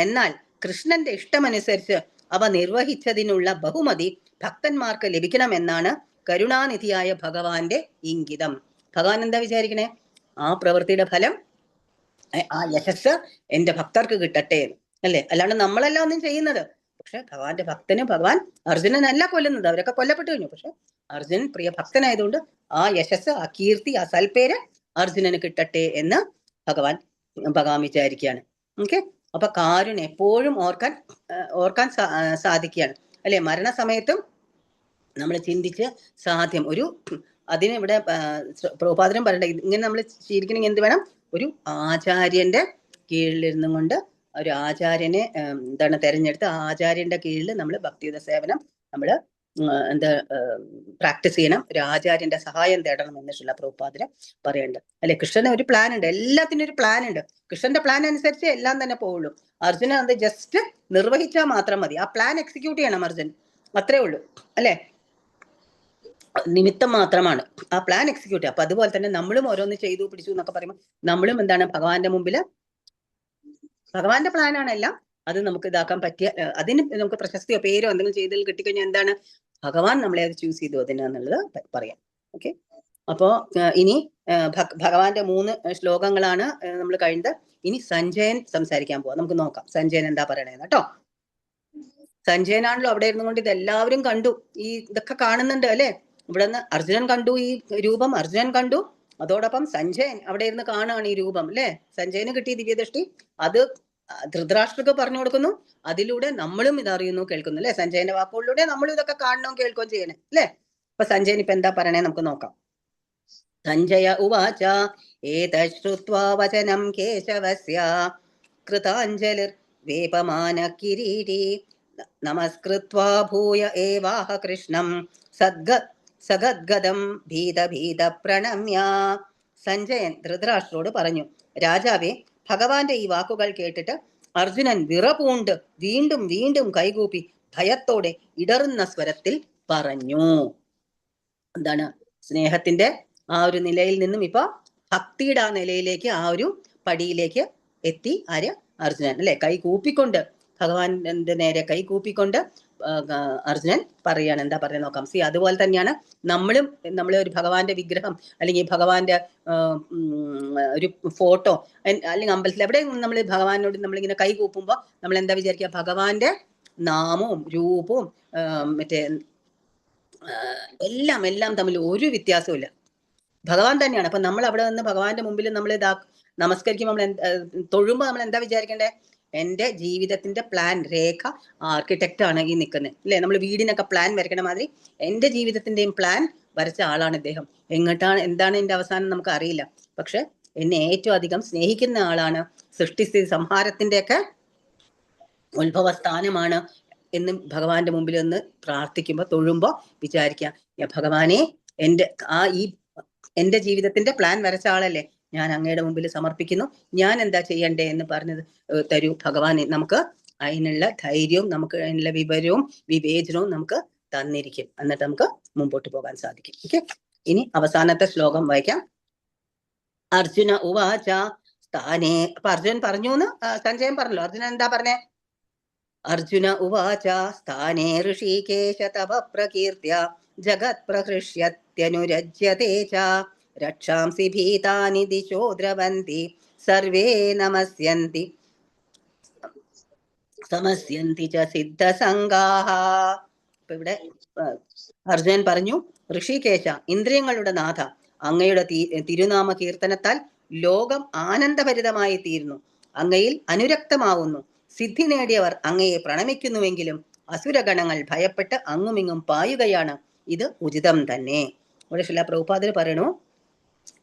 എന്നാൽ കൃഷ്ണന്റെ ഇഷ്ടമനുസരിച്ച് അവ നിർവഹിച്ചതിനുള്ള ബഹുമതി ഭക്തന്മാർക്ക് ലഭിക്കണമെന്നാണ് കരുണാനിധിയായ ഭഗവാന്റെ ഇംഗിതം. ഭഗവാൻ എന്താ വിചാരിക്കണേ? ആ പ്രവൃത്തിയുടെ ഫലം, ആ യശസ് എന്റെ ഭക്തർക്ക് കിട്ടട്ടെ അല്ലേ? അല്ലാണ്ട് നമ്മളെല്ലാം ഒന്നും ചെയ്യുന്നത്. പക്ഷെ ഭഗവാന്റെ ഭക്തന് ഭഗവാൻ അർജുനനല്ല കൊല്ലുന്നത്, അവരൊക്കെ കൊല്ലപ്പെട്ടു കഴിഞ്ഞു. പക്ഷെ അർജുനൻ പ്രിയ ഭക്തനായതുകൊണ്ട് ആ യശസ്, ആ കീർത്തി, ആ സൽപ്പേര് അർജുനന് കിട്ടട്ടെ എന്ന് ഭഗവാൻ വിചാരിക്കുകയാണ്. ഓക്കെ. അപ്പൊ കാരുണ്യം എപ്പോഴും ഓർക്കാൻ സാധിക്കുകയാണ് അല്ലെ? മരണസമയത്തും നമ്മൾ ചിന്തിച്ച് സാധ്യം അതിന് ഇവിടെ പ്രഭുപാദരം പറയണ്ട. ഇങ്ങനെ നമ്മൾ ശീലിക്കണമെങ്കിൽ എന്ത് വേണം? ഒരു ആചാര്യന്റെ കീഴിലിരുന്നും കൊണ്ട് ഒരു ആചാര്യനെ തെരഞ്ഞെടുത്ത് ആ ആചാര്യന്റെ കീഴിൽ നമ്മൾ ഭക്തിയുത സേവനം നമ്മൾ പ്രാക്ടീസ് ചെയ്യണം. ഒരു ആചാര്യന്റെ സഹായം തേടണം എന്നിട്ടുള്ള പ്രഭുപാദരം പറയേണ്ടത് അല്ലെ? കൃഷ്ണന് ഒരു പ്ലാൻ ഉണ്ട്, എല്ലാത്തിനും ഒരു പ്ലാൻ ഉണ്ട്. കൃഷ്ണന്റെ പ്ലാൻ അനുസരിച്ച് എല്ലാം തന്നെ പോവുള്ളൂ. അർജുനൻ അത് ജസ്റ്റ് നിർവഹിച്ചാൽ മാത്രം മതി. ആ പ്ലാൻ എക്സിക്യൂട്ട് ചെയ്യണം അർജുൻ, അത്രേ ഉള്ളൂ അല്ലെ? നിമിത്തം മാത്രമാണ് ആ പ്ലാൻ എക്സിക്യൂട്ട് ചെയ്യുക. അപ്പൊ അതുപോലെ തന്നെ നമ്മളും ഓരോന്ന് ചെയ്തു പിടിച്ചു എന്നൊക്കെ പറയുമ്പോൾ നമ്മളും ഭഗവാന്റെ മുമ്പില്, ഭഗവാന്റെ പ്ലാനാണ് എല്ലാം. അത് നമുക്ക് ഇതാക്കാൻ പറ്റിയ, അതിന് നമുക്ക് പ്രശസ്തിയോ പേരോ എന്തെങ്കിലും ചെയ്തതിൽ കിട്ടിക്കഴിഞ്ഞാൽ എന്താണ്? ഭഗവാൻ നമ്മളെ അത് ചൂസ് ചെയ്തു അതിനാന്നുള്ളത് പറയാം. ഓക്കെ. അപ്പോ ഇനി ഭഗവാന്റെ 3 ശ്ലോകങ്ങളാണ് നമ്മൾ കഴിഞ്ഞത്. ഇനി സഞ്ജയൻ സംസാരിക്കാൻ പോവാം. നമുക്ക് നോക്കാം സഞ്ജയൻ എന്താ പറയണേന്ന് കേട്ടോ. സഞ്ജയനാണല്ലോ അവിടെ ഇരുന്നുകൊണ്ട് ഇതെല്ലാവരും കണ്ടു. ഇതൊക്കെ കാണുന്നുണ്ട് അല്ലെ? ഇവിടെ നിന്ന് അർജുനൻ കണ്ടു ഈ രൂപം, അർജുനൻ കണ്ടു. അതോടൊപ്പം സഞ്ജയൻ അവിടെ ഇരുന്ന് കാണുകയാണ് ഈ രൂപം അല്ലെ? സഞ്ജയന് കിട്ടിയ ദിവ്യദൃഷ്ടി അത് ധൃതരാഷ്ട്രക്ക് പറഞ്ഞു കൊടുക്കുന്നു. അതിലൂടെ നമ്മളും ഇതറിയുന്നു, കേൾക്കുന്നു അല്ലെ? സഞ്ജയന്റെ വാക്കുകളിലൂടെ നമ്മളും ഇതൊക്കെ കാണണോ കേൾക്കുകയും ചെയ്യണേ അല്ലെ? അപ്പൊ സഞ്ജയൻ ഇപ്പൊ എന്താ പറയണേ നമുക്ക് നോക്കാം. സഞ്ജയ ഉവാച ഏതശ്രുത്വാ വചനം കേശവസ്യ കൃതാഞ്ജലിർ വേപമാന കിരീടി നമസ്കൃത്വാ ഭൂയ ഏവാഹ കൃഷ്ണം സഗദ്ഗദം ഭീത പ്രണമ്യ. സഞ്ജയൻ ധൃതരാഷ്ട്രോട് പറഞ്ഞു, രാജാവേ, ഭഗവാന്റെ ഈ വാക്കുകൾ കേട്ടിട്ട് അർജുനൻ വിറപൂണ്ട് വീണ്ടും വീണ്ടും കൈകൂപ്പി ഭയത്തോടെ ഇടറുന്ന സ്വരത്തിൽ പറഞ്ഞു. എന്താണ്? സ്നേഹത്തിന്റെ ആ ഒരു നിലയിൽ നിന്നും ഇപ്പൊ ഭക്തിയുടെ ആ നിലയിലേക്ക്, ആ ഒരു പടിയിലേക്ക് എത്തി അർജുനൻ അല്ലെ? കൈ കൂപ്പിക്കൊണ്ട്, ഭഗവാന്റെ നേരെ കൈ കൂപ്പിക്കൊണ്ട് അർജുനൻ പറയാണ്. എന്താ പറയുക നോക്കാം. അതുപോലെ തന്നെയാണ് നമ്മളെ ഒരു ഭഗവാന്റെ വിഗ്രഹം അല്ലെങ്കിൽ ഭഗവാന്റെ ഒരു ഫോട്ടോ അല്ലെങ്കിൽ അമ്പലത്തിൽ എവിടെ നമ്മൾ ഭഗവാനോട് നമ്മളിങ്ങനെ കൈ കൂപ്പുമ്പോൾ നമ്മൾ എന്താ വിചാരിക്കുക? ഭഗവാന്റെ നാമവും രൂപവും മറ്റേ എല്ലാം തമ്മിൽ ഒരു വ്യത്യാസവും ഇല്ല, ഭഗവാൻ തന്നെയാണ്. അപ്പൊ നമ്മൾ അവിടെ നിന്ന് ഭഗവാന്റെ മുമ്പിൽ നമ്മൾ നമസ്കരിക്കുമ്പോൾ തൊഴുമ്പോൾ നമ്മൾ എന്താ വിചാരിക്കേണ്ടേ? എന്റെ ജീവിതത്തിന്റെ പ്ലാൻ രേഖ ആർക്കിടെക്റ്റ് ആണ് ഈ നിൽക്കുന്നത് അല്ലെ? നമ്മൾ വീടിനൊക്കെ പ്ലാൻ വരയ്ക്കണ മാതിരി എന്റെ ജീവിതത്തിന്റെയും പ്ലാൻ വരച്ച ആളാണ് ഇദ്ദേഹം. എന്താണ് എന്റെ അവസാനം നമുക്ക് അറിയില്ല. പക്ഷെ എന്നെ ഏറ്റവും അധികം സ്നേഹിക്കുന്ന ആളാണ്. സൃഷ്ടിസ്ഥിതി സംഹാരത്തിന്റെ ഒക്കെ ഉത്ഭവസ്ഥാനമാണ് എന്ന് ഭഗവാന്റെ മുമ്പിൽ ഒന്ന് പ്രാർത്ഥിക്കുമ്പോ, തൊഴുമ്പോ വിചാരിക്കാം, ഭഗവാനെ എന്റെ ജീവിതത്തിന്റെ പ്ലാൻ വരച്ച ആളല്ലേ, ഞാൻ അങ്ങയുടെ മുമ്പിൽ സമർപ്പിക്കുന്നു, ഞാൻ എന്താ ചെയ്യണ്ടേ എന്ന് പറഞ്ഞത് തരൂ ഭഗവാനെ. നമുക്ക് അതിനുള്ള ധൈര്യവും നമുക്ക് അതിനുള്ള വിവേചനവും നമുക്ക് തന്നിരിക്കും. എന്നിട്ട് നമുക്ക് മുമ്പോട്ട് പോകാൻ സാധിക്കും. ഓക്കെ. ഇനി അവസാനത്തെ ശ്ലോകം വായിക്കാം. അർജുന ഉവാച സ്ഥാനേ. അപ്പൊ അർജുനൻ പറഞ്ഞു എന്ന് സഞ്ജയൻ പറഞ്ഞല്ലോ. അർജുനൻ എന്താ പറഞ്ഞേ? അർജുന ഉവാച സ്ഥാനേ ഋഷികേശ തവ പ്രകീർത്യ ജഗത് പ്രഹൃഷ്യത്യനുരജ്യതേ ച രക്ഷാംസി ഭീതാനി ദിശോ ദ്രവന്തി സർവേ നമസ്യന്തി സമസ്യന്തി ച സിദ്ധസംഗാഹ. ഇപ്പൊ ഇവിടെ അർജുനൻ പറഞ്ഞു, ഋഷികേശ, ഇന്ദ്രിയങ്ങളുടെ നാഥ, അങ്ങയുടെ തിരുനാമ കീർത്തനത്താൽ ലോകം ആനന്ദഭരിതമായി തീരുന്നു. അങ്ങയിൽ അനുരക്തമാവുന്നു. സിദ്ധി നേടിയവർ അങ്ങയെ പ്രണമിക്കുന്നുവെങ്കിലും അസുരഗണങ്ങൾ ഭയപ്പെട്ട് അങ്ങുമിങ്ങും പായുകയാണ്. ഇത് ഉചിതം തന്നെ. ഇവിടെ ശില പ്രഭുപാദർ പറയണു,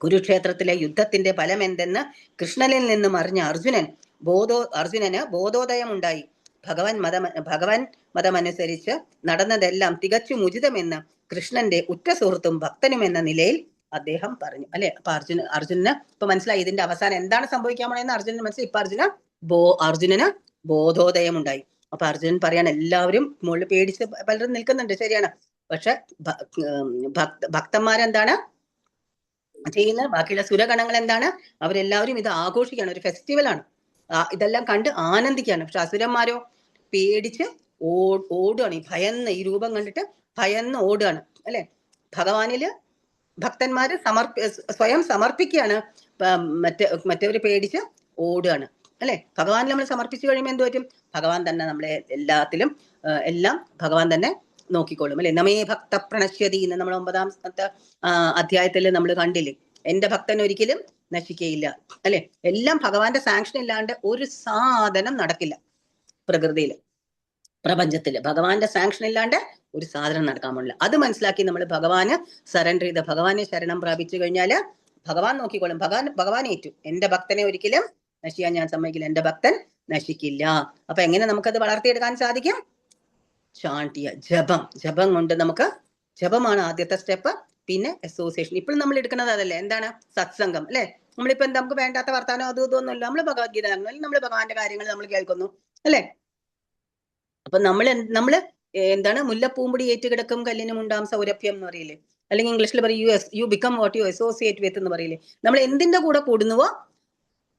കുരുക്ഷേത്രത്തിലെ യുദ്ധത്തിന്റെ ഫലം എന്തെന്ന് കൃഷ്ണനിൽ നിന്നും അറിഞ്ഞ അർജുനന് ബോധോദയം ഉണ്ടായി. ഭഗവൻ മതമനുസരിച്ച് നടന്നതെല്ലാം തികച്ചും ഉചിതമെന്ന് കൃഷ്ണന്റെ ഉറ്റ സുഹൃത്തും ഭക്തനുമെന്ന നിലയിൽ അദ്ദേഹം പറഞ്ഞു. അല്ലെ, അപ്പൊ അർജുനന് ഇപ്പൊ മനസ്സിലായി ഇതിന്റെ അവസാനം എന്താണ് സംഭവിക്കാൻ പോണെന്ന് അർജുനന് മനസ്സിലായി. ഇപ്പൊ അർജുനന് ബോധോദയം ഉണ്ടായി. അപ്പൊ അർജുനൻ പറയാൻ, എല്ലാവരും മുകളിൽ പേടിച്ച് പലരും നിൽക്കുന്നുണ്ട്, ശരിയാണ്. പക്ഷെ ഭക്തന്മാരെന്താണ് ചെയ്യുന്നത്? ബാക്കിയുള്ള സുരഗണങ്ങൾ എന്താണ്? അവരെല്ലാവരും ഇത് ആഘോഷിക്കുകയാണ്, ഒരു ഫെസ്റ്റിവലാണ്. ഇതെല്ലാം കണ്ട് ആനന്ദിക്കുകയാണ്. പക്ഷെ അസുരന്മാരോ പേടിച്ച് ഓടുകയാണ്. ഈ ഭയന്ന്, ഈ രൂപം കണ്ടിട്ട് ഭയന്ന് ഓടുകയാണ്. അല്ലെ, ഭഗവാനില് ഭക്തന്മാര് സ്വയം സമർപ്പിക്കുകയാണ്, മറ്റവര് പേടിച്ച് ഓടുകയാണ്. അല്ലെ, ഭഗവാനിൽ നമ്മൾ സമർപ്പിച്ചു കഴിയുമ്പോൾ എന്ത് പറ്റും? ഭഗവാൻ തന്നെ നമ്മളെ എല്ലാം ഭഗവാൻ തന്നെ നോക്കിക്കോളും. അല്ലെ, നമേ ഭക്ത പ്രണശ്യതി എന്ന് നമ്മൾ 9ാമത്തെ അധ്യായത്തിൽ നമ്മൾ കണ്ടില്ലേ? എന്റെ ഭക്തൻ ഒരിക്കലും നശിക്കയില്ല. അല്ലെ, എല്ലാം ഭഗവാന്റെ സാങ്ഷൻ ഇല്ലാണ്ട് ഒരു സാധനം നടക്കില്ല. പ്രകൃതിയില്, പ്രപഞ്ചത്തില് ഭഗവാന്റെ സാങ്ഷൻ ഇല്ലാണ്ട് ഒരു സാധനം നടക്കാൻ പാടില്ല. അത് മനസ്സിലാക്കി നമ്മൾ ഭഗവാന് സറണ്ടർ ചെയ്ത് ഭഗവാനെ ശരണം പ്രാപിച്ചു കഴിഞ്ഞാല് ഭഗവാൻ നോക്കിക്കോളും. ഭഗവാൻ ഏറ്റു, എന്റെ ഭക്തനെ ഒരിക്കലും നശിക്കാൻ ഞാൻ സമ്മതിക്കില്ല, എന്റെ ഭക്തൻ നശിക്കില്ല. അപ്പൊ എങ്ങനെ നമുക്കത് വളർത്തിയെടുക്കാൻ സാധിക്കും? ചാണ്ടിയ ജപം കൊണ്ട് നമുക്ക്, ജപമാണ് ആദ്യത്തെ സ്റ്റെപ്പ്. പിന്നെ അസോസിയേഷൻ. ഇപ്പോഴും നമ്മൾ എടുക്കുന്നത് അതല്ലേ, എന്താണ്? സത്സംഗം. അല്ലെ, നമ്മളിപ്പോ നമുക്ക് വേണ്ടാത്ത വർത്താനോ അതും ഇതൊന്നുമില്ല, നമ്മള് ഭഗവത്ഗീത, നമ്മൾ ഭഗവാന്റെ കാര്യങ്ങൾ നമ്മൾ കേൾക്കുന്നു. അല്ലെ, അപ്പൊ നമ്മള് എന്താണ്? മുല്ലപ്പൂമ്പൊടി ഏറ്റുകിടക്കും കല്ലിനും ഉണ്ടാം സൗരഭ്യം എന്ന് പറയില്ലേ? അല്ലെങ്കിൽ ഇംഗ്ലീഷിൽ പറയും you become what you associate with എന്ന് പറയില്ലേ? നമ്മൾ എന്തിന്റെ കൂടെ കൂടുന്നുവോ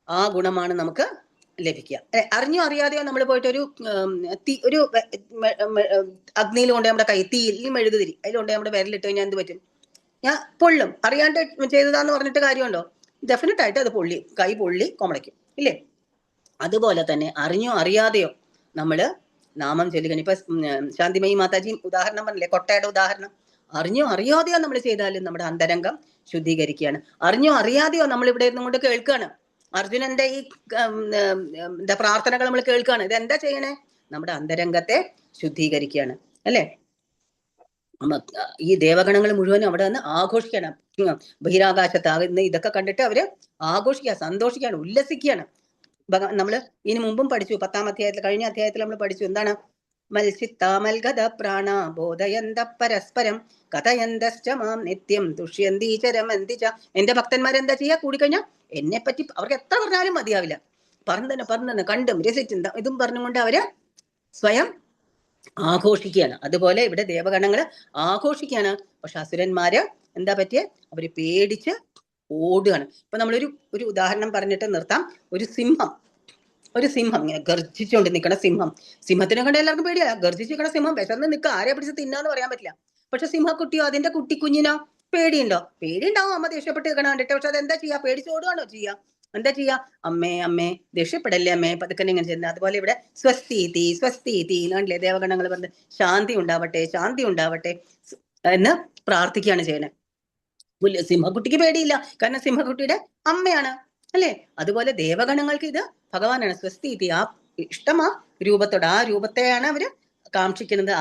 ആ ഗുണമാണ് നമുക്ക് ലഭിക്കുക. അറിഞ്ഞോ അറിയാതെയോ നമ്മൾ പോയിട്ട് ഒരു അഗ്നിയിൽ കൊണ്ട് നമ്മുടെ കൈ, തീയിൽ മെഴുകുതിരി അതിലുകൊണ്ട് നമ്മുടെ വിരലിട്ട് കഴിഞ്ഞാൽ എന്ത് പറ്റും? ഞാൻ പൊള്ളും. അറിയാണ്ട് ചെയ്തതാന്ന് പറഞ്ഞിട്ട് കാര്യമുണ്ടോ? ഡെഫിനറ്റ് ആയിട്ട് അത് കൈ പൊള്ളി കൊമളയ്ക്കും, ഇല്ലേ? അതുപോലെ തന്നെ അറിഞ്ഞോ അറിയാതെയോ നമ്മള് നാമം ചൊല്ലുകയാണ്. ഇപ്പൊ ശാന്തിമയി മാതാജി ഉദാഹരണം പറഞ്ഞില്ലേ, കൊട്ടയുടെ ഉദാഹരണം. അറിഞ്ഞോ അറിയാതെയോ നമ്മൾ ചെയ്താലും നമ്മുടെ അന്തരംഗം ശുദ്ധീകരിക്കുകയാണ്. അറിഞ്ഞോ അറിയാതെയോ നമ്മൾ ഇവിടെ ഇരുന്നും കൊണ്ട് കേൾക്കുകയാണ്. അർജുനന്റെ ഈ പ്രാർത്ഥനകൾ നമ്മൾ കേൾക്കുകയാണ്. ഇതെന്താ ചെയ്യണേ? നമ്മുടെ അന്തരംഗത്തെ ശുദ്ധീകരിക്കുകയാണ്. അല്ലെ, ഈ ദേവഗണങ്ങൾ മുഴുവനും അവിടെ നിന്ന് ആഘോഷിക്കുകയാണ്. ബഹിരാകാശത്താകുന്ന ഇതൊക്കെ കണ്ടിട്ട് അവര് ആഘോഷിക്കുക, സന്തോഷിക്കുകയാണ്, ഉല്ലസിക്കുകയാണ്. നമ്മള് ഇതിനു മുമ്പും പഠിച്ചു, 10ാം അധ്യായത്തിൽ, കഴിഞ്ഞ അധ്യായത്തിൽ നമ്മൾ പഠിച്ചു, എന്താണ്? മൽസിത്താമൽഗത പ്രാണ ബോധയന്ത പരസ്പരം കഥയന്തശ്ച മാം നിത്യം തുഷ്യന്തീചരമന്തി ച. എന്റെ ഭക്തന്മാരെന്താ ചെയ്യാ? കൂടിക്കഴിഞ്ഞാൽ എന്നെ പറ്റി അവർക്ക് എത്ര പറഞ്ഞാലും മതിയാവില്ല. പറഞ്ഞു തന്നെ കണ്ടും രസിച്ചും ഇതും പറഞ്ഞുകൊണ്ട് അവര് സ്വയം ആഘോഷിക്കുകയാണ്. അതുപോലെ ഇവിടെ ദേവഗണങ്ങള് ആഘോഷിക്കുകയാണ്. പക്ഷെ അസുരന്മാര് എന്താ പറ്റിയേ? അവര് പേടിച്ച് ഓടുകയാണ്. ഇപ്പൊ നമ്മളൊരു ഉദാഹരണം പറഞ്ഞിട്ട് നിർത്താം. ഒരു സിംഹം ഇങ്ങനെ ഗർജിച്ചുകൊണ്ട് നിൽക്കണ സിംഹത്തിനെ കണ്ട എല്ലാവർക്കും പേടിയാ. ഗർജിച്ച് നിൽക്കണ സിംഹം വിശന്ന് നിൽക്കുക, ആരെ പിടിച്ച് തിന്നാന്ന് പറയാൻ പറ്റില്ല. പക്ഷെ സിംഹക്കുട്ടിയോ അതിന്റെ കുഞ്ഞിനോ പേടിയുണ്ടോ? പേടിയുണ്ടാവും. അമ്മ ദേഷ്യപ്പെട്ട് നിൽക്കണ കണ്ടിട്ട്. പക്ഷെ അതെന്താ ചെയ്യാ? പേടിച്ചോടുകയാണോ ചെയ്യാ? എന്താ ചെയ്യാ? അമ്മേ ദേഷ്യപ്പെടല്ലേ അമ്മേ, പതുക്കെ ഇങ്ങനെ ചെയ്യുന്നത്. അതുപോലെ ഇവിടെ സ്വസ്തീതി എന്നാണല്ലേ ദേവഗണങ്ങൾ പറഞ്ഞത്. ശാന്തി ഉണ്ടാവട്ടെ എന്ന് പ്രാർത്ഥിക്കുകയാണ് ചെയ്യണേ. സിംഹക്കുട്ടിക്ക് പേടിയില്ല, കാരണം സിംഹക്കുട്ടിയുടെ അമ്മയാണ്. അല്ലെ, അതുപോലെ ദേവഗണങ്ങൾക്ക് ഇത് ഭഗവാനാണ്. സ്വസ്തീതി, ആ ഇഷ്ടമാ രൂപത്തോട്, ആ രൂപത്തെയാണ് അവര് കാക്ഷിക്കുന്നത്,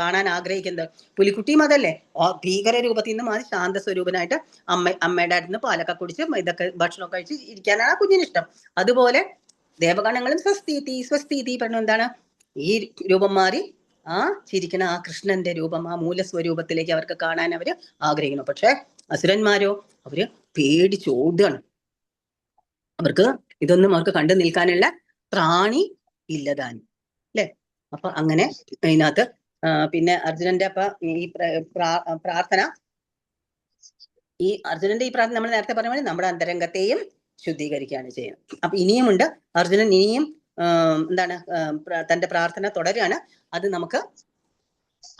കാണാൻ ആഗ്രഹിക്കുന്നത്. പുലിക്കുട്ടിയും അതല്ലേ, ഭീകര രൂപത്തിൽ നിന്ന് മാറി ശാന്ത സ്വരൂപനായിട്ട് അമ്മയുടെ അടുത്ത് പാലൊക്കെ കുടിച്ച് ഇതൊക്കെ ഭക്ഷണമൊക്കെ കഴിച്ച് ഇരിക്കാനാണ് ആ കുഞ്ഞിന് ഇഷ്ടം. അതുപോലെ ദേവഗണങ്ങളും സ്വസ്തീതി പറഞ്ഞു. എന്താണ്? ഈ രൂപം മാറി ആ ചിരിക്കണ ആ കൃഷ്ണന്റെ രൂപം, ആ മൂലസ്വരൂപത്തിലേക്ക് അവർക്ക് കാണാൻ അവര് ആഗ്രഹിക്കുന്നു. പക്ഷെ അസുരന്മാരോ അവര് പേടിച്ചോടുകയാണ്. അവർക്ക് ഇതൊന്നും അവർക്ക് കണ്ടു നിൽക്കാനുള്ള ത്രാണി ഇല്ലതാനും. അല്ലെ, അപ്പൊ അങ്ങനെ ഇതിനകത്ത് പിന്നെ അർജുനന്റെ ഈ പ്രാർത്ഥന നമ്മൾ നേരത്തെ പറഞ്ഞ പോലെ നമ്മുടെ അന്തരംഗത്തെയും ശുദ്ധീകരിക്കുകയാണ് ചെയ്യുന്നത്. അപ്പൊ ഇനിയുമുണ്ട്, അർജുനൻ ഇനിയും എന്താണ് തന്റെ പ്രാർത്ഥന തുടരുകയാണ്. അത് നമുക്ക്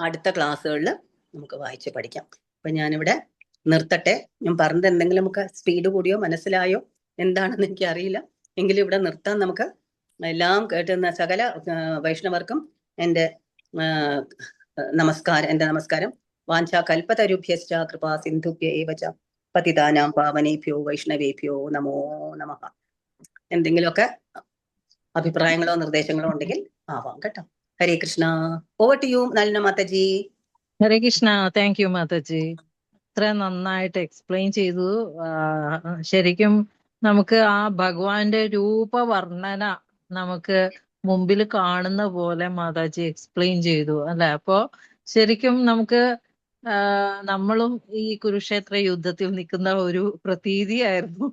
അടുത്ത ക്ലാസ്സുകളിൽ നമുക്ക് വായിച്ച് പഠിക്കാം. അപ്പൊ ഞാനിവിടെ നിർത്തട്ടെ. ഞാൻ പറഞ്ഞത് എന്തെങ്കിലും നമുക്ക് സ്പീഡ് കൂടിയോ മനസ്സിലായോ എന്താണെന്ന് എനിക്ക് അറിയില്ല. എങ്കിലും ഇവിടെ നിർത്താൻ നമുക്ക്. എല്ലാം കേട്ടുന്ന സകല വൈഷ്ണവർക്കും എൻ്റെ നമസ്കാരം. വാഞ്ചാ കൽപ്പതരുഭ്യശ്ച കൃപാ സിന്ധുഭ്യ ഏവ ച പതിതാനാം പാവനേഭ്യോ വൈഷ്ണവേഭ്യോ നമോ നമഃ. എന്തെങ്കിലുമൊക്കെ അഭിപ്രായങ്ങളോ നിർദ്ദേശങ്ങളോ ഉണ്ടെങ്കിൽ ആവാം കേട്ടോ. Hare Krishna. Over to you Nalina മാതാജി. ഹരേ കൃഷ്ണ. താങ്ക് യു മാതാജി. ഇത്ര നന്നായിട്ട് എക്സ്പ്ലെയിൻ ചെയ്തു. ശരിക്കും നമുക്ക് ആ ഭഗവാന്റെ രൂപവർണ്ണന നമുക്ക് മുമ്പിൽ കാണുന്ന പോലെ മാതാജി എക്സ്പ്ലെയിൻ ചെയ്തു അല്ലെ. അപ്പോ ശരിക്കും നമുക്ക് നമ്മളും ഈ കുരുക്ഷേത്ര യുദ്ധത്തിൽ നിൽക്കുന്ന ഒരു പ്രതീതിയായിരുന്നു.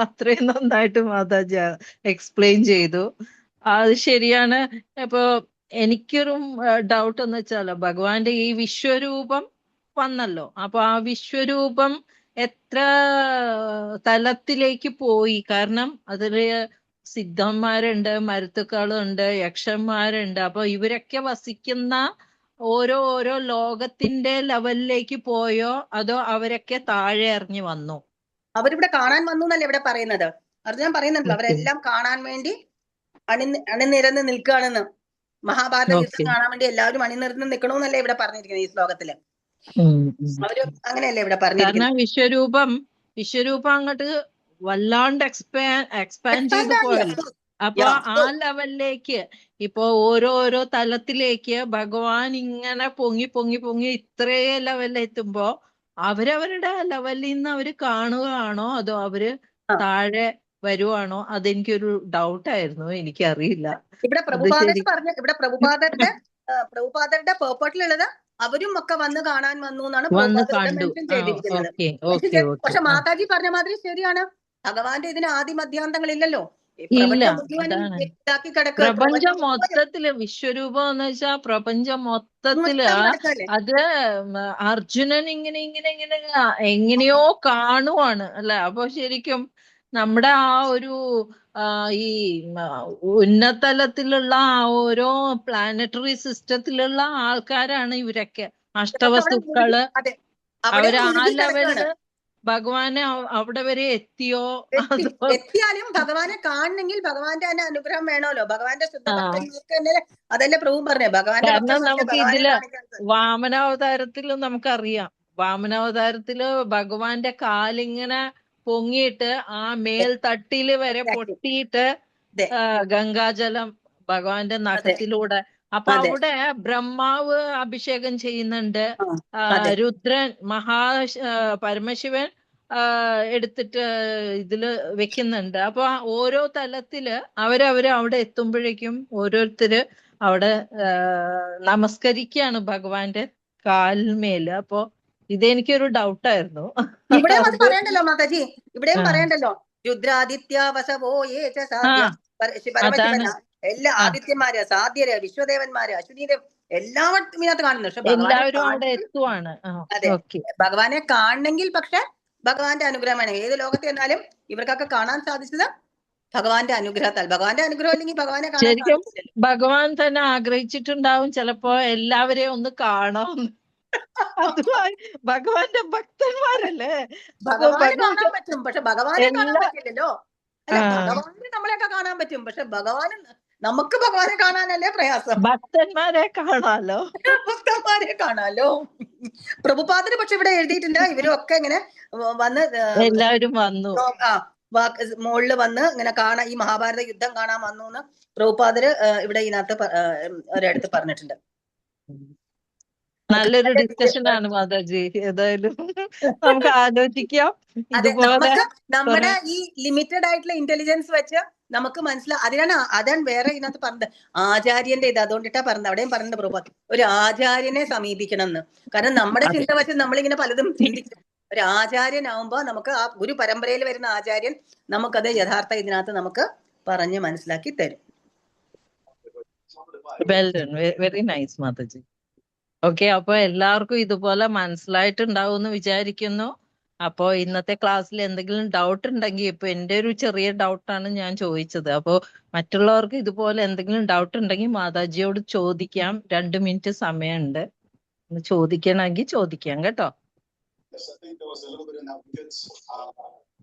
അത്രയും നന്നായിട്ട് മാതാജി എക്സ്പ്ലെയിൻ ചെയ്തു. അത് ശരിയാണ്. ഇപ്പോ എനിക്കൊരു ഡൗട്ട് എന്ന് വെച്ചാൽ ഭഗവാന്റെ ഈ വിശ്വരൂപം വന്നല്ലോ. അപ്പൊ ആ വിശ്വരൂപം എത്ര തലത്തിലേക്ക് പോയി? കാരണം അതില് സിദ്ധന്മാരുണ്ട്, മരുത്തുക്കളുണ്ട്, യക്ഷന്മാരുണ്ട്. അപ്പൊ ഇവരൊക്കെ വസിക്കുന്ന ഓരോ ലോകത്തിന്റെ ലെവലിലേക്ക് പോയോ അതോ അവരൊക്കെ താഴെ ഇറങ്ങി വന്നോ? അവരിവിടെ കാണാൻ വന്നു എന്നല്ലേ ഇവിടെ പറയുന്നത്. അർജുനൻ പറയുന്നുണ്ടല്ലോ അവരെല്ലാം കാണാൻ വേണ്ടി അണിനിരന്ന് നിൽക്കുകയാണെന്ന്. മഹാഭാരത യുദ്ധം കാണാൻ വേണ്ടി എല്ലാവരും അണിനിരന്ന് നിൽക്കണമെന്നല്ലേ ഇവിടെ പറഞ്ഞിരിക്കുന്നത് ഈ ശ്ലോകത്തില്. അവര് അങ്ങനെയല്ലേ ഇവിടെ പറഞ്ഞിരിക്കുന്നത്. കാരണം വിശ്വരൂപം അങ്ങോട്ട് വല്ലാണ്ട് എക്സ്പാൻഡ് ചെയ്തു പോയല്ലോ. അപ്പൊ ആ ലെവലിലേക്ക് ഇപ്പൊ ഓരോ തലത്തിലേക്ക് ഭഗവാൻ ഇങ്ങനെ പൊങ്ങി ഇത്രേ ലെവലിൽ എത്തുമ്പോ അവരവരുടെ ലെവലിൽ നിന്ന് അവര് കാണുകയാണോ അതോ അവര് താഴെ വരുവാണോ? അതെനിക്കൊരു ഡൗട്ടായിരുന്നു. എനിക്കറിയില്ല. ഇവിടെ പ്രഭുപാദരുടെ പേർപ്പട്ടിലുള്ളത് അവരും ഒക്കെ വന്ന് കാണാൻ വന്നു എന്നാണ് മെൻഷൻ ചെയ്തിരിക്കുന്നത്. പക്ഷെ മാതാജി പറഞ്ഞ മാതിരി ശരിയാണ്. ഭഗവാന്റെ ഇതിന് ആദി മധ്യാന്തങ്ങളില്ലല്ലോ. പ്രപഞ്ചം മൊത്തത്തില് വിശ്വരൂപം എന്ന് വെച്ചാ പ്രപഞ്ചം മൊത്തത്തില് അത് അർജുനൻ ഇങ്ങനെ എങ്ങനെയോ കാണുവാണ് അല്ലെ. അപ്പൊ ശരിക്കും നമ്മുടെ ആ ഒരു ഈ ഉന്നതലത്തിലുള്ള ആ ഓരോ പ്ലാനറ്ററി സിസ്റ്റത്തിലുള്ള ആൾക്കാരാണ് ഇവരൊക്കെ. അഷ്ടവസ്തുക്കള് അവര് ആ ലെവലില് ഭഗവാനെ അവിടെ വരെ എത്തിയോ? എത്തിയാലും ഭഗവാനെ കാണണമെങ്കിൽ ഭഗവാന്റെ തന്നെ അനുഗ്രഹം വേണമല്ലോ. ഭഗവാന്റെ ശുദ്ധഭക്തന്മാർക്ക് അതല്ലേ പ്രഭു പറഞ്ഞേ. കാരണം നമുക്ക് ഇതില് വാമനാവതാരത്തില് നമുക്കറിയാം. വാമനാവതാരത്തില് ഭഗവാന്റെ കാലിങ്ങനെ പൊങ്ങിയിട്ട് ആ മേൽ തട്ടില് വരെ പൊട്ടിയിട്ട് ഗംഗാജലം ഭഗവാന്റെ നഖത്തിലൂടെ. അപ്പൊ അവിടെ ബ്രഹ്മാവ് അഭിഷേകം ചെയ്യുന്നുണ്ട്, രുദ്രൻ പരമശിവൻ എടുത്തിട്ട് ഇതില് വെക്കുന്നുണ്ട്. അപ്പൊ ഓരോ തലത്തില് അവരവര് അവിടെ എത്തുമ്പോഴേക്കും ഓരോരുത്തര് അവിടെ നമസ്കരിക്കുകയാണ് ഭഗവാന്റെ കാലിന്മേല്. അപ്പൊ ഇതെനിക്കൊരു ഡൗട്ടായിരുന്നു. ഇവിടെയും അത് പറയണ്ടല്ലോ മാതാജി, ഇവിടെയും പറയണ്ടല്ലോ. രുദ്രാദിത്യ വസവോ പരമശിവന എല്ലാ ആദിത്യന്മാര്, സാധ്യര്, വിശ്വദേവന്മാര്, അശ്വിനിദേവ് എല്ലാവരും ഇതിനകത്ത് കാണുന്നു. പക്ഷെ എല്ലാവരും അവിടെ എത്തുവാണ്. അതെ, ഭഗവാനെ കാണണമെങ്കിൽ പക്ഷെ ഭഗവാന്റെ അനുഗ്രഹം വേണം. ഏത് ലോകത്ത് ചെന്നാലും ഇവർക്കൊക്കെ കാണാൻ സാധിച്ചത് ഭഗവാന്റെ അനുഗ്രഹത്താൽ. ഭഗവാന്റെ അനുഗ്രഹം ഇല്ലെങ്കിൽ ഭഗവാനെ കാണാൻ സാധിക്കില്ല. ഭഗവാൻ തന്നെ ആഗ്രഹിച്ചിട്ടുണ്ടാവും ചിലപ്പോ എല്ലാവരെയും ഒന്ന് കാണാം. അതുമായി ഭഗവാന്റെ ഭക്തന്മാരല്ലേ. ഭഗവാനെ കാണാൻ പറ്റും പക്ഷെ ഭഗവാനെ കാണാൻ പറ്റില്ലല്ലോ. അല്ല, ഭഗവാന് നമ്മളെയൊക്കെ കാണാൻ പറ്റും പക്ഷെ നമുക്ക് ഭഗവാനെ കാണാനല്ലേ പ്രയാസം. ഭക്തന്മാരെ കാണാലോ. ഭക്തന്മാരെ കാണാലോ. പ്രഭുപാദര് പക്ഷെ ഇവിടെ എഴുതിയിട്ടുണ്ട് ഇവരും ഒക്കെ ഇങ്ങനെ വന്ന് എല്ലാവരും വന്നു, മുകളില് വന്ന് ഇങ്ങനെ കാണാൻ, ഈ മഹാഭാരത യുദ്ധം കാണാൻ വന്നു എന്ന് പ്രഭുപാദര് ഇവിടെ ഇതിനകത്ത് ഒരിടത്ത് പറഞ്ഞിട്ടുണ്ട്. നല്ലൊരു ഡിസ്കഷൻ ആണ് മാതാജി. ഏതായാലും നമുക്ക് ആലോചിക്കാം. നമ്മുടെ ഈ ലിമിറ്റഡ് ആയിട്ടുള്ള ഇന്റലിജൻസ് വെച്ച് നമുക്ക് അതാണ് വേറെ ഇതിനകത്ത് പറഞ്ഞത് ആചാര്യന്റെ ഇത്. അതുകൊണ്ടിട്ടാ പറഞ്ഞത്, അവിടെയും പറഞ്ഞത് പ്രഭുപാദ് ഒരു ആചാര്യനെ സമീപിക്കണം എന്ന്. കാരണം നമ്മുടെ ചിന്ത വെച്ച് നമ്മളിങ്ങനെ പലതും ചിന്തിക്കും. ഒരു ആചാര്യനാവുമ്പോ നമുക്ക് ആ ഗുരു പരമ്പരയിൽ വരുന്ന ആചാര്യൻ നമുക്കത് യഥാർത്ഥ ഇതിനകത്ത് നമുക്ക് പറഞ്ഞ് മനസ്സിലാക്കി തരും. Very nice Mataji. ഓക്കെ, അപ്പൊ എല്ലാവർക്കും ഇതുപോലെ മനസ്സിലായിട്ടുണ്ടാവും എന്ന് വിചാരിക്കുന്നു. അപ്പോ ഇന്നത്തെ ക്ലാസ്സിൽ എന്തെങ്കിലും ഡൗട്ട് ഉണ്ടെങ്കിൽ ഇപ്പൊ എന്റെ ഒരു ചെറിയ ഡൗട്ടാണ് ഞാൻ ചോദിച്ചത്. അപ്പോ മറ്റുള്ളവർക്ക് ഇതുപോലെ എന്തെങ്കിലും ഡൗട്ട് ഉണ്ടെങ്കിൽ മാതാജിയോട് ചോദിക്കാം. 2 മിനിറ്റ് സമയമുണ്ട്. ചോദിക്കണമെങ്കിൽ ചോദിക്കാം കേട്ടോ. Yes, I think there was a little bit in that wicket,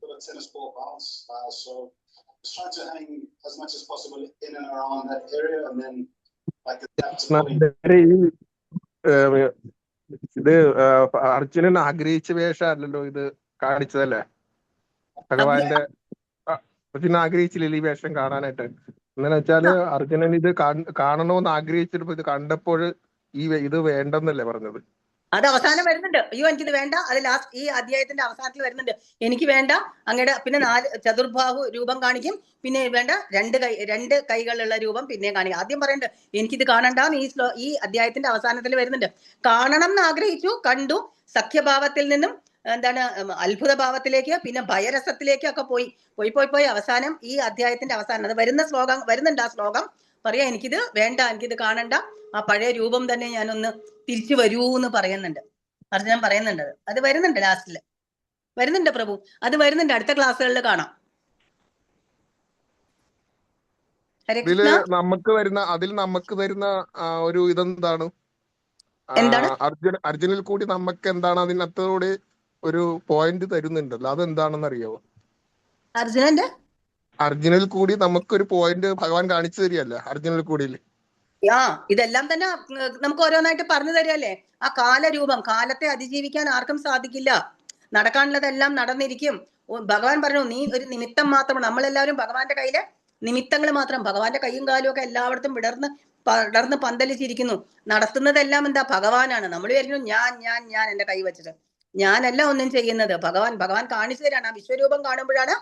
with a tennis ball bounce. So just trying to hang as much as possible in and around that area, and then like adapt to pulling. ഇത് അർജുനൻ ആഗ്രഹിച്ച വേഷമല്ലല്ലോ ഇത് കാണിച്ചതല്ലേ? ഭഗവാന്റെ അർജുനൻ ആഗ്രഹിച്ചില്ലല്ലോ ഈ വേഷം കാണാനായിട്ട്. എന്താന്ന് വെച്ചാല് അർജുനൻ ഇത് കാണണമെന്ന് ആഗ്രഹിച്ചിട്ട് ഇത് കണ്ടപ്പോൾ ഇത് വേണ്ടെന്നല്ലേ പറഞ്ഞത്? അത് അവസാനം വരുന്നുണ്ട്. അയ്യോ എനിക്കിത് വേണ്ട, അത് ലാസ്റ്റ് ഈ അധ്യായത്തിന്റെ അവസാനത്തിൽ വരുന്നുണ്ട്. എനിക്ക് വേണ്ട അങ്ങയുടെ, പിന്നെ 4 ചതുർബാഹു രൂപം കാണിക്കും, പിന്നെ വേണ്ട 2 കൈകളുള്ള രൂപം പിന്നെ കാണിക്കും. ആദ്യം പറയുന്നുണ്ട് എനിക്കിത് കാണണ്ടെന്ന് ഈ അധ്യായത്തിന്റെ അവസാനത്തിൽ വരുന്നുണ്ട്. കാണണം എന്ന് ആഗ്രഹിച്ചു, കണ്ടു, സഖ്യഭാവത്തിൽ നിന്നും എന്താണ് അത്ഭുത ഭാവത്തിലേക്ക്, പിന്നെ ഭയരസത്തിലേക്ക് ഒക്കെ പോയി അവസാനം ഈ അധ്യായത്തിന്റെ അവസാനം അത് വരുന്നുണ്ട്. ആ ശ്ലോകം പറയാ എനിക്കിത് വേണ്ട, എനിക്കിത് കാണണ്ട, ആ പഴയ രൂപം തന്നെ ഞാനൊന്ന് തിരിച്ചു വരൂ എന്ന് പറയുന്നുണ്ട്. അർജുനൻ പറയുന്നുണ്ട്. അത് വരുന്നുണ്ട്, ലാസ്റ്റില് വരുന്നുണ്ട് പ്രഭു, അത് വരുന്നുണ്ട്. അടുത്ത ക്ലാസ്സുകളിൽ കാണാം. നമുക്ക് വരുന്ന ഒരു ഇതെന്താണ്? എന്താണ് അർജുനിൽ കൂടി നമുക്ക് എന്താണ് അതിനകത്തോടെ ഒരു പോയിന്റ് തരുന്നുണ്ടല്ലോ, അതെന്താണെന്ന് അറിയാവോ? അർജുനിൽ കൂടി നമുക്കൊരു പോയിന്റ് ഭഗവാൻ കാണിച്ചു തരികയല്ലേ അർജുനിൽ കൂടി? ഇതെല്ലാം തന്നെ നമുക്ക് ഓരോന്നായിട്ട് പറഞ്ഞു തരുമല്ലേ. ആ കാലരൂപം, കാലത്തെ അതിജീവിക്കാൻ ആർക്കും സാധിക്കില്ല. നടക്കാനുള്ളതെല്ലാം നടന്നിരിക്കും. ഭഗവാൻ പറഞ്ഞു നീ ഒരു നിമിത്തം മാത്രമാണ്. നമ്മളെല്ലാവരും ഭഗവാന്റെ കയ്യിലെ നിമിത്തങ്ങൾ മാത്രം. ഭഗവാന്റെ കൈയും കാലും ഒക്കെ എല്ലായിടത്തും വിടർന്ന് പന്തലിച്ചിരിക്കുന്നു. നടത്തുന്നതെല്ലാം എന്താ? ഭഗവാനാണ്. നമ്മൾ വിചാരിക്കുന്നു ഞാൻ എന്റെ കൈ വെച്ചിട്ട്. ഞാനല്ല ഒന്നും ചെയ്യുന്നത്, ഭഗവാൻ കാണിച്ചു തരാണ്. ആ വിശ്വരൂപം കാണുമ്പോഴാണ്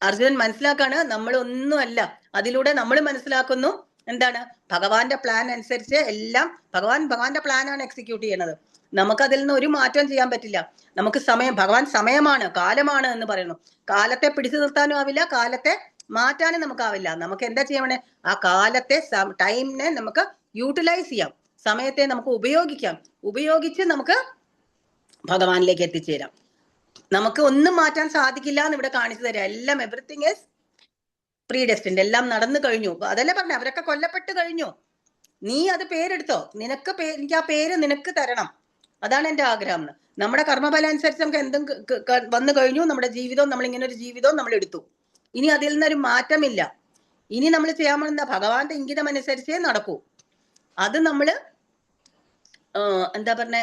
അർജുനൻ മനസ്സിലാക്കാണ് നമ്മൾ ഒന്നുമല്ല. അതിലൂടെ നമ്മൾ മനസ്സിലാക്കുന്നു എന്താണ്? ഭഗവാന്റെ പ്ലാൻ അനുസരിച്ച് എല്ലാം ഭഗവാന്റെ പ്ലാനാണ് എക്സിക്യൂട്ട് ചെയ്യണത്. നമുക്കതിൽ നിന്ന് ഒരു മാറ്റം ചെയ്യാൻ പറ്റില്ല. നമുക്ക് ഭഗവാൻ സമയമാണ്, കാലമാണ് എന്ന് പറയുന്നു. കാലത്തെ പിടിച്ചു നിർത്താനും ആവില്ല, കാലത്തെ മാറ്റാനും നമുക്കാവില്ല. നമുക്ക് എന്താ ചെയ്യണേ? ആ കാലത്തെ ടൈമിനെ നമുക്ക് യൂട്ടിലൈസ് ചെയ്യാം, സമയത്തെ നമുക്ക് ഉപയോഗിച്ച് നമുക്ക് ഭഗവാനിലേക്ക് എത്തിച്ചേരാം. നമുക്ക് ഒന്നും മാറ്റാൻ സാധിക്കില്ല എന്ന് ഇവിടെ കാണിച്ചു തരാം. എല്ലാം എവറിത്തിങ് ഈസ് പ്രീഡെസ്റ്റിൻഡ്, എല്ലാം നടന്നു കഴിഞ്ഞു. അതല്ലേ പറഞ്ഞ, അവരൊക്കെ കൊല്ലപ്പെട്ട് കഴിഞ്ഞു. നീ അത് പേരെടുത്തോ, എനിക്ക് ആ പേര് നിനക്ക് തരണം, അതാണ് എന്റെ ആഗ്രഹം. നമ്മുടെ കർമ്മഫലം അനുസരിച്ച് നമുക്ക് എന്തും വന്നു കഴിഞ്ഞു. നമ്മുടെ ജീവിതവും, നമ്മളിങ്ങനെ ഒരു ജീവിതവും നമ്മൾ എടുത്തു. ഇനി അതിൽ നിന്നൊരു മാറ്റമില്ല. ഇനി നമ്മൾ ചെയ്യാൻ പോകുന്ന ഭഗവാന്റെ ഇംഗിതം അനുസരിച്ചേ നടക്കൂ. അത് നമ്മള് എന്താ പറഞ്ഞേ,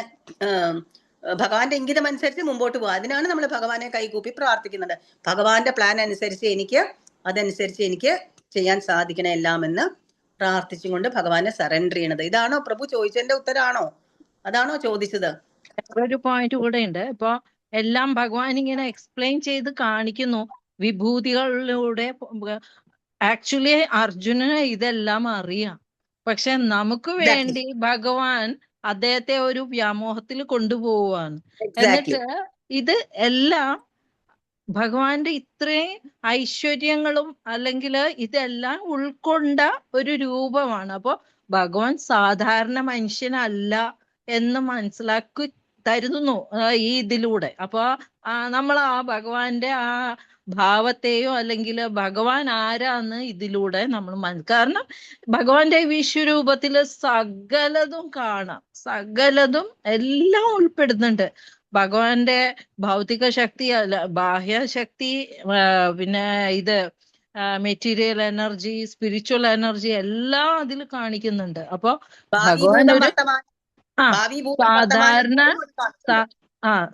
ഭഗവാന്റെ ഇംഗിതം അനുസരിച്ച് മുമ്പോട്ട് പോകുക. അതിനാണ് നമ്മൾ ഭഗവാനെ കൈകൂപ്പി പ്രാർത്ഥിക്കുന്നത്. ഭഗവാന്റെ പ്ലാൻ അനുസരിച്ച് അതനുസരിച്ച് എനിക്ക് ചെയ്യാൻ സാധിക്കണ എല്ലാം എന്ന് പ്രാർത്ഥിച്ചുകൊണ്ട് ഭഗവാനെ സറണ്ടർ ചെയ്യണത്. ഇതാണോ പ്രഭു ചോദിച്ചതിന്റെ ഉത്തരാണോ? അതാണോ ചോദിച്ചത്? ഒരു പോയിന്റ് കൂടെ ഉണ്ട്. ഇപ്പൊ എല്ലാം ഭഗവാൻ ഇങ്ങനെ എക്സ്പ്ലെയിൻ ചെയ്ത് കാണിക്കുന്നു വിഭൂതികളിലൂടെ. ആക്ച്വലി അർജുനന് ഇതെല്ലാം അറിയാം, പക്ഷെ നമുക്ക് വേണ്ടി ഭഗവാൻ അദ്ദേഹത്തെ ഒരു വ്യാമോഹത്തിൽ കൊണ്ടുപോവാണ്. എന്നിട്ട് ഇത് എല്ലാം ഭഗവാന്റെ ഇത്രയും ഐശ്വര്യങ്ങളും അല്ലെങ്കിൽ ഇതെല്ലാം ഉൾക്കൊണ്ട ഒരു രൂപമാണ്. അപ്പൊ ഭഗവാൻ സാധാരണ മനുഷ്യനല്ല എന്ന് മനസ്സിലാക്കി തരുന്നു ഈ ഇതിലൂടെ. അപ്പൊ നമ്മൾ ആ ഭഗവാന്റെ ആ ഭാവത്തെയോ അല്ലെങ്കിൽ ഭഗവാൻ ആരാന്ന് ഇതിലൂടെ നമ്മൾ കാരണം ഭഗവാന്റെ വിശ്വരൂപത്തില് സകലതും കാണാം, സകലതും എല്ലാം ഉൾപ്പെടുന്നുണ്ട്. ഭഗവാന്റെ ഭൗതിക ശക്തി അല്ല, ബാഹ്യശക്തി, പിന്നെ ഇത് മെറ്റീരിയൽ എനർജി, സ്പിരിച്വൽ എനർജി എല്ലാം അതിൽ കാണിക്കുന്നുണ്ട്. അപ്പൊ ഭഗവാൻ ഒരു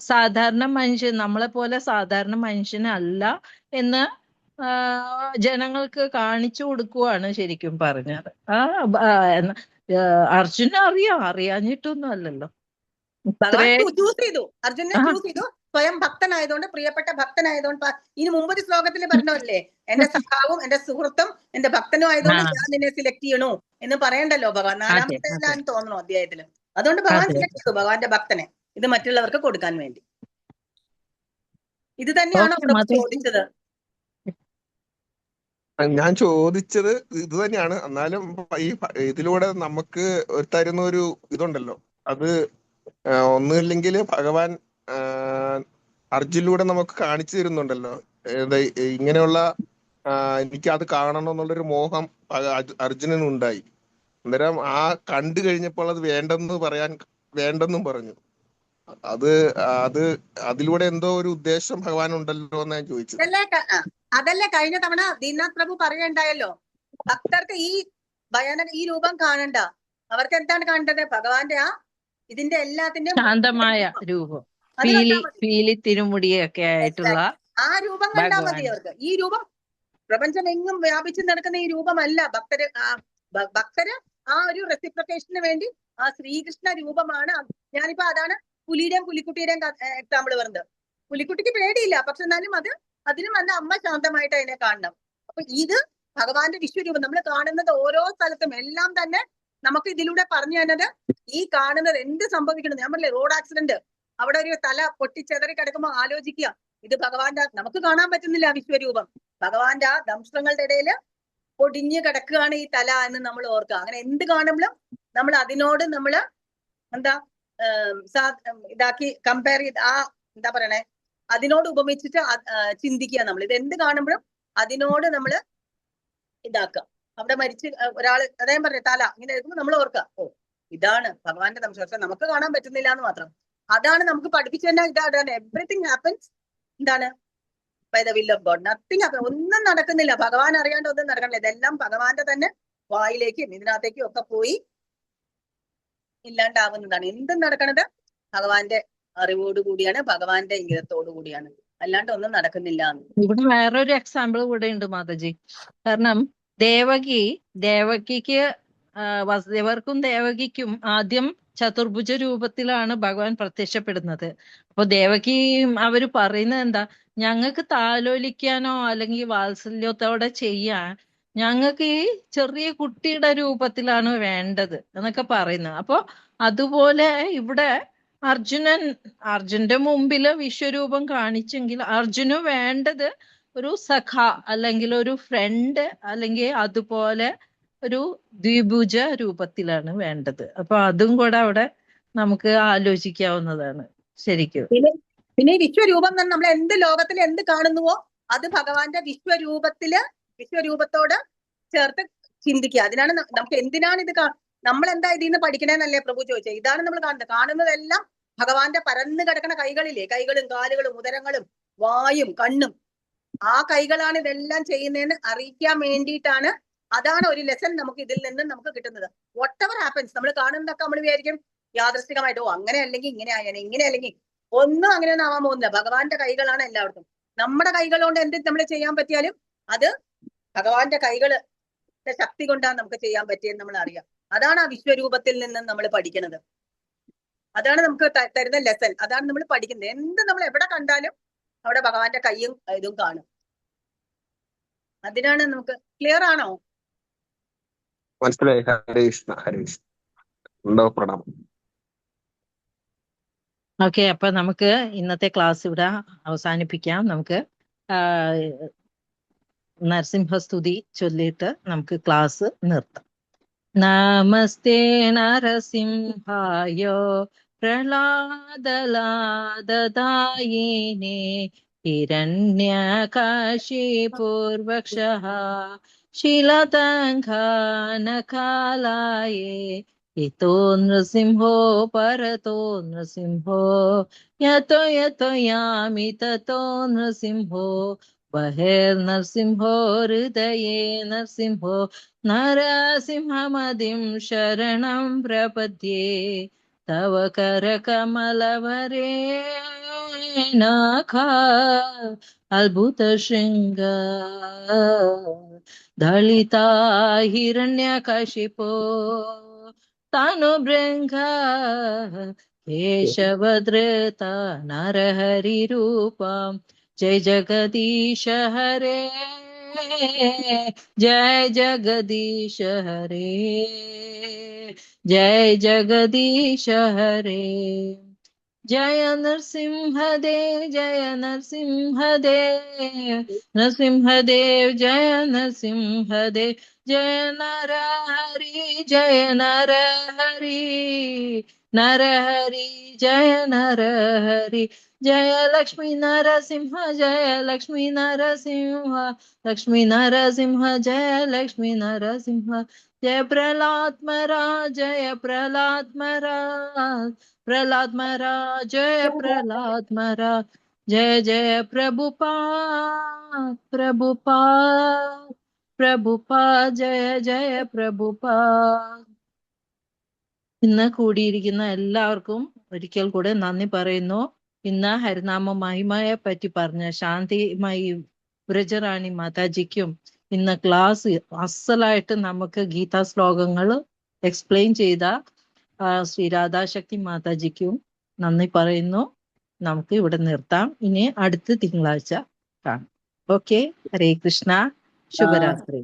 സാധാരണ മനുഷ്യൻ, നമ്മളെ പോലെ സാധാരണ മനുഷ്യനല്ല എന്ന് ജനങ്ങൾക്ക് കാണിച്ചു കൊടുക്കുവാണ് ശരിക്കും പറഞ്ഞത്. അർജുന അറിയാഞ്ഞിട്ടൊന്നും അല്ലല്ലോ. സ്വയം ഭക്തനായതുകൊണ്ട്, പ്രിയപ്പെട്ട ഭക്തനായതുകൊണ്ട്. ഇനി മുമ്പൊരു ശ്ലോകത്തിൽ പറഞ്ഞല്ലേ, എന്റെ സഖാവും എന്റെ സുഹൃത്തും എന്റെ ഭക്തനും ആയതുകൊണ്ട് ഞാൻ നിന്നെ സിലക്ട് ചെയ്യണു എന്ന് പറയണ്ടല്ലോ ഭഗവാൻ. 4-ാമത്തെ തോന്നുന്നു അധ്യായത്തില്. അതുകൊണ്ട് ഭഗവാൻ സിലക്ട് ചെയ്തു ഭഗവാന്റെ ഭക്തനെ, ഇത് മറ്റുള്ളവർക്ക് കൊടുക്കാൻ വേണ്ടി. ഇത് തന്നെയാണോ ചോദിച്ചത്? ഞാൻ ചോദിച്ചത് ഇത് തന്നെയാണ്. എന്നാലും ഈ ഇതിലൂടെ നമുക്ക് തരുന്ന ഒരു ഇതുണ്ടല്ലോ, അത് ഒന്നുമില്ലെങ്കിൽ ഭഗവാൻ അർജുനിലൂടെ നമുക്ക് കാണിച്ചു തരുന്നുണ്ടല്ലോ. ഇങ്ങനെയുള്ള എനിക്ക് അത് കാണണം എന്നുള്ളൊരു മോഹം അർജുനനുണ്ടായി. അന്നേരം ആ കണ്ടു കഴിഞ്ഞപ്പോൾ അത് വേണ്ടെന്നും പറഞ്ഞു. അത് അത് അതിലൂടെ എന്തോ ഒരു ഉദ്ദേശം ഭഗവാൻ ഉണ്ടല്ലോ എന്ന് ഞാൻ ചോദിച്ചത്. അതല്ലേ കഴിഞ്ഞ തവണ ദീനാഥ് പ്രഭു പറയുണ്ടായല്ലോ, ഭക്തർക്ക് ഈ രൂപം കാണണ്ട, അവർക്ക് എന്താണ് കാണേണ്ടത്? ഭഗവാന്റെ ഇതിന്റെ എല്ലാത്തിന്റെയും ശാന്തമായ രൂപം, പീലി തിരുമുടിയൊക്കെ ആയിട്ടുള്ള ആ രൂപം കണ്ടാൽ മതി അവർക്ക്. ഈ രൂപം പ്രപഞ്ചമെങ്ങും വ്യാപിച്ചു നടക്കുന്ന ഈ രൂപമല്ല. ഭക്തര് ആ ഒരു റെസിപ്രിക്കേഷന് വേണ്ടി ആ ശ്രീകൃഷ്ണ രൂപമാണ്. ഞാനിപ്പോ അതാണ് പുലിയുടെയും പുലിക്കുട്ടിയുടെയും എക്സാമ്പിൾ പറഞ്ഞത്. പുലിക്കുട്ടിക്ക് പേടിയില്ല, പക്ഷെ എന്നാലും അതിനും നല്ല അമ്മ ശാന്തമായിട്ട് അതിനെ കാണണം. അപ്പൊ ഇത് ഭഗവാന്റെ വിശ്വരൂപം നമ്മൾ കാണുന്നത് ഓരോ സ്ഥലത്തും എല്ലാം തന്നെ നമുക്ക് ഇതിലൂടെ പറഞ്ഞു തന്നത്. ഈ കാണുന്നത് എന്ത് സംഭവിക്കണം, ഞാൻ പറഞ്ഞില്ലേ റോഡ് ആക്സിഡന്റ്, അവിടെ ഒരു തല പൊട്ടിച്ചെതറി കിടക്കുമ്പോൾ ആലോചിക്കുക, ഇത് ഭഗവാന്റെ നമുക്ക് കാണാൻ പറ്റുന്നില്ല വിശ്വരൂപം. ഭഗവാന്റെ ആ ദംഷ്ട്രങ്ങളുടെ ഇടയിൽ പൊടിഞ്ഞു കിടക്കുകയാണ് ഈ തല എന്ന് നമ്മൾ ഓർക്കുക. അങ്ങനെ എന്ത് കാണുമ്പോഴും നമ്മൾ അതിനോട് നമ്മള് ഇതാക്കി കമ്പയർ ചെയ്ത് എന്താ പറയണേ, അതിനോട് ഉപമിച്ചിട്ട് ചിന്തിക്കുക. നമ്മൾ ഇത് എന്ത് കാണുമ്പോഴും അതിനോട് നമ്മള് ഇതാക്കുക. അവിടെ മരിച്ച് ഒരാള് അദ്ദേഹം പറഞ്ഞു തല ഇങ്ങനെ എടുക്കുമ്പോൾ നമ്മൾ ഓർക്കുക, ഓ ഇതാണ് ഭഗവാന്റെ ദംശം. പക്ഷെ നമുക്ക് കാണാൻ പറ്റുന്നില്ല എന്ന് മാത്രം. അതാണ് നമുക്ക് പഠിപ്പിച്ചു തന്നെ. ഇതാണ് എവറിത്തിങ് ഹാപ്പൻസ് എന്താണ് by the will of God. Nothing happen. ഒന്നും നടക്കുന്നില്ല, ഭഗവാൻ അറിയാണ്ട് ഒന്നും നടക്കണില്ല. ഇതെല്ലാം ഭഗവാന്റെ തന്നെ വായിലേക്കും ഇതിനകത്തേക്കും ഒക്കെ പോയി ഇല്ലാണ്ടാവുന്നതാണ്. എന്തും നടക്കണത് ഭഗവാന്റെ അറിവോട് കൂടിയാണ്, ഭഗവാന്റെ ഇംഗിതത്തോടു കൂടിയാണ്, അല്ലാണ്ട് ഒന്നും നടക്കുന്നില്ല. ഇവിടെ വേറൊരു എക്സാമ്പിൾ കൂടെ ഉണ്ട് മാതാജി. കാരണം ദേവകിക്ക് വസുദേവർക്കും ദേവകിക്കും ആദ്യം ചതുർഭുജ രൂപത്തിലാണ് ഭഗവാൻ പ്രത്യക്ഷപ്പെടുന്നത്. അപ്പൊ ദേവകി അവര് പറയുന്നത് എന്താ, ഞങ്ങൾക്ക് താലോലിക്കാനോ അല്ലെങ്കിൽ വാത്സല്യത്തോടെ ചെയ്യാൻ ഞങ്ങൾക്ക് ഈ ചെറിയ കുട്ടിയുടെ രൂപത്തിലാണ് വേണ്ടത് എന്നൊക്കെ പറയുന്നത്. അപ്പൊ അതുപോലെ ഇവിടെ അർജുന്റെ മുമ്പില് വിശ്വരൂപം കാണിച്ചെങ്കിൽ അർജുന് വേണ്ടത് ഒരു സഖ അല്ലെങ്കിൽ ഒരു ഫ്രണ്ട് അല്ലെങ്കിൽ അതുപോലെ ഒരു ദ്വിഭുജ രൂപത്തിലാണ് വേണ്ടത്. അപ്പൊ അതും കൂടെ അവിടെ നമുക്ക് ആലോചിക്കാവുന്നതാണ് ശരിക്കും. പിന്നെ ഈ വിശ്വരൂപം തന്നെ നമ്മൾ എന്ത് ലോകത്തിൽ എന്ത് കാണുന്നുവോ അത് ഭഗവാന്റെ വിശ്വരൂപത്തോട് ചേർത്ത് ചിന്തിക്കുക. അതിനാണ് നമുക്ക് എന്തിനാണ് ഇത് നമ്മൾ എന്താ ഇതിന്ന് പഠിക്കണേന്നല്ലേ പ്രഭു ചോദിച്ചത്. ഇതാണ് നമ്മൾ കാണുന്നതെല്ലാം ഭഗവാന്റെ പരന്നു കിടക്കുന്ന കൈകളില്ലേ, കൈകളും കാലുകളും ഉദരങ്ങളും വായും കണ്ണും, ആ കൈകളാണ് ഇതെല്ലാം ചെയ്യുന്നതെന്ന് അറിയിക്കാൻ വേണ്ടിയിട്ടാണ്. അതാണ് ഒരു ലെസൺ നമുക്ക് ഇതിൽ നിന്ന് നമുക്ക് കിട്ടുന്നത്. വാട്ട് എവർ ഹാപ്പൻസ്, നമ്മൾ കാണുന്നതൊക്കെ നമ്മൾ വിചാരിക്കും യാദൃശ്ചികമായിട്ടോ അങ്ങനെ അല്ലെങ്കിൽ ഇങ്ങനെ ആയാലും ഇങ്ങനെ അല്ലെങ്കിൽ ഒന്നും അങ്ങനെയൊന്നും ആവാൻ പോകുന്നില്ല. ഭഗവാന്റെ കൈകളാണ് എല്ലായിടത്തും. നമ്മുടെ കൈകൾ കൊണ്ട് എന്ത് നമ്മൾ ചെയ്യാൻ പറ്റിയാലും അത് ഭഗവാന്റെ കൈകള് ശക്തി കൊണ്ടാണ് നമുക്ക് ചെയ്യാൻ പറ്റിയെന്ന് നമ്മൾ അറിയാം. അതാണ് ആ വിശ്വരൂപത്തിൽ നിന്ന് നമ്മൾ പഠിക്കുന്നത്. അതാണ് നമുക്ക് തരുന്ന ലെസൺ. അതാണ് നമ്മൾ പഠിക്കുന്നത്. എന്ത് നമ്മൾ എവിടെ കണ്ടാലും അവിടെ ഭഗവാന്റെ കൈയും ഇതും കാണും. അതിനാണ് നമുക്ക് ക്ലിയർ ആണോ? മനസ്സിലായി. ഹരേ കൃഷ്ണ, ഹരേ കൃഷ്ണ. പ്രണാമം. ഓക്കെ, അപ്പൊ നമുക്ക് ഇന്നത്തെ ക്ലാസ് ഇവിടെ അവസാനിപ്പിക്കാം. നമുക്ക് നരസിംഹസ്തുതി ചൊല്ലിയിട്ട് നമുക്ക് ക്ലാസ് നിർത്താം. നമസ്തേ നരസിംഹായോ പ്രഹ്ലാദലാദദായിനേ ഹിരണ്യകാശിപൂർവക്ഷഃ ശിലതംഘാനകാലായേ ഇതോ നൃസിംഹോ പരതോ നൃസിംഹോ യതോ യതോ യാമി തതോ നൃസിംഹോ ബഹിർനൃസിംഹോ ഹൃദയേ നൃസിംഹോ നരസിംഹമതിം ശരണം പ്രപദ്യേ തവ കരകമലവരേണാഖ അദ്ഭുത ശൃംഗ ദളിതാ ഹിരണ്യകശിപോ തനുഭൃംഗ കേശവധൃത നരഹരിരൂപം जय जगदीश हरे, जय जगदीश हरे, जय जगदीश हरे। जय नरसिंहदेव, जय नरसिंहदेव, नरसिंहदेव जय नरसिंहदेव, जय नरहरि, जय नरहरि, നരഹരി ജയ നരഹരി ജയ ലക്ഷ്മി നരസിംഹ ജയ ലക്ഷ്മി നരസിംഹ ലക്ഷ്മി നരസിംഹ ജയ ലക്ഷ്മി നരസിംഹ ജയ പ്രഹ്ലാദ് മഹാരാജ് ജയ പ്രഹ്ലാദ് മഹാരാജ് പ്രഹ്ലാദ് മഹാരാജ് ജയ പ്രഹ്ലാദ് മഹാരാജ് ജയ ജയ പ്രഭുപാദ് പ്രഭുപാദ് പ്രഭുപാദ് ജയ ജയ പ്രഭുപാദ്. ഇന്ന് കൂടിയിരിക്കുന്ന എല്ലാവർക്കും ഒരിക്കൽ കൂടെ നന്ദി പറയുന്നു. ഇന്ന് ഹരിനാമ മഹിമയെ പറ്റി പറഞ്ഞ ശാന്തിമയി വ്രജറാണി മാതാജിക്കും ഇന്ന് ക്ലാസ് അസലായിട്ട് നമുക്ക് ഗീതാ ശ്ലോകങ്ങൾ എക്സ്പ്ലെയിൻ ചെയ്ത ശ്രീ രാധാശക്തി മാതാജിക്കും നന്ദി പറയുന്നു. നമുക്ക് ഇവിടെ നിർത്താം. ഇനി അടുത്ത തിങ്കളാഴ്ച കാണാം. ഓക്കെ, ഹരേ കൃഷ്ണ, ശുഭരാത്രി.